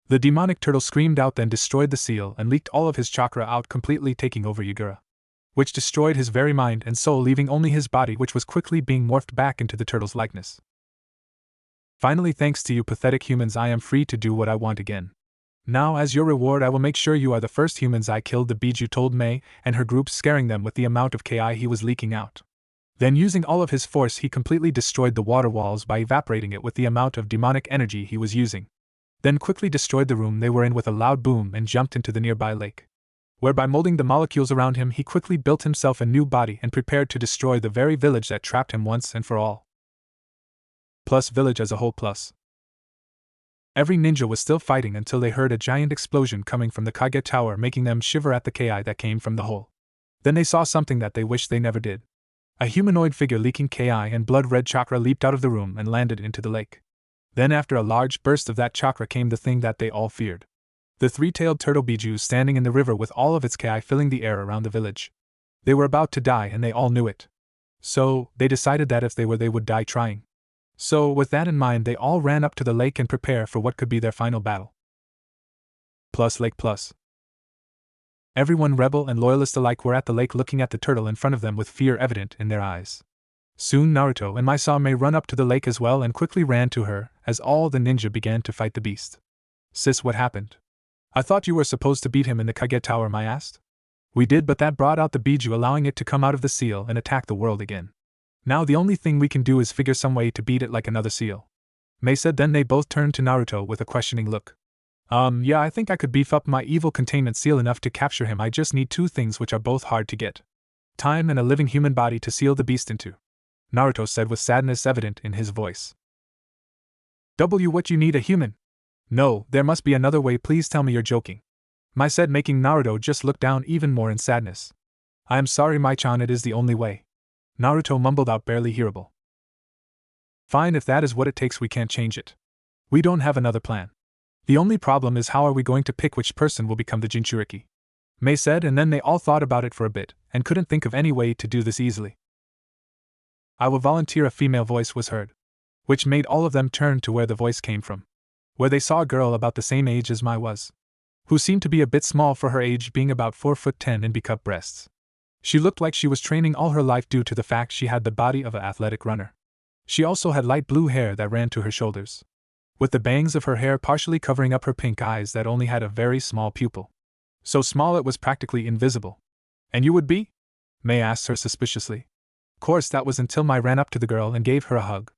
The demonic turtle screamed out, then destroyed the seal and leaked all of his chakra out, completely taking over Yagura, which destroyed his very mind and soul, leaving only his body, which was quickly being morphed back into the turtle's likeness. "Finally, thanks to you pathetic humans, I am free to do what I want again. Now, as your reward, I will make sure you are the first humans I killed," the Biju told Mai and her group, scaring them with the amount of Ki he was leaking out. Then, using all of his force, he completely destroyed the water walls by evaporating it with the amount of demonic energy he was using. Then quickly destroyed the room they were in with a loud boom and jumped into the nearby lake, where by molding the molecules around him he quickly built himself a new body and prepared to destroy the very village that trapped him once and for all. Plus village as a whole plus. Every ninja was still fighting until they heard a giant explosion coming from the Kage Tower, making them shiver at the Ki that came from the hole. Then they saw something that they wished they never did. A humanoid figure leaking Ki and blood-red chakra leaped out of the room and landed into the lake. Then after a large burst of that chakra came the thing that they all feared. The three-tailed turtle Biju standing in the river with all of its Ki filling the air around the village. They were about to die and they all knew it. So, they decided that if they were, they would die trying. So, with that in mind, they all ran up to the lake and prepare for what could be their final battle. Plus lake plus. Everyone, rebel and loyalist alike, were at the lake looking at the turtle in front of them with fear evident in their eyes. Soon Naruto and Mai saw Mai run up to the lake as well and quickly ran to her as all the ninja began to fight the beast. "Sis, what happened? I thought you were supposed to beat him in the Kage Tower," Mai asked. "We did, but that brought out the Biju, allowing it to come out of the seal and attack the world again. Now the only thing we can do is figure some way to beat it like another seal," Mai said. Then they both turned to Naruto with a questioning look. Yeah, I think I could beef up my evil containment seal enough to capture him. I just need two things which are both hard to get. Time and a living human body to seal the beast into," Naruto said with sadness evident in his voice. "What, you need a human? No, there must be another way, please tell me you're joking," Mai said, making Naruto just look down even more in sadness. "I am sorry, Mai-chan, it is the only way," Naruto mumbled out, barely hearable. "Fine, if that is what it takes, we can't change it. We don't have another plan. The only problem is how are we going to pick which person will become the Jinchuriki," Mai said, and then they all thought about it for a bit and couldn't think of any way to do this easily. "I will volunteer," a female voice was heard, which made all of them turn to where the voice came from, where they saw a girl about the same age as Mai was, who seemed to be a bit small for her age, being about 4'10" and B-cup breasts. She looked like she was training all her life due to the fact she had the body of an athletic runner. She also had light blue hair that ran to her shoulders, with the bangs of her hair partially covering up her pink eyes that only had a very small pupil. So small it was practically invisible. "And you would be?" Mai asked her suspiciously. Course that was until Mai ran up to the girl and gave her a hug.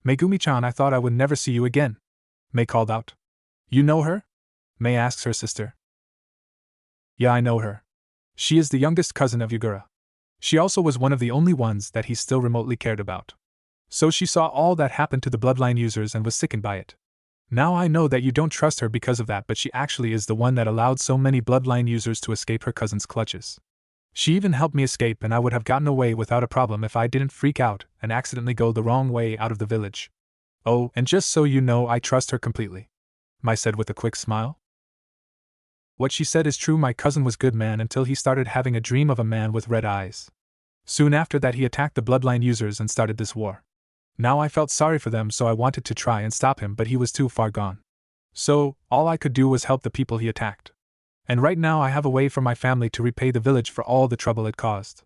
Megumi-chan, I thought I would never see you again, Mai called out. You know her? Mai asks her sister. Yeah, I know her. She is the youngest cousin of Yagura. She also was one of the only ones that he still remotely cared about. So she saw all that happened to the bloodline users and was sickened by it. Now I know that you don't trust her because of that, but she actually is the one that allowed so many bloodline users to escape her cousin's clutches. She even helped me escape, and I would have gotten away without a problem if I didn't freak out and accidentally go the wrong way out of the village. Oh, and just so you know, I trust her completely, Mai said with a quick smile. What she said is true. My cousin was good man until he started having a dream of a man with red eyes. Soon after that he attacked the bloodline users and started this war. Now I felt sorry for them, so I wanted to try and stop him, but he was too far gone. So, all I could do was help the people he attacked. And right now I have a way for my family to repay the village for all the trouble it caused.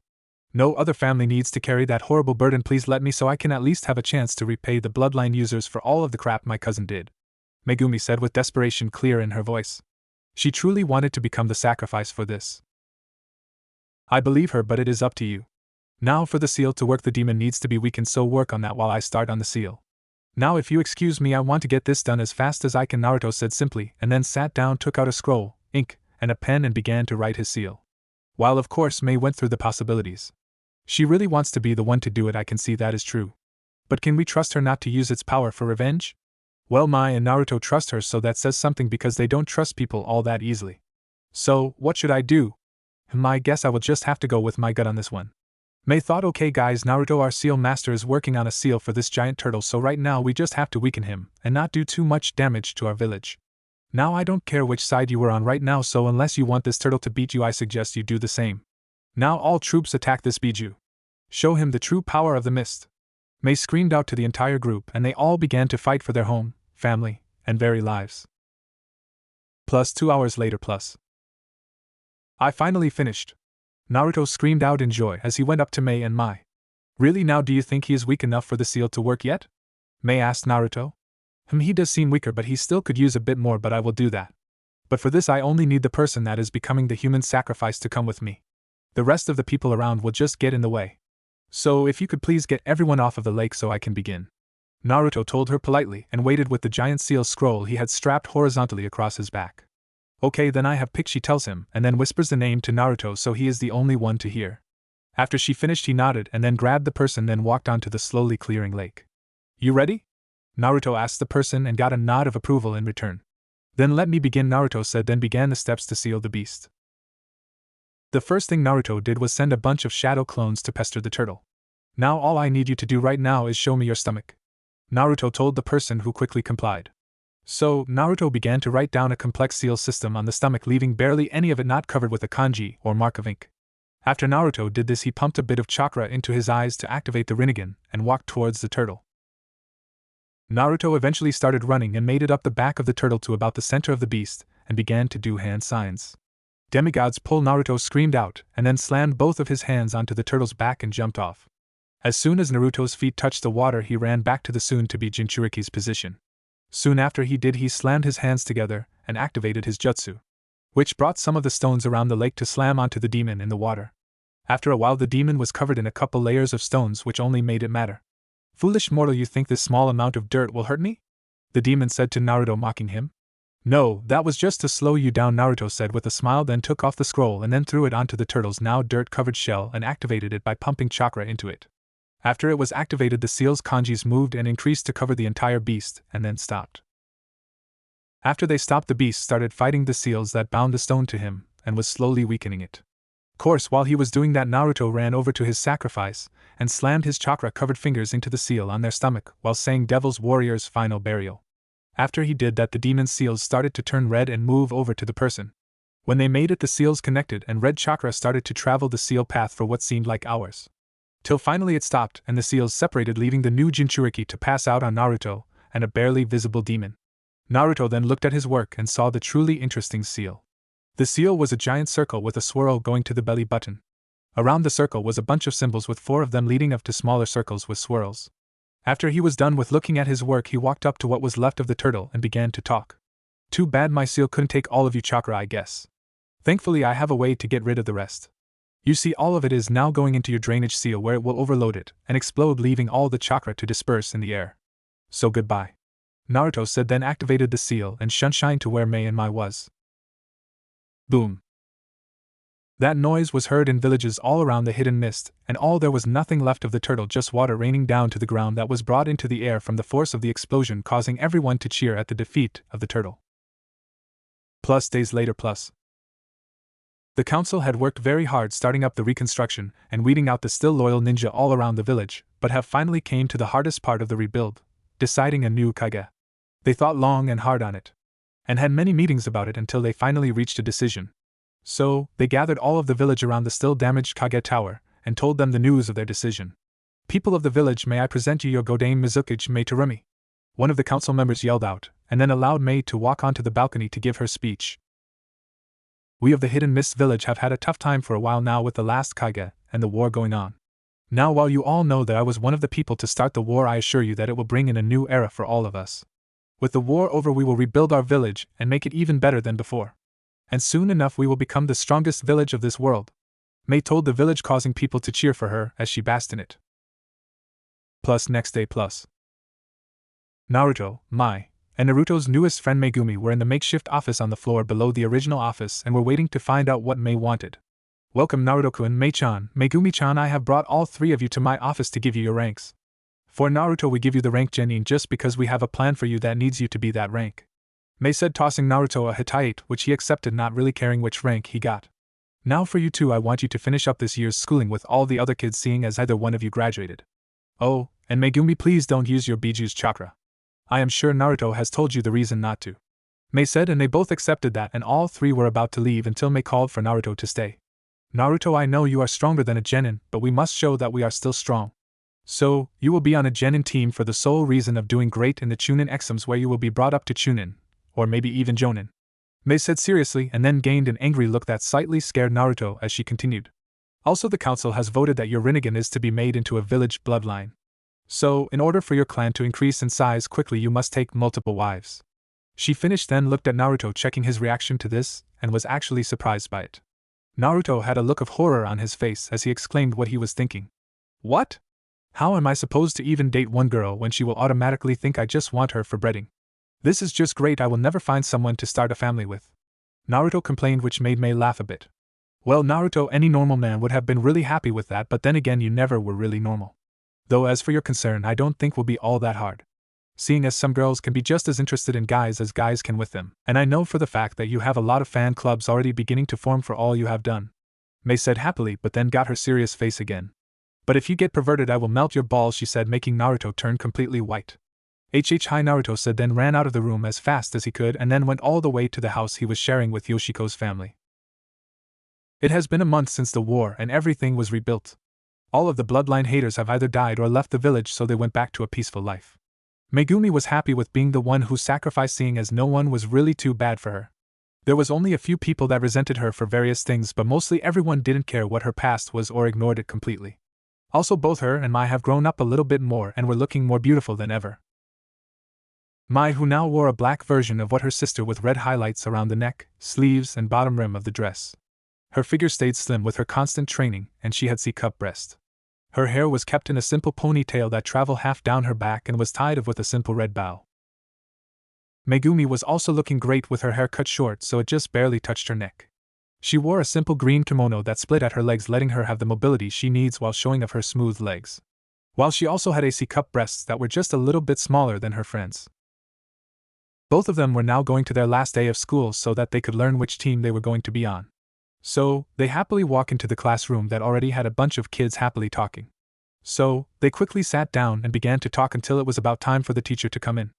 No other family needs to carry that horrible burden. Please let me, so I can at least have a chance to repay the bloodline users for all of the crap my cousin did, Megumi said with desperation clear in her voice. She truly wanted to become the sacrifice for this. I believe her, but it is up to you. Now for the seal to work, the demon needs to be weakened, so work on that while I start on the seal. Now if you excuse me, I want to get this done as fast as I can, Naruto said simply, and then sat down, took out a scroll, ink, and a pen and began to write his seal. While of course Mai went through the possibilities. She really wants to be the one to do it, I can see that is true. But can we trust her not to use its power for revenge? Well, Mai and Naruto trust her, so that says something because they don't trust people all that easily. So, what should I do? I guess I will just have to go with my gut on this one. Mai thought, okay guys, Naruto, our seal master, is working on a seal for this giant turtle, so right now we just have to weaken him and not do too much damage to our village. Now I don't care which side you were on right now, so unless you want this turtle to beat you, I suggest you do the same. Now all troops attack this Biju. Show him the true power of the mist. Mai screamed out to the entire group, and they all began to fight for their home, family, and very lives. Plus 2 hours later. I finally finished. Naruto screamed out in joy as he went up to Mai and Mai. Really, now do you think he is weak enough for the seal to work yet? Mai asked Naruto. He does seem weaker, but he still could use a bit more, but I will do that. But for this I only need the person that is becoming the human sacrifice to come with me. The rest of the people around will just get in the way. So if you could please get everyone off of the lake so I can begin. Naruto told her politely and waited with the giant seal scroll he had strapped horizontally across his back. Okay, then I have picked, she tells him, and then whispers the name to Naruto so he is the only one to hear. After she finished he nodded and then grabbed the person, then walked onto the slowly clearing lake. You ready? Naruto asked the person and got a nod of approval in return. Then let me begin, Naruto said, then began the steps to seal the beast. The first thing Naruto did was send a bunch of shadow clones to pester the turtle. Now all I need you to do right now is show me your stomach, Naruto told the person, who quickly complied. So, Naruto began to write down a complex seal system on the stomach, leaving barely any of it not covered with a kanji, or mark of ink. After Naruto did this, he pumped a bit of chakra into his eyes to activate the Rinnegan, and walked towards the turtle. Naruto eventually started running and made it up the back of the turtle to about the center of the beast, and began to do hand signs. Demigods pull, Naruto screamed out, and then slammed both of his hands onto the turtle's back and jumped off. As soon as Naruto's feet touched the water, he ran back to the soon-to-be Jinchuriki's position. Soon after he did, he slammed his hands together and activated his jutsu, which brought some of the stones around the lake to slam onto the demon in the water. After a while, the demon was covered in a couple layers of stones, which only made it matter. Foolish mortal, you think this small amount of dirt will hurt me? The demon said to Naruto, mocking him. No, that was just to slow you down, Naruto said with a smile, then took off the scroll and then threw it onto the turtle's now dirt-covered shell and activated it by pumping chakra into it. After it was activated, the seal's kanjis moved and increased to cover the entire beast, and then stopped. After they stopped, the beast started fighting the seals that bound the stone to him, and was slowly weakening it. Of course, while he was doing that, Naruto ran over to his sacrifice, and slammed his chakra-covered fingers into the seal on their stomach, while saying Devil's Warrior's final burial. After he did that, the demon seals started to turn red and move over to the person. When they made it, the seals connected, and red chakra started to travel the seal path for what seemed like hours. Till finally it stopped, and the seals separated, leaving the new Jinchuriki to pass out on Naruto, and a barely visible demon. Naruto then looked at his work and saw the truly interesting seal. The seal was a giant circle with a swirl going to the belly button. Around the circle was a bunch of symbols with 4 of them leading up to smaller circles with swirls. After he was done with looking at his work, he walked up to what was left of the turtle and began to talk. Too bad my seal couldn't take all of you chakra, I guess. Thankfully I have a way to get rid of the rest. You see, all of it is now going into your drainage seal where it will overload it and explode, leaving all the chakra to disperse in the air. So goodbye. Naruto said, then activated the seal and shine to where Mai and Mai was. Boom. That noise was heard in villages all around the hidden mist, and there was nothing left of the turtle, just water raining down to the ground that was brought into the air from the force of the explosion, causing everyone to cheer at the defeat of the turtle. Days later. The council had worked very hard starting up the reconstruction and weeding out the still loyal ninja all around the village, but have finally came to the hardest part of the rebuild, deciding a new kage. They thought long and hard on it, and had many meetings about it until they finally reached a decision. So, they gathered all of the village around the still damaged Kage Tower, and told them the news of their decision. People of the village, may I present you your Godame Mizukage Mai Narumi? One of the council members yelled out, and then allowed Mai to walk onto the balcony to give her speech. We of the Hidden Mist village have had a tough time for a while now with the last Kage, and the war going on. Now while you all know that I was one of the people to start the war, I assure you that it will bring in a new era for all of us. With the war over, we will rebuild our village and make it even better than before. And soon enough we will become the strongest village of this world. Mai told the village, causing people to cheer for her as she basked in it. Next day. Naruto, Mai, and Naruto's newest friend Megumi were in the makeshift office on the floor below the original office and were waiting to find out what Mai wanted. Welcome Naruto-kun, Mai-chan, Megumi-chan, I have brought all three of you to my office to give you your ranks. For Naruto we give you the rank Genin just because we have a plan for you that needs you to be that rank. Mai said, tossing Naruto a Hitite, which he accepted, not really caring which rank he got. Now for you two, I want you to finish up this year's schooling with all the other kids, seeing as either one of you graduated. Oh, and Megumi, please don't use your Biju's chakra. I am sure Naruto has told you the reason not to. Mai said, and they both accepted that, and all three were about to leave until Mai called for Naruto to stay. Naruto, I know you are stronger than a Genin, but we must show that we are still strong. So, you will be on a Genin team for the sole reason of doing great in the Chunin exams, where you will be brought up to Chunin. Or maybe even Jonin. Mai said seriously, and then gained an angry look that slightly scared Naruto as she continued. Also, the council has voted that your Rinnegan is to be made into a village bloodline. So, in order for your clan to increase in size quickly, you must take multiple wives. She finished, then looked at Naruto, checking his reaction to this, and was actually surprised by it. Naruto had a look of horror on his face as he exclaimed what he was thinking. What? How am I supposed to even date one girl when she will automatically think I just want her for breeding? This is just great, I will never find someone to start a family with. Naruto complained, which made Mai laugh a bit. Well, Naruto, any normal man would have been really happy with that, but then again, you never were really normal. Though as for your concern, I don't think will be all that hard. Seeing as some girls can be just as interested in guys as guys can with them, and I know for the fact that you have a lot of fan clubs already beginning to form for all you have done. Mai said happily, but then got her serious face again. But if you get perverted, I will melt your balls, she said, making Naruto turn completely white. Hi, Naruto said, then ran out of the room as fast as he could and then went all the way to the house he was sharing with Yoshiko's family. It has been a month since the war and everything was rebuilt. All of the bloodline haters have either died or left the village, so they went back to a peaceful life. Megumi was happy with being the one who sacrificed, seeing as no one was really too bad for her. There was only a few people that resented her for various things, but mostly everyone didn't care what her past was or ignored it completely. Also, both her and Mai have grown up a little bit more and were looking more beautiful than ever. Mai, who now wore a black version of what her sister, with red highlights around the neck, sleeves, and bottom rim of the dress. Her figure stayed slim with her constant training, and she had C-cup breast. Her hair was kept in a simple ponytail that traveled half down her back and was tied with a simple red bow. Megumi was also looking great with her hair cut short so it just barely touched her neck. She wore a simple green kimono that split at her legs, letting her have the mobility she needs while showing off her smooth legs. While she also had C-cup breasts that were just a little bit smaller than her friends. Both of them were now going to their last day of school so that they could learn which team they were going to be on. So, they happily walk into the classroom that already had a bunch of kids happily talking. So, they quickly sat down and began to talk until it was about time for the teacher to come in.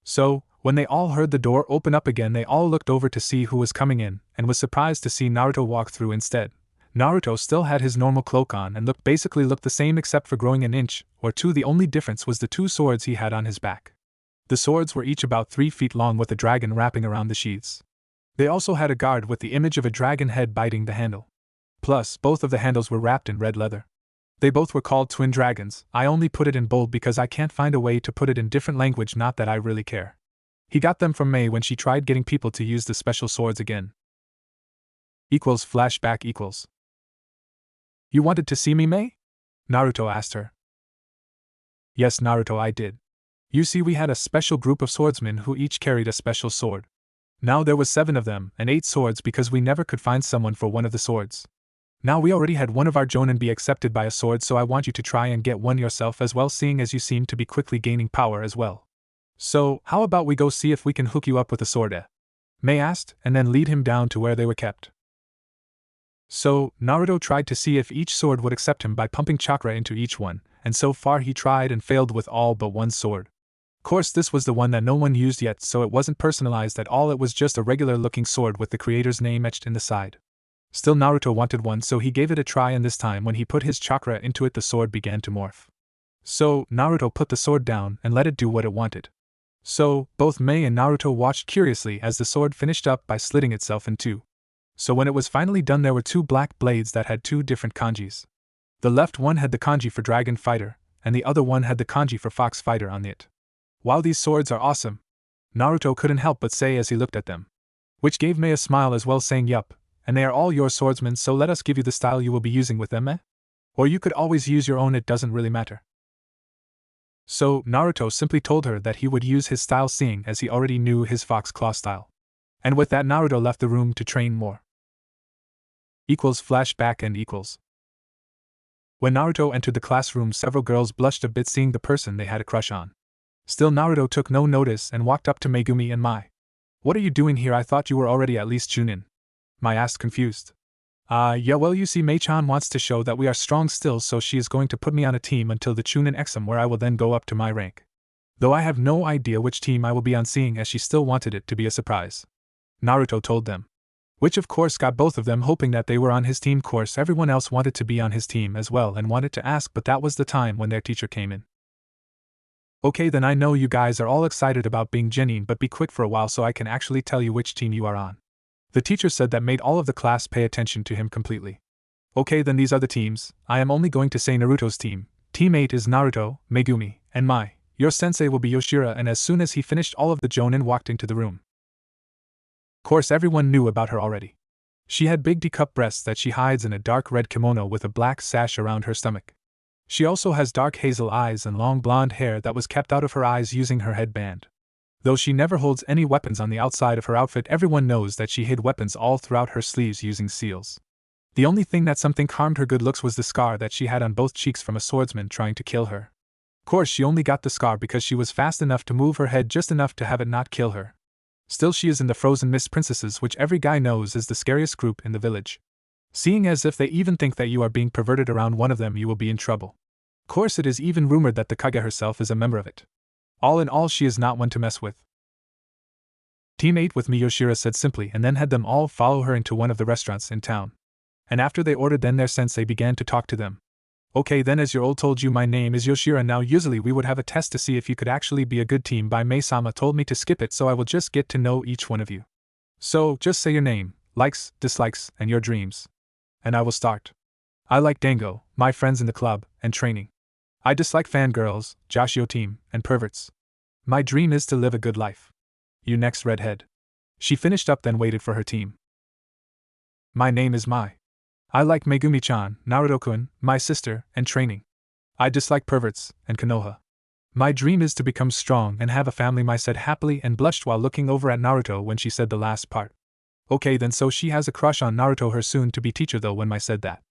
So, when they all heard the door open up again, they all looked over to see who was coming in, and was surprised to see Naruto walk through instead. Naruto still had his normal cloak on and looked the same except for growing an inch or two. The only difference was the two swords he had on his back. The swords were each about 3 feet long with a dragon wrapping around the sheaths. They also had a guard with the image of a dragon head biting the handle. Plus, both of the handles were wrapped in red leather. They both were called twin dragons. I only put it in bold because I can't find a way to put it in different language, not that I really care. He got them from Mai when she tried getting people to use the special swords again. Flashback. You wanted to see me, Mei? Naruto asked her. Yes, Naruto, I did. You see, we had a special group of swordsmen who each carried a special sword. Now there was 7 of them, and 8 swords because we never could find someone for one of the swords. Now we already had one of our jonin be accepted by a sword, so I want you to try and get one yourself as well, seeing as you seem to be quickly gaining power as well. So, how about we go see if we can hook you up with a sword, eh? Mei asked, and then lead him down to where they were kept. So, Naruto tried to see if each sword would accept him by pumping chakra into each one, and so far he tried and failed with all but one sword. Of course, this was the one that no one used yet, so it wasn't personalized at all, it was just a regular-looking sword with the creator's name etched in the side. Still, Naruto wanted one, so he gave it a try, and this time when he put his chakra into it, the sword began to morph. So, Naruto put the sword down and let it do what it wanted. So, both Mei and Naruto watched curiously as the sword finished up by slitting itself in two. So when it was finally done, there were 2 black blades that had 2 different kanjis. The left one had the kanji for Dragon Fighter, and the other one had the kanji for Fox Fighter on it. Wow, these swords are awesome! Naruto couldn't help but say as he looked at them. Which gave Mei a smile as well, saying, yup, and they are all your swordsmen, so let us give you the style you will be using with them, eh? Or you could always use your own, it doesn't really matter. So, Naruto simply told her that he would use his style, seeing as he already knew his Fox Claw style. And with that, Naruto left the room to train more. Flashback and equals. When Naruto entered the classroom, several girls blushed a bit seeing the person they had a crush on. Still, Naruto took no notice and walked up to Megumi and Mai. What are you doing here? I thought you were already at least Tunin. Mai asked, confused. Yeah, well, you see, Mei-chan wants to show that we are strong still, so she is going to put me on a team until the Chunin exam, where I will then go up to my rank. Though I have no idea which team I will be on, seeing as she still wanted it to be a surprise. Naruto told them. Which of course got both of them hoping that they were on his team. Course everyone else wanted to be on his team as well and wanted to ask, but that was the time when their teacher came in. Okay, then I know you guys are all excited about being genin, but be quick for a while so I can actually tell you which team you are on. The teacher said that made all of the class pay attention to him completely. Okay, then these are the teams. I am only going to say Naruto's team. Team 8 is Naruto, Megumi, and Mai. Your sensei will be Yoshira, and as soon as he finished all of the jonin walked into the room. Course everyone knew about her already. She had big D-cup breasts that she hides in a dark red kimono with a black sash around her stomach. She also has dark hazel eyes and long blonde hair that was kept out of her eyes using her headband. Though she never holds any weapons on the outside of her outfit, everyone knows that she hid weapons all throughout her sleeves using seals. The only thing that something harmed her good looks was the scar that she had on both cheeks from a swordsman trying to kill her. Course she only got the scar because she was fast enough to move her head just enough to have it not kill her. Still, she is in the Frozen Mist Princesses, which every guy knows is the scariest group in the village. Seeing as if they even think that you are being perverted around one of them, you will be in trouble. Course it is even rumored that the Kage herself is a member of it. All in all, she is not one to mess with. Team 8 with me, Yoshira said simply, and then had them all follow her into one of the restaurants in town. And after they ordered, then their sensei began to talk to them. Okay, then as your old told you, my name is Yoshira. Now usually we would have a test to see if you could actually be a good team, by Mei-sama told me to skip it, so I will just get to know each one of you. So, just say your name, likes, dislikes, and your dreams. And I will start. I like Dango, my friends in the club, and training. I dislike fangirls, Joshio team, and perverts. My dream is to live a good life. You next, redhead. She finished up then waited for her team. My name is Mai. I like Megumi-chan, Naruto-kun, my sister, and training. I dislike perverts, and Konoha. My dream is to become strong and have a family. Mai said happily and blushed while looking over at Naruto when she said the last part. Okay, then so she has a crush on Naruto, her soon-to-be teacher, though, when Mai said that.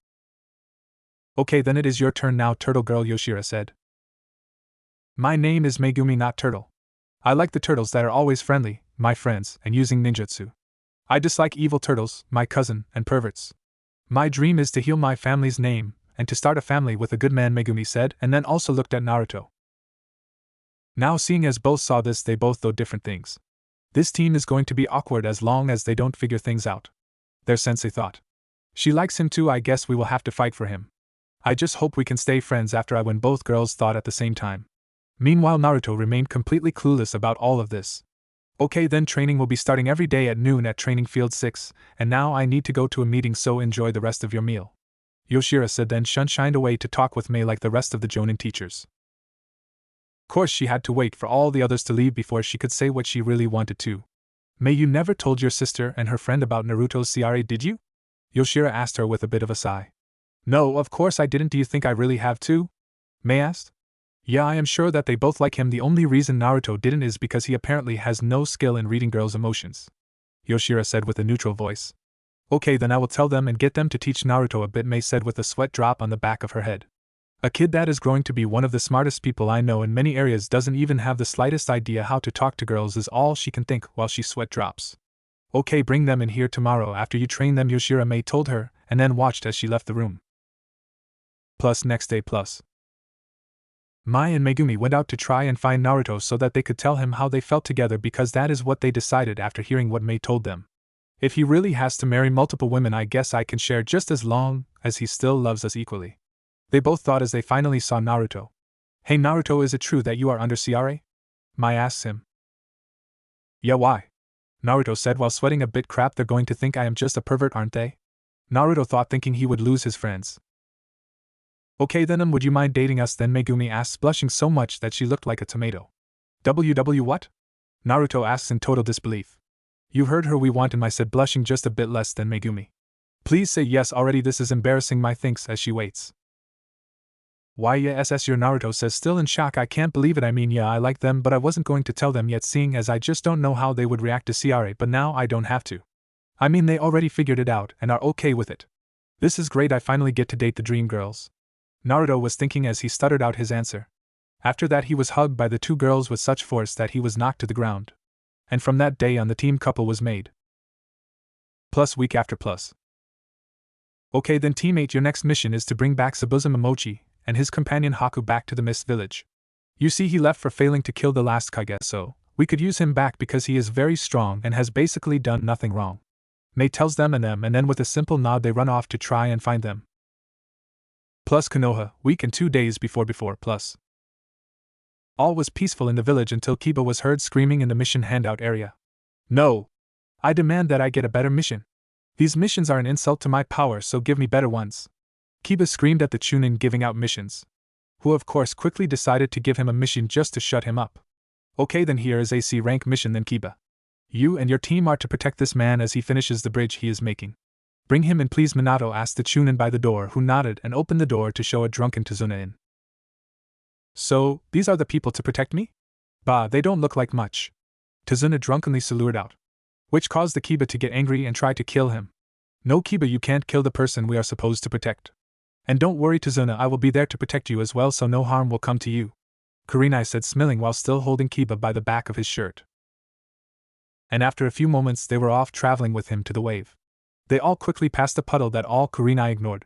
Okay, then it is your turn now, turtle girl, Yoshira said. My name is Megumi, not Turtle. I like the turtles that are always friendly, my friends, and using ninjutsu. I dislike evil turtles, my cousin, and perverts. My dream is to heal my family's name, and to start a family with a good man, Megumi said, and then also looked at Naruto. Now, seeing as both saw this, they both thought different things. This team is going to be awkward as long as they don't figure things out. Their sensei thought. She likes him too, I guess we will have to fight for him. I just hope we can stay friends after I win, both girls thought at the same time. Meanwhile, Naruto remained completely clueless about all of this. Okay, then training will be starting every day at noon at Training Field 6, and now I need to go to a meeting, so enjoy the rest of your meal. Yoshira said, then shined away to talk with Mei like the rest of the jonin teachers. Course she had to wait for all the others to leave before she could say what she really wanted to. Mei, you never told your sister and her friend about Naruto's CRA, did you? Yoshira asked her with a bit of a sigh. No, of course I didn't. Do you think I really have to? Mai asked. Yeah, I am sure that they both like him. The only reason Naruto didn't is because he apparently has no skill in reading girls' emotions, Yoshira said with a neutral voice. Okay, then I will tell them and get them to teach Naruto a bit, Mai said with a sweat drop on the back of her head. A kid that is growing to be one of the smartest people I know in many areas doesn't even have the slightest idea how to talk to girls is all she can think while she sweat drops. Okay, bring them in here tomorrow after you train them, Yoshira Mai told her, and then watched as she left the room. Plus next day plus. Mai and Megumi went out to try and find Naruto so that they could tell him how they felt together, because that is what they decided after hearing what Mai told them. If he really has to marry multiple women, I guess I can share just as long as he still loves us equally. They both thought as they finally saw Naruto. Hey Naruto, is it true that you are under CRA? Mai asks him. Yeah, why? Naruto said while sweating a bit. Crap, they're going to think I am just a pervert, aren't they? Naruto thought, thinking he would lose his friends. Okay then, would you mind dating us then? Megumi asks, blushing so much that she looked like a tomato. WW what? Naruto asks in total disbelief. You heard her, we want him, I said, blushing just a bit less than Megumi. Please say yes already, this is embarrassing, Mai thinks as she waits. Why yes, your Naruto says, still in shock. I can't believe it. I mean, yeah, I like them, but I wasn't going to tell them yet, seeing as I just don't know how they would react to CRA, but now I don't have to. I mean, they already figured it out and are okay with it. This is great, I finally get to date the dream girls. Naruto was thinking as he stuttered out his answer. After that he was hugged by the two girls with such force that he was knocked to the ground. And from that day on the team couple was made. Plus week after plus. Okay then teammate, your next mission is to bring back Zabuza Momochi and his companion Haku back to the Mist Village. You see, he left for failing to kill the last Kage, so we could use him back because he is very strong and has basically done nothing wrong. Mai tells them, and then with a simple nod they run off to try and find them. Plus Konoha, week and 2 days before plus. All was peaceful in the village until Kiba was heard screaming in the mission handout area. No! I demand that I get a better mission. These missions are an insult to my power, so give me better ones. Kiba screamed at the Tunin giving out missions, who of course quickly decided to give him a mission just to shut him up. Okay then, here is a C rank mission then, Kiba. You and your team are to protect this man as he finishes the bridge he is making. Bring him in please, Minato asked the Chunin by the door, who nodded and opened the door to show a drunken Tazuna in. So, these are the people to protect me? Bah, they don't look like much. Tazuna drunkenly saluted out, which caused the Kiba to get angry and try to kill him. No Kiba, you can't kill the person we are supposed to protect. And don't worry Tazuna, I will be there to protect you as well, so no harm will come to you, Kurenai said, smiling while still holding Kiba by the back of his shirt. And after a few moments they were off traveling with him to the wave. They all quickly passed a puddle that all Kurenai ignored.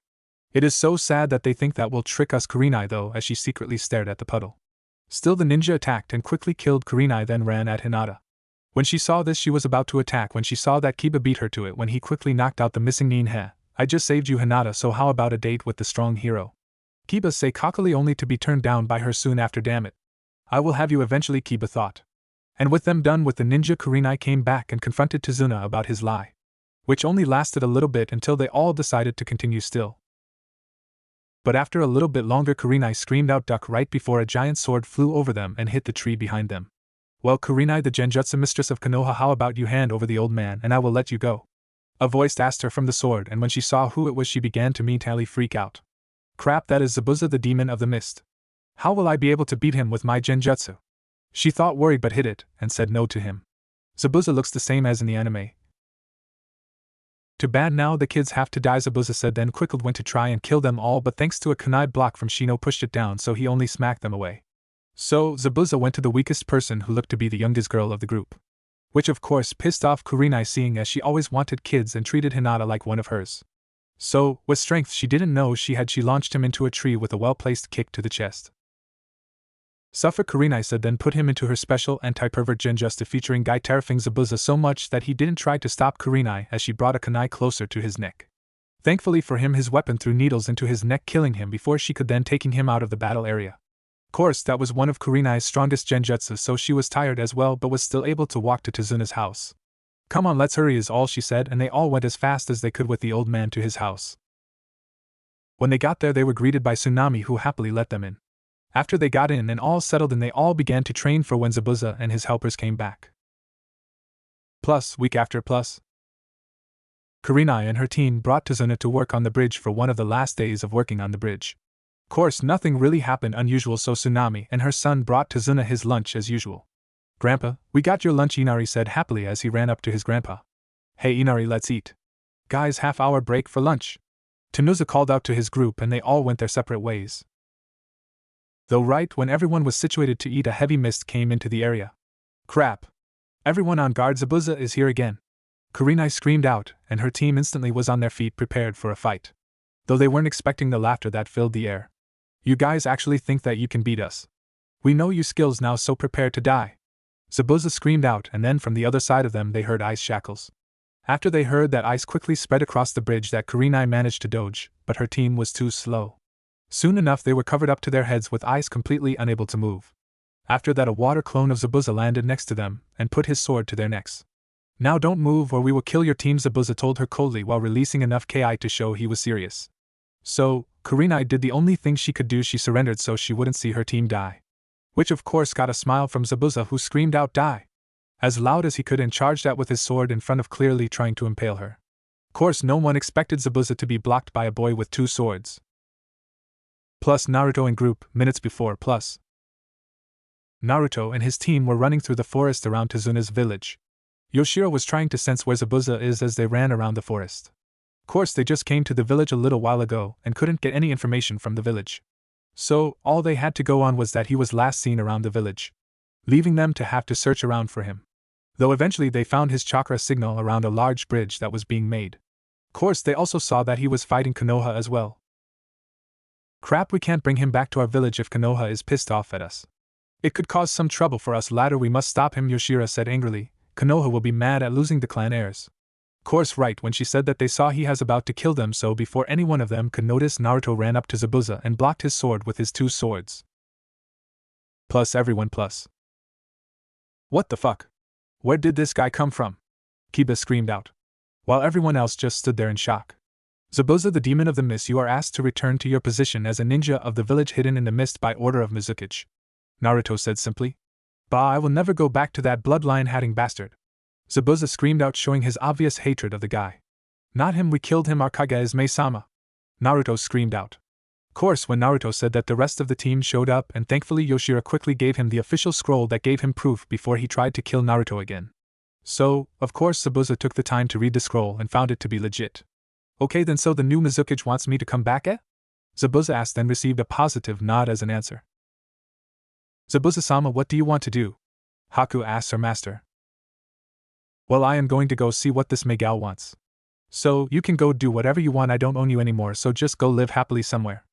It is so sad that they think that will trick us, Kurenai though, as she secretly stared at the puddle. Still the ninja attacked and quickly killed Kurenai, then ran at Hinata. When she saw this she was about to attack when she saw that Kiba beat her to it when he quickly knocked out the missing Ninhe. I just saved you, Hinata, so how about a date with the strong hero? Kiba say cockily, only to be turned down by her soon after. Damn it. I will have you eventually, Kiba thought. And with them done with the ninja, Kurenai came back and confronted Tazuna about his lie, which only lasted a little bit until they all decided to continue still. But after a little bit longer Kurenai screamed out duck right before a giant sword flew over them and hit the tree behind them. Well, Kurenai, the Genjutsu mistress of Konoha, how about you hand over the old man and I will let you go? A voice asked her from the sword, and when she saw who it was she began to mentally freak out. Crap, that is Zabuza, the demon of the mist. How will I be able to beat him with my Genjutsu? She thought, worried, but hid it, and said no to him. Zabuza looks the same as in the anime. Too bad now the kids have to die, Zabuza said, then quickly went to try and kill them all, but thanks to a kunai block from Shino pushed it down, so he only smacked them away. So, Zabuza went to the weakest person, who looked to be the youngest girl of the group. Which of course pissed off Kurenai, seeing as she always wanted kids and treated Hinata like one of hers. So, with strength she didn't know she launched him into a tree with a well-placed kick to the chest. Suffer, Kurenai said, then put him into her special anti-pervert Genjutsu featuring Gai, terrifying Zabuza so much that he didn't try to stop Kurenai as she brought a kunai closer to his neck. Thankfully for him his weapon threw needles into his neck, killing him before she could then taking him out of the battle area. Course that was one of Kurenai's strongest Genjutsu, so she was tired as well but was still able to walk to Tazuna's house. Come on, let's hurry is all she said, and they all went as fast as they could with the old man to his house. When they got there they were greeted by Tsunami, who happily let them in. After they got in and all settled in, they all began to train for when Zabuza and his helpers came back. Plus, week after plus. Kurenai and her team brought Tazuna to work on the bridge for one of the last days of working on the bridge. Course, nothing really happened unusual, so Tsunami and her son brought Tazuna his lunch as usual. Grandpa, we got your lunch, Inari said happily as he ran up to his grandpa. Hey Inari, let's eat. Guys, half-hour break for lunch. Tenuza called out to his group and they all went their separate ways. Though right when everyone was situated to eat, a heavy mist came into the area. Crap! Everyone on guard, Zabuza is here again. Kurenai screamed out, and her team instantly was on their feet prepared for a fight. Though they weren't expecting the laughter that filled the air. You guys actually think that you can beat us? We know you skills now, so prepare to die. Zabuza screamed out, and then from the other side of them they heard ice shackles. After they heard that, ice quickly spread across the bridge that Kurenai managed to dodge, but her team was too slow. Soon enough they were covered up to their heads with ice, completely unable to move. After that, a water clone of Zabuza landed next to them and put his sword to their necks. Now don't move or we will kill your team, Zabuza told her coldly while releasing enough Ki to show he was serious. So, Kurenai did the only thing she could do, she surrendered so she wouldn't see her team die. Which of course got a smile from Zabuza, who screamed out die as loud as he could and charged out with his sword in front of, clearly trying to impale her. Course, no one expected Zabuza to be blocked by a boy with 2 swords. Plus Naruto and group, minutes before, plus Naruto and his team were running through the forest around Tazuna's village. Yoshiro was trying to sense where Zabuza is as they ran around the forest. Course, they just came to the village a little while ago and couldn't get any information from the village. So, all they had to go on was that he was last seen around the village, leaving them to have to search around for him. Though eventually they found his chakra signal around a large bridge that was being made. Course, they also saw that he was fighting Konoha as well. Crap, we can't bring him back to our village if Konoha is pissed off at us. It could cause some trouble for us later, we must stop him, Yoshiro said angrily. Konoha will be mad at losing the clan heirs. Course, right when she said that they saw he was about to kill them, so before any one of them could notice, Naruto ran up to Zabuza and blocked his sword with his 2 swords. Plus everyone plus. What the fuck? Where did this guy come from? Kiba screamed out, while everyone else just stood there in shock. Zabuza, the demon of the mist, you are asked to return to your position as a ninja of the village hidden in the mist by order of Mizukage. Naruto said simply. Bah, I will never go back to that bloodline-hatting bastard. Zabuza screamed out, showing his obvious hatred of the guy. Not him, we killed him, Arakage's Mei-sama. Naruto screamed out. Course, when Naruto said that, the rest of the team showed up and thankfully Yoshiro quickly gave him the official scroll that gave him proof before he tried to kill Naruto again. So, of course, Zabuza took the time to read the scroll and found it to be legit. Okay then, so the new Mizukage wants me to come back, eh? Zabuza asked, then received a positive nod as an answer. Zabuza-sama, what do you want to do? Haku asked her master. Well, I am going to go see what this Megal wants. So, you can go do whatever you want, I don't own you anymore, so just go live happily somewhere.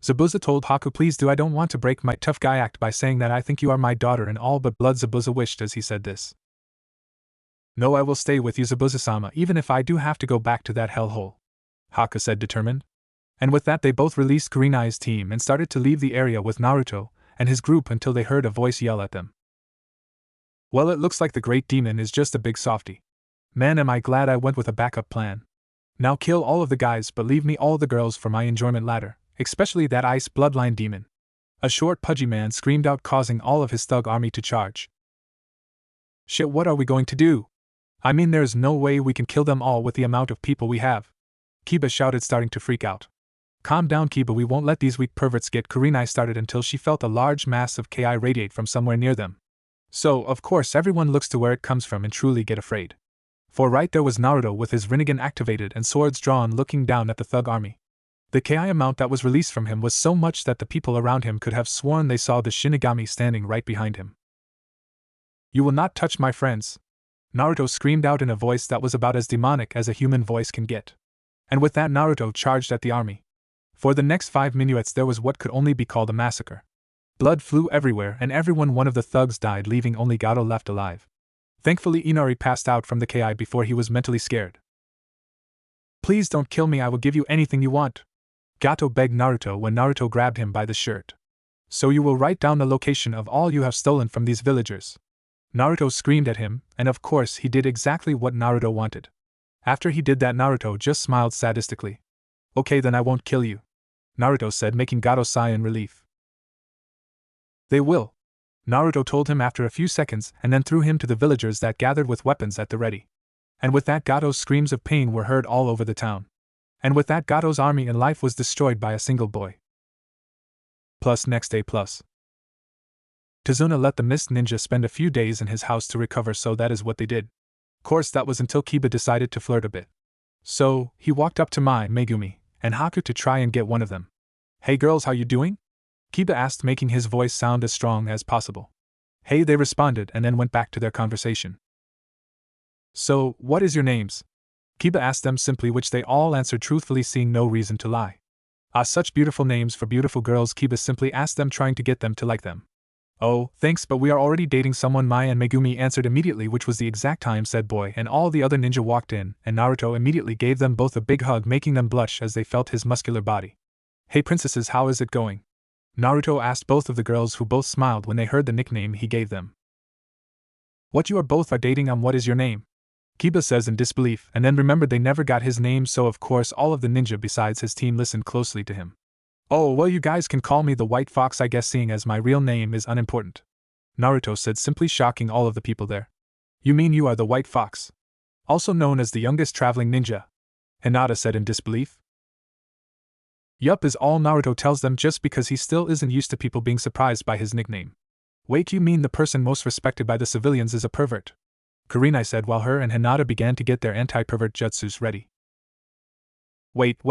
Zabuza told Haku, please do, I don't want to break my tough guy act by saying that I think you are my daughter and all but blood, Zabuza wished as he said this. No, I will stay with you, Zabuza-sama, even if I do have to go back to that hellhole. Haku said, determined. And with that they both released Kurenai's team and started to leave the area with Naruto and his group until they heard a voice yell at them. Well, it looks like the great demon is just a big softy. Man, am I glad I went with a backup plan. Now kill all of the guys but leave me all the girls for my enjoyment later, especially that ice bloodline demon. A short pudgy man screamed out, causing all of his thug army to charge. Shit, what are we going to do? I mean, there's no way we can kill them all with the amount of people we have. Kiba shouted, starting to freak out. Calm down, Kiba, we won't let these weak perverts get. Kurenai started until she felt a large mass of Ki radiate from somewhere near them. So, of course, everyone looks to where it comes from and truly get afraid. For right there was Naruto with his Rinnegan activated and swords drawn, looking down at the thug army. The Ki amount that was released from him was so much that the people around him could have sworn they saw the Shinigami standing right behind him. You will not touch my friends, Naruto screamed out in a voice that was about as demonic as a human voice can get. And with that, Naruto charged at the army. For the next 5 minutes there was what could only be called a massacre. Blood flew everywhere and one of the thugs died, leaving only Gato left alive. Thankfully Inari passed out from the Ki before he was mentally scared. Please don't kill me, I will give you anything you want, Gato begged Naruto when Naruto grabbed him by the shirt. So you will write down the location of all you have stolen from these villagers. Naruto screamed at him, and of course he did exactly what Naruto wanted. After he did that, Naruto just smiled sadistically. Okay then, I won't kill you, Naruto said, making Gato sigh in relief. They will, Naruto told him after a few seconds, and then threw him to the villagers that gathered with weapons at the ready. And with that, Gato's screams of pain were heard all over the town. And with that, Gato's army and life was destroyed by a single boy. Plus next day plus. Tazuna let the Mist Ninja spend a few days in his house to recover, so that is what they did. Course that was until Kiba decided to flirt a bit. So, he walked up to Mai, Megumi, and Haku to try and get one of them. "Hey girls, how you doing?" Kiba asked, making his voice sound as strong as possible. "Hey," they responded and then went back to their conversation. "So, what is your names?" Kiba asked them simply, which they all answered truthfully, seeing no reason to lie. "Ah, such beautiful names for beautiful girls," Kiba simply asked them, trying to get them to like them. "Oh, thanks, but we are already dating someone," Mai and Megumi answered immediately, which was the exact time said boy and all the other ninja walked in, and Naruto immediately gave them both a big hug, making them blush as they felt his muscular body. "Hey princesses, how is it going?" Naruto asked both of the girls, who both smiled when they heard the nickname he gave them. "What, you are both are dating? What is your name?" Kiba says in disbelief, and then remembered they never got his name, so of course all of the ninja besides his team listened closely to him. "Oh, well, you guys can call me the White Fox, I guess, seeing as my real name is unimportant," Naruto said, simply shocking all of the people there. "You mean you are the White Fox? Also known as the youngest traveling ninja?" Hinata said in disbelief. "Yup," is all Naruto tells them, just because he still isn't used to people being surprised by his nickname. "Wait, you mean the person most respected by the civilians is a pervert?" Kurenai said while her and Hinata began to get their anti-pervert jutsus ready. Wait,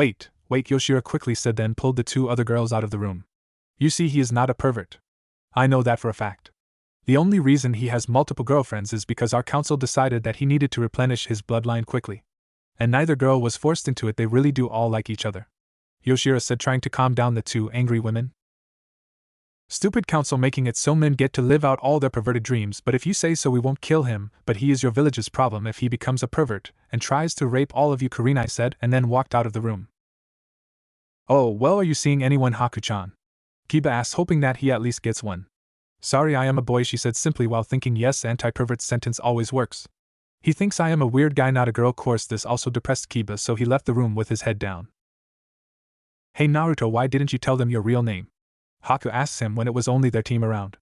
Yoshira quickly said, then pulled the two other girls out of the room. "You see, he is not a pervert. I know that for a fact. The only reason he has multiple girlfriends is because our council decided that he needed to replenish his bloodline quickly. And neither girl was forced into it, they really do all like each other," Yoshira said, trying to calm down the two angry women. "Stupid council making it so men get to live out all their perverted dreams, but if you say so we won't kill him, but he is your village's problem if he becomes a pervert and tries to rape all of you," Kurenai said, and then walked out of the room. "Oh, well, are you seeing anyone, Haku-chan?" Kiba asked, hoping that he at least gets one. "Sorry, I am a boy," she said simply, while thinking, yes, anti-pervert sentence always works. He thinks I am a weird guy, not a girl. Course this also depressed Kiba, so he left the room with his head down. "Hey Naruto, why didn't you tell them your real name?" Haku asks him when it was only their team around.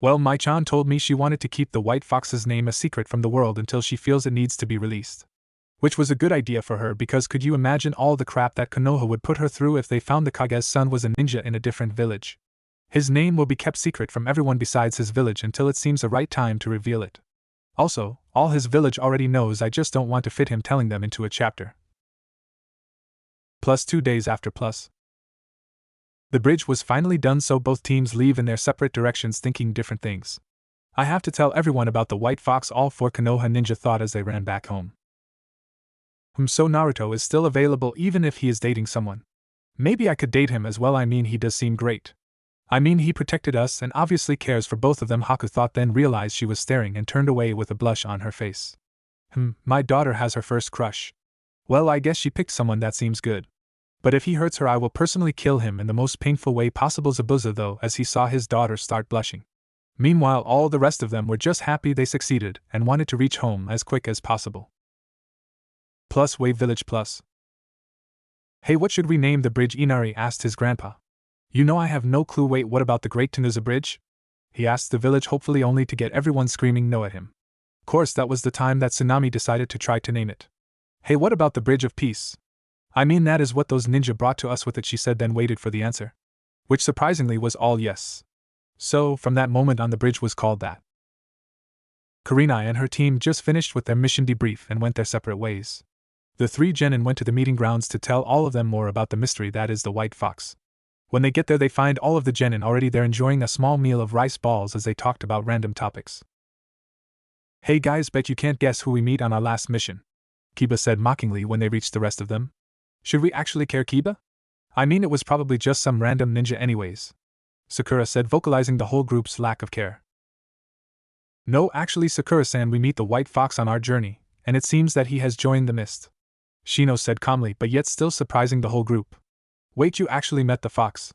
"Well, Mai-chan told me she wanted to keep the White Fox's name a secret from the world until she feels it needs to be released. Which was a good idea for her, because could you imagine all the crap that Konoha would put her through if they found the Kage's son was a ninja in a different village? His name will be kept secret from everyone besides his village until it seems the right time to reveal it. Also, all his village already knows, I just don't want to fit him telling them into a chapter." Plus 2 days after plus. The bridge was finally done, so both teams leave in their separate directions thinking different things. "I have to tell everyone about the White Fox," all four Konoha ninja thought as they ran back home. So Naruto is still available even if he is dating someone. Maybe I could date him as well, I mean he does seem great. I mean he protected us and obviously cares for both of them," Haku thought, then realized she was staring and turned away with a blush on her face. My daughter has her first crush. Well, I guess she picked someone that seems good. But if he hurts her, I will personally kill him in the most painful way possible." Zabuza though, as he saw his daughter start blushing. Meanwhile, all the rest of them were just happy they succeeded and wanted to reach home as quick as possible. Plus Wave Village plus. "Hey, what should we name the bridge?" Inari asked his grandpa. "You know, I have no clue." "Wait, what about the Great Tenuza Bridge?" he asked the village, hopefully only to get everyone screaming no at him. Course that was the time that Tsunami decided to try to name it. "Hey, what about the Bridge of Peace?" "I mean, that is what those ninja brought to us with it," she said, then waited for the answer. Which surprisingly was all yes. So, from that moment on, the bridge was called that. Kurenai and her team just finished with their mission debrief and went their separate ways. The three genin went to the meeting grounds to tell all of them more about the mystery that is the White Fox. When they get there, they find all of the genin already there enjoying a small meal of rice balls as they talked about random topics. "Hey guys, bet you can't guess who we meet on our last mission," Kiba said mockingly when they reached the rest of them. "Should we actually care, Kiba? I mean, it was probably just some random ninja anyways," Sakura said, vocalizing the whole group's lack of care. "No, actually, Sakura-san, we meet the White Fox on our journey, and it seems that he has joined the mist," Shino said calmly, but yet still surprising the whole group. "Wait, you actually met the fox?"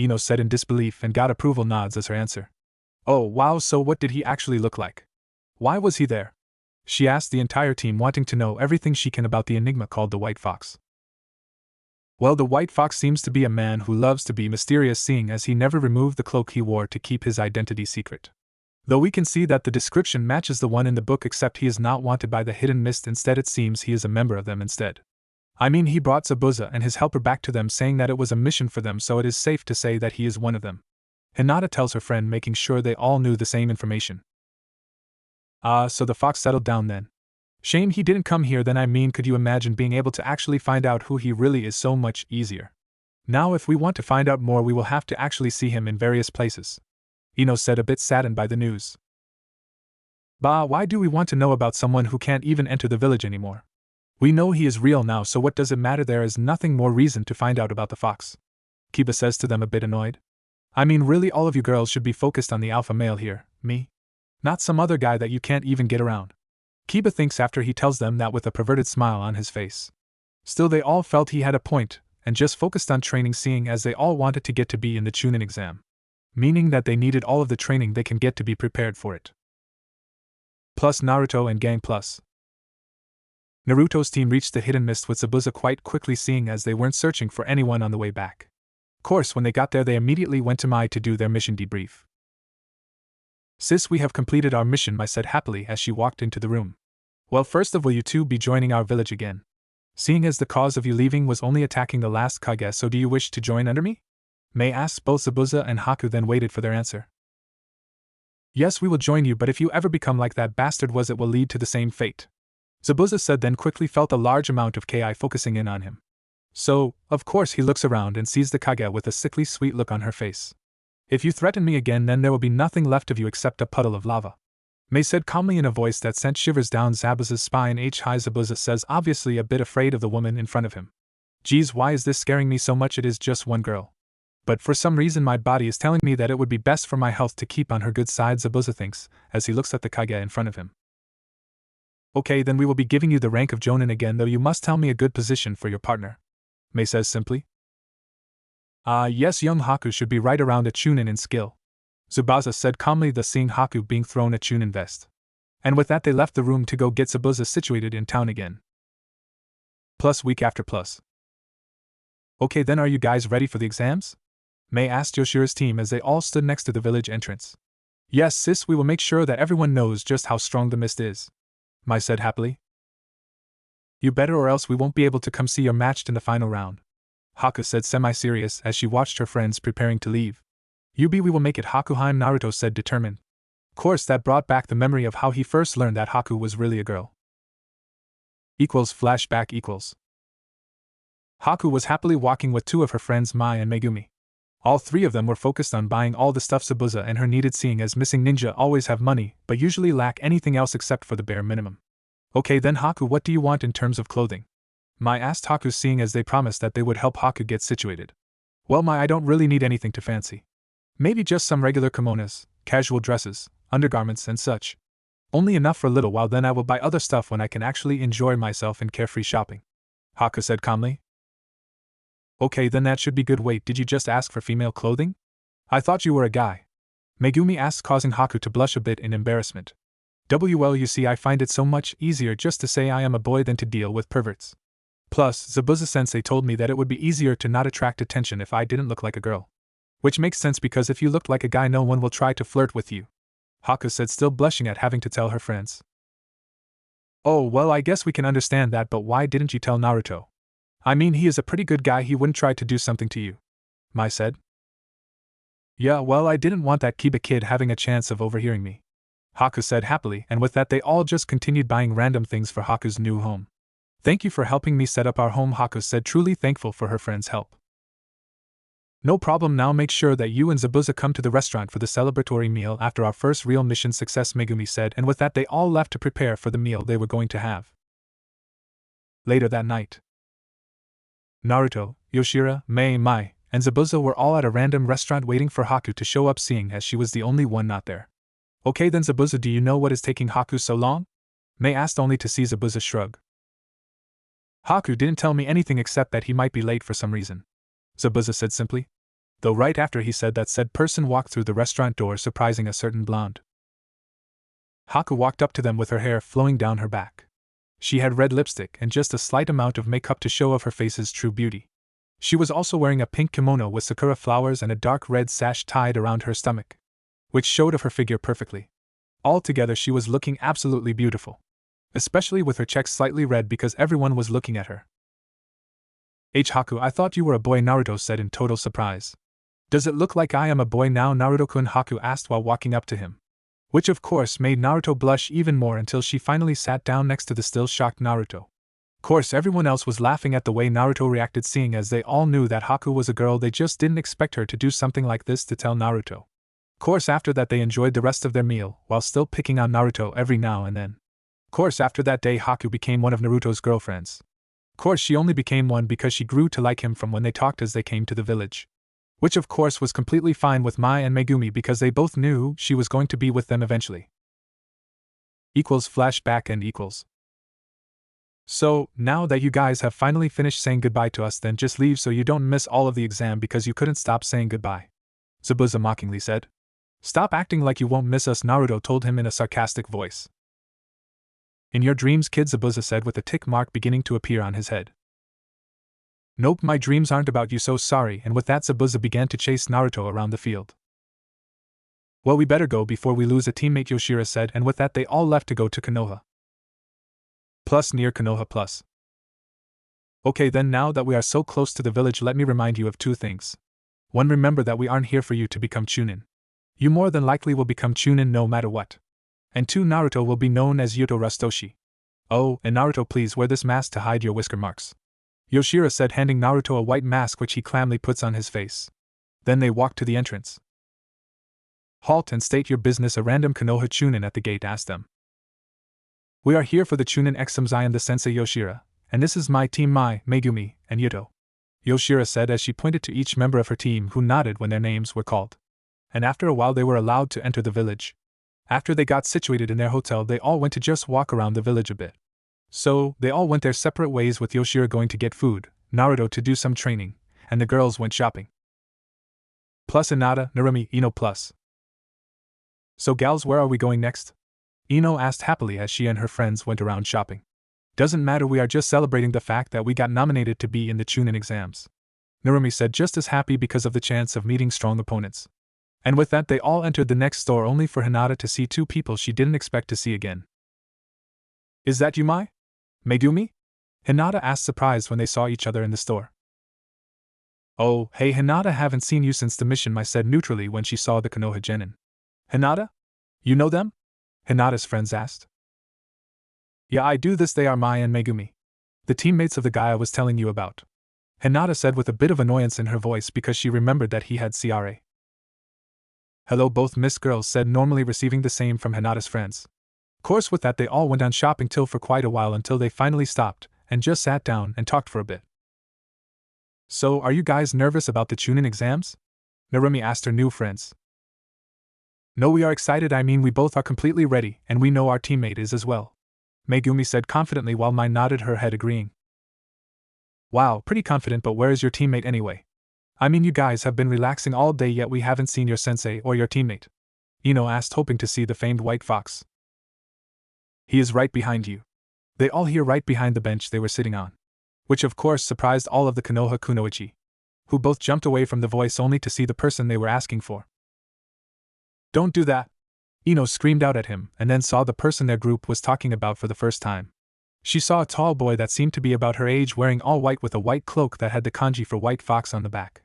Ino said in disbelief and got approval nods as her answer. "Oh wow, so what did he actually look like? Why was he there?" she asked the entire team, wanting to know everything she can about the enigma called the White Fox. "Well, the White Fox seems to be a man who loves to be mysterious, seeing as he never removed the cloak he wore to keep his identity secret. Though we can see that the description matches the one in the book, except he is not wanted by the Hidden Mist, instead it seems he is a member of them instead. I mean, he brought Zabuza and his helper back to them, saying that it was a mission for them, so it is safe to say that he is one of them. Hinata tells her friend, making sure they all knew the same information. So the fox settled down then. Shame he didn't come here then. I mean, could you imagine being able to actually find out who he really is? So much easier. Now if we want to find out more, we will have to actually see him in various places. Ino said, a bit saddened by the news. Bah, why do we want to know about someone who can't even enter the village anymore? We know he is real now, so what does it matter? There is nothing more reason to find out about the fox. Kiba says to them, a bit annoyed. I mean, really, all of you girls should be focused on the alpha male here, me. Not some other guy that you can't even get around. Kiba thinks after he tells them that with a perverted smile on his face. Still, they all felt he had a point, and just focused on training, seeing as they all wanted to get to be in the Chunin exam. Meaning that they needed all of the training they can get to be prepared for it. Plus Naruto and gang plus. Naruto's team reached the Hidden Mist with Zabuza quite quickly, seeing as they weren't searching for anyone on the way back. Of course, when they got there, they immediately went to Mai to do their mission debrief. Sis, we have completed our mission, Mai said happily as she walked into the room. Well, first of all, will you two be joining our village again? Seeing as the cause of you leaving was only attacking the last Kage, so do you wish to join under me? Mai asked. Both Zabuza and Haku then waited for their answer. Yes, we will join you, but if you ever become like that bastard was, it will lead to the same fate. Zabuza said, then quickly felt a large amount of Ki focusing in on him. So, of course, he looks around and sees the Kage with a sickly sweet look on her face. If you threaten me again, then there will be nothing left of you except a puddle of lava. Mai said calmly in a voice that sent shivers down Zabuza's spine. Hi, Zabuza says, obviously a bit afraid of the woman in front of him. Geez, why is this scaring me so much? It is just one girl. But for some reason my body is telling me that it would be best for my health to keep on her good side, Zabuza thinks, as he looks at the Kage in front of him. Okay, then we will be giving you the rank of Jonin again, though you must tell me a good position for your partner. Mai says simply. Yes, young Haku should be right around a Chunin in skill. Zabuza said calmly, thus seeing Haku being thrown a Chunin vest. And with that they left the room to go get Zabuza situated in town again. Plus week after plus. Okay, then are you guys ready for the exams? Mai asked Yoshira's team as they all stood next to the village entrance. Yes, sis, we will make sure that everyone knows just how strong the mist is. Mai said happily. You better, or else we won't be able to come see your matched in the final round. Haku said semi-serious as she watched her friends preparing to leave. We will make it, Hakuheim, Naruto said determined. Of course, that brought back the memory of how he first learned that Haku was really a girl. Flashback. Haku was happily walking with two of her friends, Mai and Megumi. All three of them were focused on buying all the stuff Zabuza and her needed, seeing as missing ninja always have money, but usually lack anything else except for the bare minimum. Okay then Haku, what do you want in terms of clothing? Mai asked Haku, seeing as they promised that they would help Haku get situated. Well, Mai, I don't really need anything too fancy. Maybe just some regular kimonos, casual dresses, undergarments and such. Only enough for a little while, then I will buy other stuff when I can actually enjoy myself in carefree shopping. Haku said calmly. Okay, then that should be good. Wait, did you just ask for female clothing? I thought you were a guy. Megumi asked, causing Haku to blush a bit in embarrassment. Well, you see, I find it so much easier just to say I am a boy than to deal with perverts. Plus, Zabuza-sensei told me that it would be easier to not attract attention if I didn't look like a girl. Which makes sense, because if you look like a guy, no one will try to flirt with you. Haku said, still blushing at having to tell her friends. Oh, well, I guess we can understand that, but why didn't you tell Naruto? I mean, he is a pretty good guy, he wouldn't try to do something to you. Mai said. Yeah, well, I didn't want that Kiba kid having a chance of overhearing me. Haku said happily, and with that they all just continued buying random things for Haku's new home. Thank you for helping me set up our home, Haku said, truly thankful for her friend's help. No problem, now make sure that you and Zabuza come to the restaurant for the celebratory meal after our first real mission success, Megumi said, and with that they all left to prepare for the meal they were going to have. Later that night, Naruto, Yoshira, Mai, and Zabuza were all at a random restaurant waiting for Haku to show up, seeing as she was the only one not there. Okay then Zabuza, do you know what is taking Haku so long? Mai asked, only to see Zabuza shrug. Haku didn't tell me anything except that he might be late for some reason. Zabuza said simply. Though right after he said that, said person walked through the restaurant door, surprising a certain blonde. Haku walked up to them with her hair flowing down her back. She had red lipstick and just a slight amount of makeup to show off her face's true beauty. She was also wearing a pink kimono with sakura flowers and a dark red sash tied around her stomach, which showed off her figure perfectly. Altogether she was looking absolutely beautiful. Especially with her cheeks slightly red because everyone was looking at her. Haku, I thought you were a boy, Naruto said in total surprise. Does it look like I am a boy now, Naruto-kun? Haku asked while walking up to him. Which of course made Naruto blush even more until she finally sat down next to the still shocked Naruto. Of course everyone else was laughing at the way Naruto reacted, seeing as they all knew that Haku was a girl. They just didn't expect her to do something like this to tell Naruto. Of course after that they enjoyed the rest of their meal, while still picking on Naruto every now and then. Of course after that day Haku became one of Naruto's girlfriends. Of course she only became one because she grew to like him from when they talked as they came to the village. Which of course was completely fine with Mai and Megumi because they both knew she was going to be with them eventually. Flashback and equals. So, now that you guys have finally finished saying goodbye to us, then just leave so you don't miss all of the exam because you couldn't stop saying goodbye. Zabuza mockingly said. Stop acting like you won't miss us, Naruto told him in a sarcastic voice. In your dreams, kid, Zabuza said with a tick mark beginning to appear on his head. Nope, my dreams aren't about you, so sorry, and with that Zabuza began to chase Naruto around the field. Well, we better go before we lose a teammate, Yoshira said, and with that they all left to go to Konoha. Near Konoha. Okay then, now that we are so close to the village, let me remind you of two things. One, remember that we aren't here for you to become Chunin. You more than likely will become Chunin no matter what. And two, Naruto will be known as Yuto Rastoshi. Oh, and Naruto, please wear this mask to hide your whisker marks. Yoshira said, handing Naruto a white mask which he calmly puts on his face. Then they walked to the entrance. Halt and state your business, a random Konoha Chunin at the gate asked them. We are here for the Chunin exams. I am the sensei Yoshira, and this is my team Mai, Megumi, and Yuto. Yoshira said as she pointed to each member of her team who nodded when their names were called. And after a while they were allowed to enter the village. After they got situated in their hotel, they all went to just walk around the village a bit. So, they all went their separate ways, with Yoshira going to get food, Naruto to do some training, and the girls went shopping. Hinata, Narumi, Ino plus. So gals, where are we going next? Ino asked happily as she and her friends went around shopping. Doesn't matter, we are just celebrating the fact that we got nominated to be in the Chunin exams. Narumi said, just as happy because of the chance of meeting strong opponents. And with that they all entered the next store, only for Hinata to see two people she didn't expect to see again. Is that you, Mai? Megumi? Hinata asked, surprised when they saw each other in the store. Oh, hey Hinata, haven't seen you since the mission, Mai said neutrally when she saw the Konoha genin. Hinata? You know them? Hinata's friends asked. Yeah, I do. They are Mai and Megumi. The teammates of the guy I was telling you about. Hinata said with a bit of annoyance in her voice because she remembered that he had CRA. Hello, both Miss Girls said, normally receiving the same from Hinata's friends. Of course, with that they all went on shopping till for quite a while until they finally stopped and just sat down and talked for a bit. So, are you guys nervous about the Chunin exams? Narumi asked her new friends. No, we are excited. I mean, we both are completely ready, and we know our teammate is as well. Megumi said confidently while Mai nodded her head agreeing. Wow, pretty confident, but where is your teammate anyway? I mean, you guys have been relaxing all day yet we haven't seen your sensei or your teammate. Ino asked, hoping to see the famed white fox. He is right behind you. They all hear, right behind the bench they were sitting on. Which of course surprised all of the Konoha kunoichi, who both jumped away from the voice only to see the person they were asking for. Don't do that! Ino screamed out at him, and then saw the person their group was talking about for the first time. She saw a tall boy that seemed to be about her age, wearing all white with a white cloak that had the kanji for white fox on the back.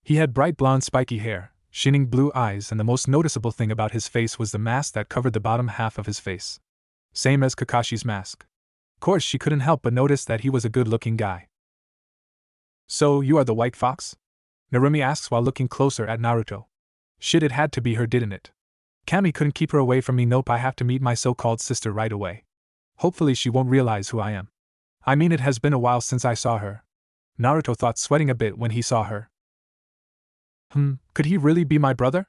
He had bright blonde spiky hair, shining blue eyes, and the most noticeable thing about his face was the mask that covered the bottom half of his face. Same as Kakashi's mask. Of course, she couldn't help but notice that he was a good-looking guy. So, you are the white fox? Narumi asks while looking closer at Naruto. Shit, it had to be her, didn't it? Kami couldn't keep her away from me. Nope, I have to meet my so-called sister right away. Hopefully she won't realize who I am. I mean, it has been a while since I saw her. Naruto thought, sweating a bit when he saw her. Could he really be my brother?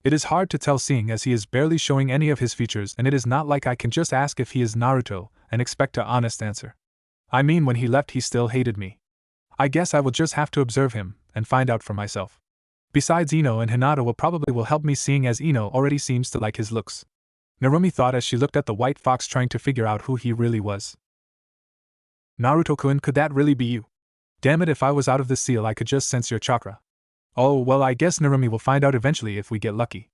It is hard to tell, seeing as he is barely showing any of his features, and it is not like I can just ask if he is Naruto and expect an honest answer. I mean, when he left he still hated me. I guess I will just have to observe him and find out for myself. Besides, Ino and Hinata will help me, seeing as Ino already seems to like his looks. Narumi thought as she looked at the white fox, trying to figure out who he really was. Naruto-kun, could that really be you? Damn it, if I was out of the seal I could just sense your chakra. Oh, well, I guess Narumi will find out eventually if we get lucky.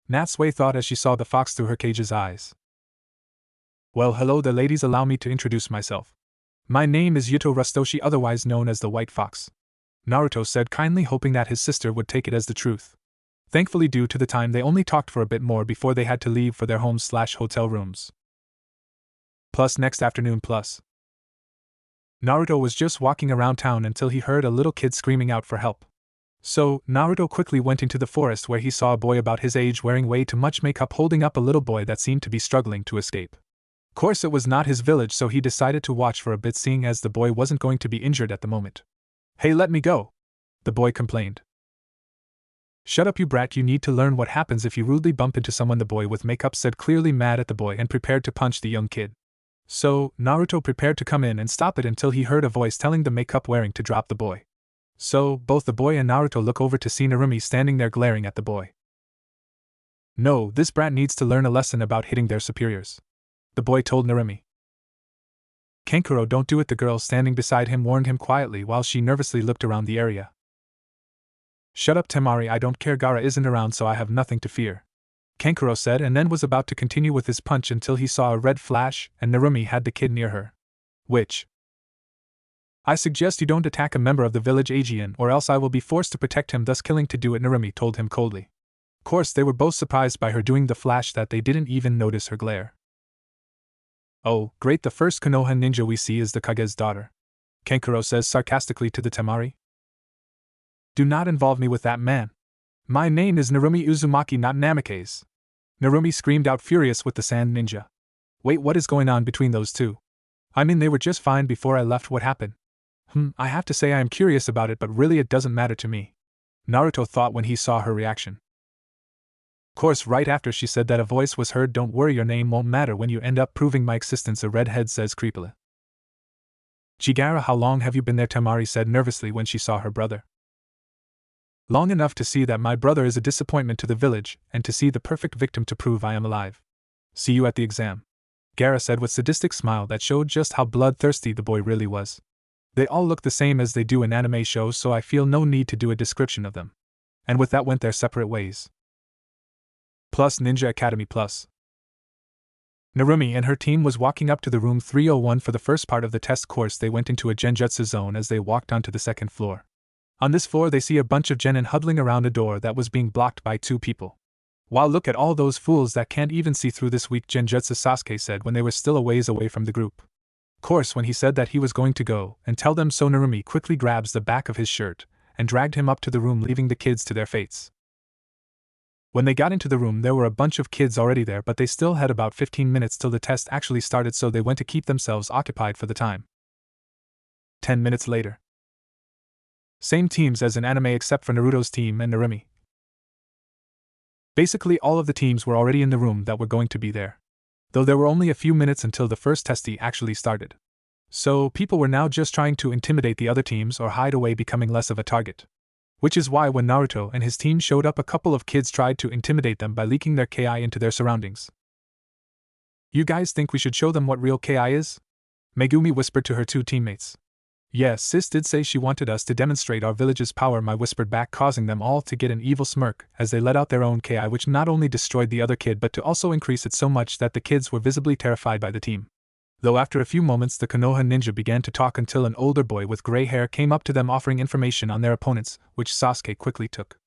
Natsue thought as she saw the fox through her cage's eyes. Well, hello there ladies, allow me to introduce myself. My name is Yuto Rustoshi, otherwise known as the White Fox. Naruto said kindly, hoping that his sister would take it as the truth. Thankfully, due to the time, they only talked for a bit more before they had to leave for their homes/hotel rooms. Plus next afternoon plus. Naruto was just walking around town until he heard a little kid screaming out for help. So, Naruto quickly went into the forest where he saw a boy about his age wearing way too much makeup holding up a little boy that seemed to be struggling to escape. Course it was not his village, so he decided to watch for a bit, seeing as the boy wasn't going to be injured at the moment. Hey, let me go! The boy complained. Shut up you brat, you need to learn what happens if you rudely bump into someone, the boy with makeup said, clearly mad at the boy and prepared to punch the young kid. So, Naruto prepared to come in and stop it until he heard a voice telling the makeup wearing to drop the boy. So, both the boy and Naruto look over to see Narumi standing there glaring at the boy. No, this brat needs to learn a lesson about hitting their superiors, the boy told Narumi. Kankuro, don't do it, the girl standing beside him warned him quietly while she nervously looked around the area. Shut up Temari, I don't care, Gaara isn't around so I have nothing to fear, Kankuro said, and then was about to continue with his punch until he saw a red flash and Narumi had the kid near her. Which? I suggest you don't attack a member of the village Aegean or else I will be forced to protect him, thus killing to do it, Narumi told him coldly. Course they were both surprised by her doing the flash that they didn't even notice her glare. Oh, great, the first Konoha ninja we see is the Kage's daughter, Kankuro says sarcastically to the Temari. Do not involve me with that man. My name is Narumi Uzumaki, not Namikaze. Narumi screamed out, furious with the sand ninja. Wait, what is going on between those two? I mean, they were just fine before I left, what happened? I have to say I am curious about it, but really it doesn't matter to me, Naruto thought when he saw her reaction. Course right after she said that a voice was heard, don't worry, your name won't matter when you end up proving my existence, a redhead says creepily. Jigara, how long have you been there, Temari said nervously when she saw her brother. Long enough to see that my brother is a disappointment to the village, and to see the perfect victim to prove I am alive. See you at the exam, Gaara said with sadistic smile that showed just how bloodthirsty the boy really was. They all look the same as they do in anime shows, so I feel no need to do a description of them. And with that went their separate ways. Plus Ninja Academy Plus. Narumi and her team was walking up to the room 301 for the first part of the test course. They went into a genjutsu zone as they walked onto the second floor. On this floor they see a bunch of genin huddling around a door that was being blocked by two people. Wow, look at all those fools that can't even see through this weak genjutsu, Sasuke said when they were still a ways away from the group. Course when he said that he was going to go and tell them so, Narumi quickly grabs the back of his shirt and dragged him up to the room, leaving the kids to their fates. When they got into the room there were a bunch of kids already there, but they still had about 15 minutes till the test actually started, so they went to keep themselves occupied for the time. 10 minutes later. Same teams as in anime except for Naruto's team and Narumi. Basically all of the teams were already in the room that were going to be there, though there were only a few minutes until the first testy actually started. So people were now just trying to intimidate the other teams or hide away, becoming less of a target. Which is why when Naruto and his team showed up, a couple of kids tried to intimidate them by leaking their KI into their surroundings. You guys think we should show them what real KI is? Megumi whispered to her two teammates. Yes, sis did say she wanted us to demonstrate our village's power, Mai whispered back, causing them all to get an evil smirk as they let out their own KI, which not only destroyed the other kid but to also increase it so much that the kids were visibly terrified by the team. Though after a few moments the Konoha ninja began to talk until an older boy with gray hair came up to them offering information on their opponents, which Sasuke quickly took.